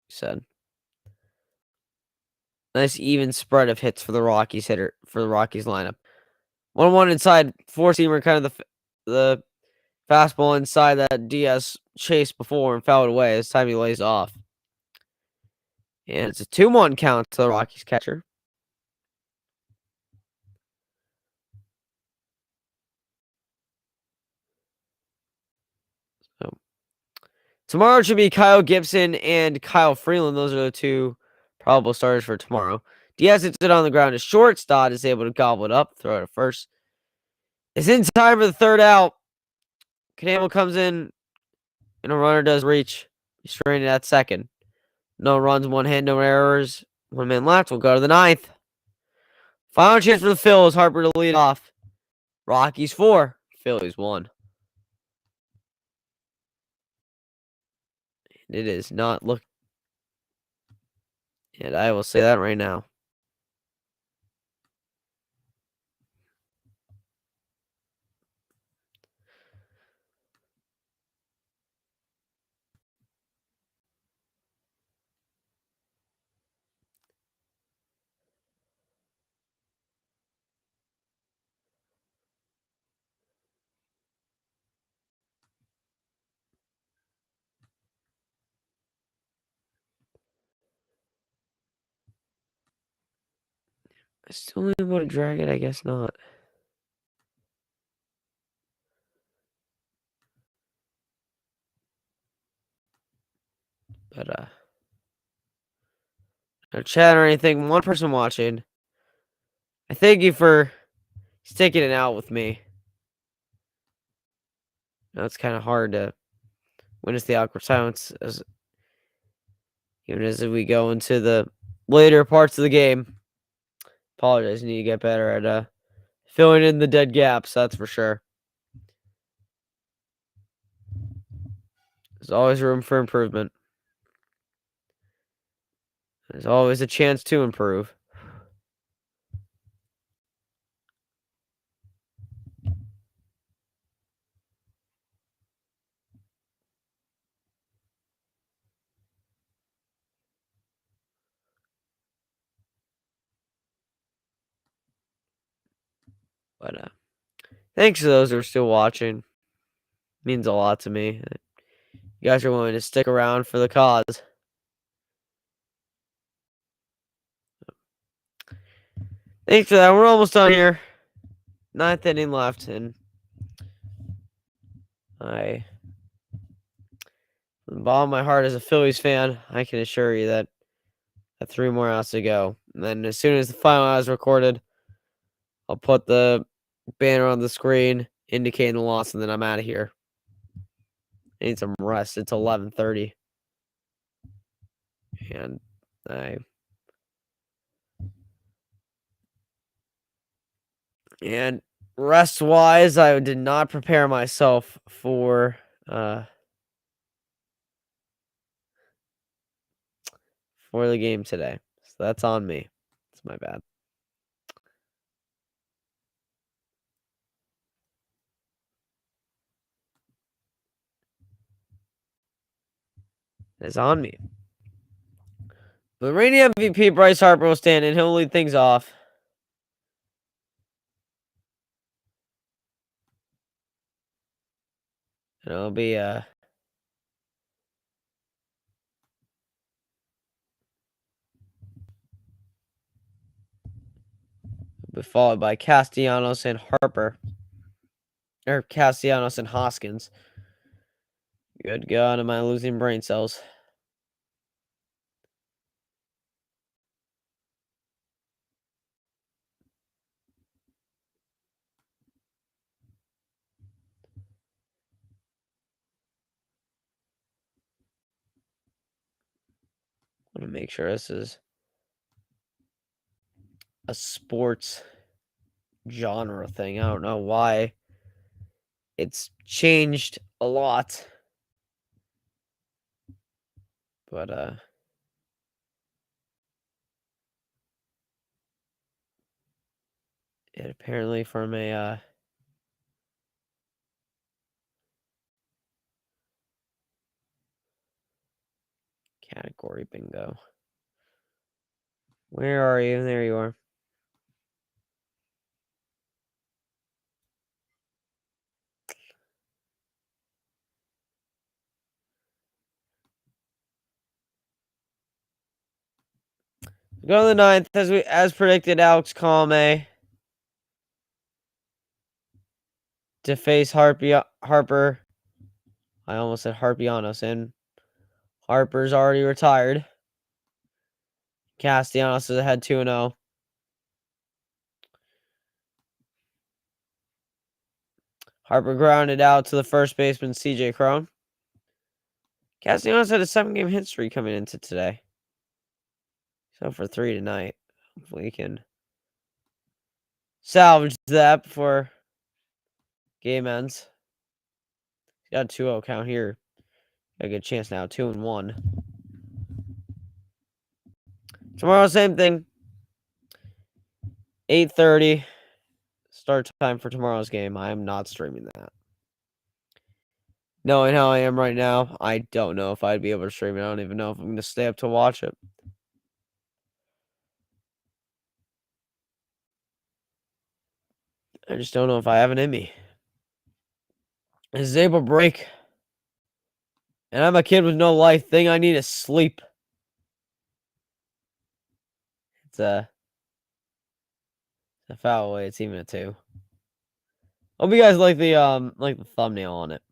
He said. Nice even spread of hits for the Rockies lineup. 1-1 inside 4-seamer, kind of the fastball inside that Diaz chased before and fouled away. This time he lays off. And it's a 2-1 count to the Rockies catcher. So tomorrow it should be Kyle Gibson and Kyle Freeland. Those are the 2 probable starters for tomorrow. Diaz hits it on the ground. A short. Stott is able to gobble it up, throw it at first. It's in time for the 3rd out. Knebel comes in, and a runner does reach. He's stranded at second. No runs, 1 hit, no errors. 1 man left. We'll go to the 9th. Final chance for the Phillies. Harper to lead off. Rockies 4. Phillies 1. It is not look. And I will say that right now. I still able to drag it? I guess not. But no chat or anything. One person watching. I thank you for sticking it out with me. Now it's kind of hard to witness the awkward silence even as we go into the later parts of the game. Apologize. Need to get better at filling in the dead gaps. That's for sure. There's always room for improvement. There's always a chance to improve. But thanks to those who are still watching. Means a lot to me. You guys are willing to stick around for the cause. Thanks for that. We're almost done here. 9th inning left, and I From the bottom of my heart as a Phillies fan, I can assure you that 3 more outs to go. And then as soon as the final out is recorded, I'll put the banner on the screen indicating the loss, and then I'm out of here. I need some rest. It's 11:30. And rest-wise, I did not prepare myself for the game today. So that's on me. It's my bad. It's on me. The reigning MVP, Bryce Harper, will stand in. He'll lead things off. And it'll be followed by Castellanos and Harper. Or Castellanos and Hoskins. Good God, am I losing brain cells? I want to make sure this is a sports genre thing. I don't know why it's changed a lot. But it apparently from a category bingo. Where are you? There you are. Go to the ninth, as predicted. Alex Colme to face Harper. I almost said Harpianos, and Harper's already retired. Castellanos is ahead 2-0. Harper grounded out to the first baseman, CJ Cron. Castellanos had a 7-game hit streak coming into today. So for 3 tonight. Hopefully he can salvage that before game ends. Got a 2-0 count here. Got a good chance now. 2-1. Tomorrow, same thing. 8:30. Start time for tomorrow's game. I am not streaming that. Knowing how I am right now, I don't know if I'd be able to stream it. I don't even know if I'm going to stay up to watch it. I just don't know if I have it in me. This is April break. And I'm a kid with no life. Thing I need is sleep. It's a foul away. It's even a 2. Hope you guys like the thumbnail on it.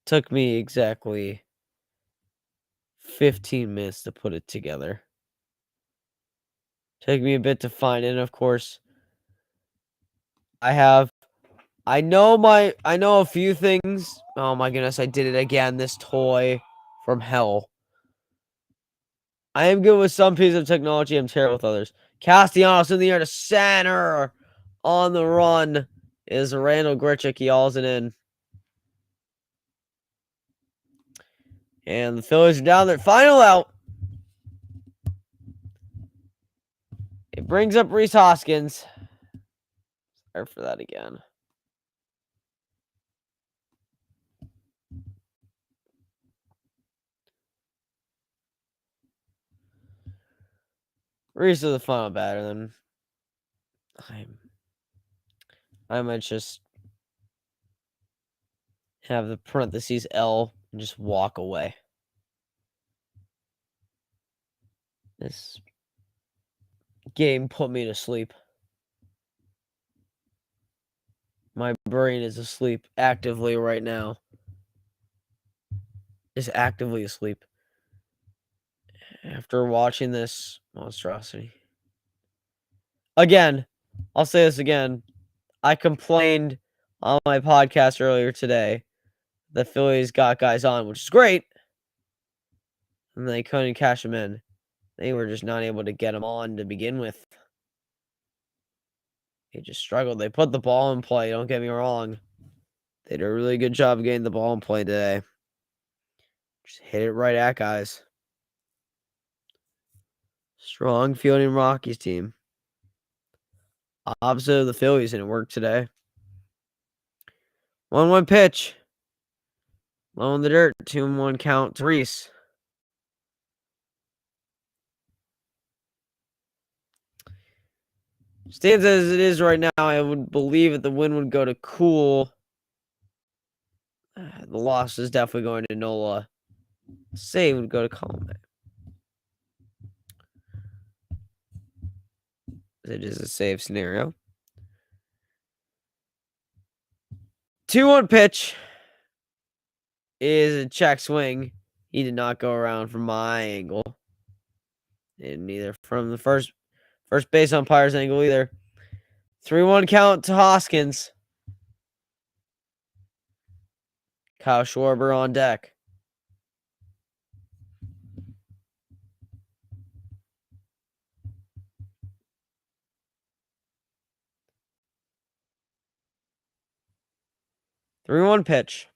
Took me exactly 15 minutes to put it together. Took me a bit to find it, and of course, I know a few things. Oh my goodness, I did it again. This toy from hell. I am good with some pieces of technology. I'm terrible with others. Castellanos in the air to center. On the run is Randall Grichuk. He hauls it in. And the Phillies are down there. Final out. It brings up Rhys Hoskins. Sorry for that again. Rhys is the final batter. Then I might just have the parentheses L and just walk away. This game put me to sleep. My brain is asleep actively right now. is actively asleep after watching this monstrosity. Again, I'll say this again. I complained on my podcast earlier today. The Phillies got guys on, which is great. And they couldn't cash them in. They were just not able to get them on to begin with. They just struggled. They put the ball in play, don't get me wrong. They did a really good job of getting the ball in play today. Just hit it right at guys. Strong fielding Rockies team. Opposite of the Phillies, and it worked today. 1-1 pitch. Low in the dirt. 2-1 count to Reese. Stands as it is right now, I would believe that the win would go to Cool. The loss is definitely going to Nola. Save would go to Colme. It is a save scenario. 2-1 pitch is a check swing. He did not go around from my angle. And neither from the first base umpire's angle either. 3-1 count to Hoskins. Kyle Schwarber on deck. Three-one pitch.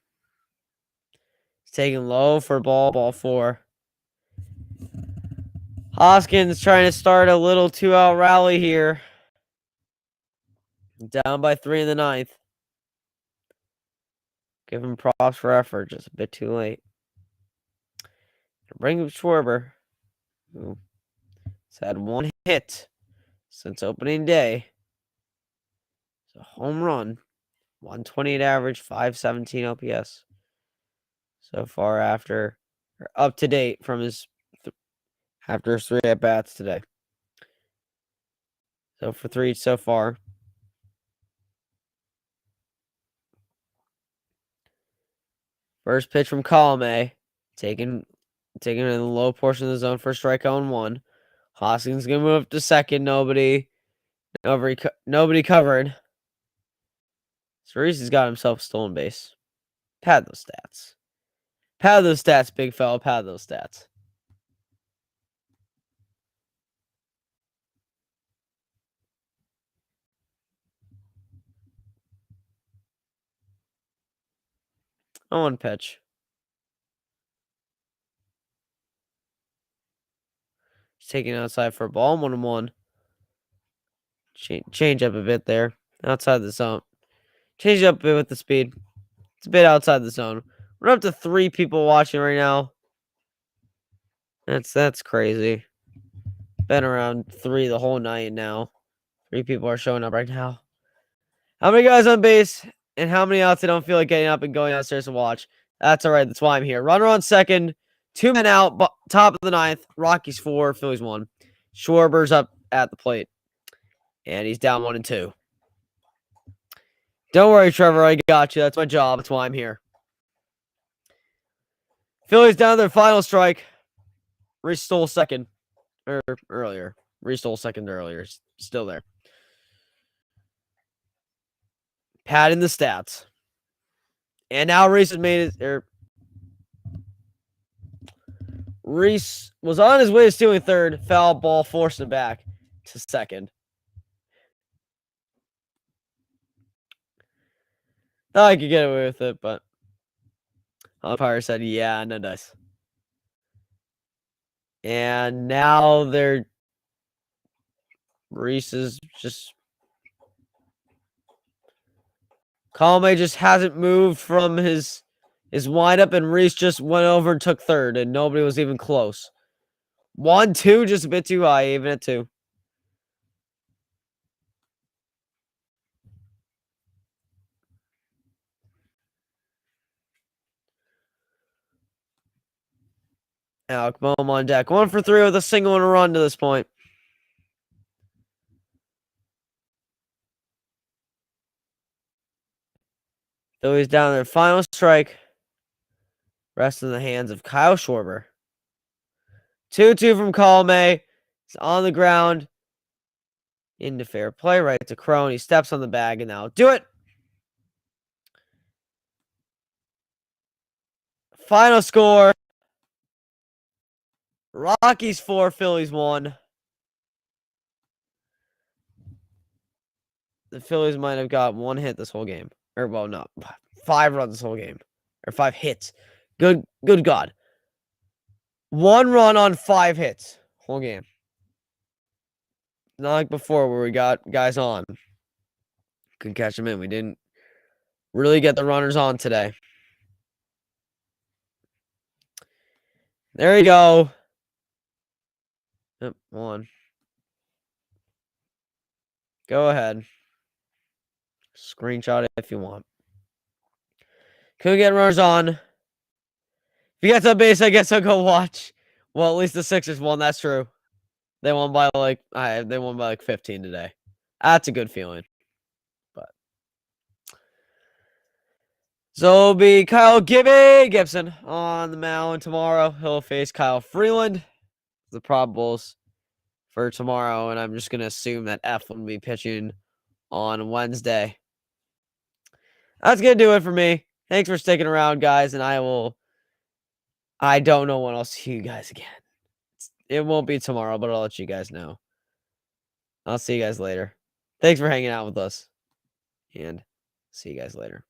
He's taking low for ball 4. Hoskins trying to start a little 2-out rally here. Down by 3 in the 9th. Give him props for effort, just a bit too late. Bring up Schwarber, who has had 1 hit since opening day. It's a home run. 128 average, 517 OPS. So far after, or up to date from his, after his 3 at-bats today. So for 3 so far. First pitch from Colme. Taking in the low portion of the zone for strikeout and 1. Hoskins going to move up to second. Nobody covered. Cerise has got himself a stolen base. Pad those stats. Pad those stats, big fella. Pad those stats. On 1 pitch. He's taking outside for a ball. 1-1. Change up a bit there. Outside the zone. Change up a bit with the speed. It's a bit outside the zone. We're up to 3 people watching right now. That's crazy. Been around 3 the whole night now. 3 people are showing up right now. How many guys on base and how many outs they don't feel like getting up and going downstairs to watch? That's all right. That's why I'm here. Runner on second. 2 men out. Top of the 9th. Rockies 4. Phillies 1. Schwarber's up at the plate. And he's down 1-2. Don't worry, Trevor. I got you. That's my job. That's why I'm here. Phillies down to their final strike. Reese stole second. Earlier. Reese stole second earlier. Still there. Padding the stats. And now Reese has made it. Reese was on his way to stealing third. Foul ball forced him back to second. Thought I could get away with it, but umpire said, yeah, no dice. And now Reese is just... Colme just hasn't moved from his windup, and Reese just went over and took third, and nobody was even close. 1-2, just a bit too high, even at 2. Alec Boehm on deck. 1 for 3 with a single and a run to this point. Phillies down their final strike. Rest in the hands of Kyle Schwarber. 2-2 from Colome. He's on the ground. Into fair play. Right to Crone. He steps on the bag and now do it. Final score. Rockies 4, Phillies 1. The Phillies might have got 1 hit this whole game. Or, well, no. 5 runs this whole game. Or 5 hits. Good God. 1 run on 5 hits. Whole game. Not like before where we got guys on. Couldn't catch them in. We didn't really get the runners on today. There you go. Yep, 1. Go ahead. Screenshot it if you want. Couldn't get runners on. If you got to base, I guess I'll go watch. Well, at least the Sixers won. That's true. They won by like 15 today. That's a good feeling. But so it'll be Kyle Gibson on the mound tomorrow. He'll face Kyle Freeland. The probables for tomorrow, and I'm just gonna assume that F will be pitching on Wednesday. That's gonna do it for me. Thanks for sticking around, guys, and I don't know when I'll see you guys again. It won't be tomorrow, but I'll let you guys know. I'll see you guys later. Thanks for hanging out with us, and see you guys later.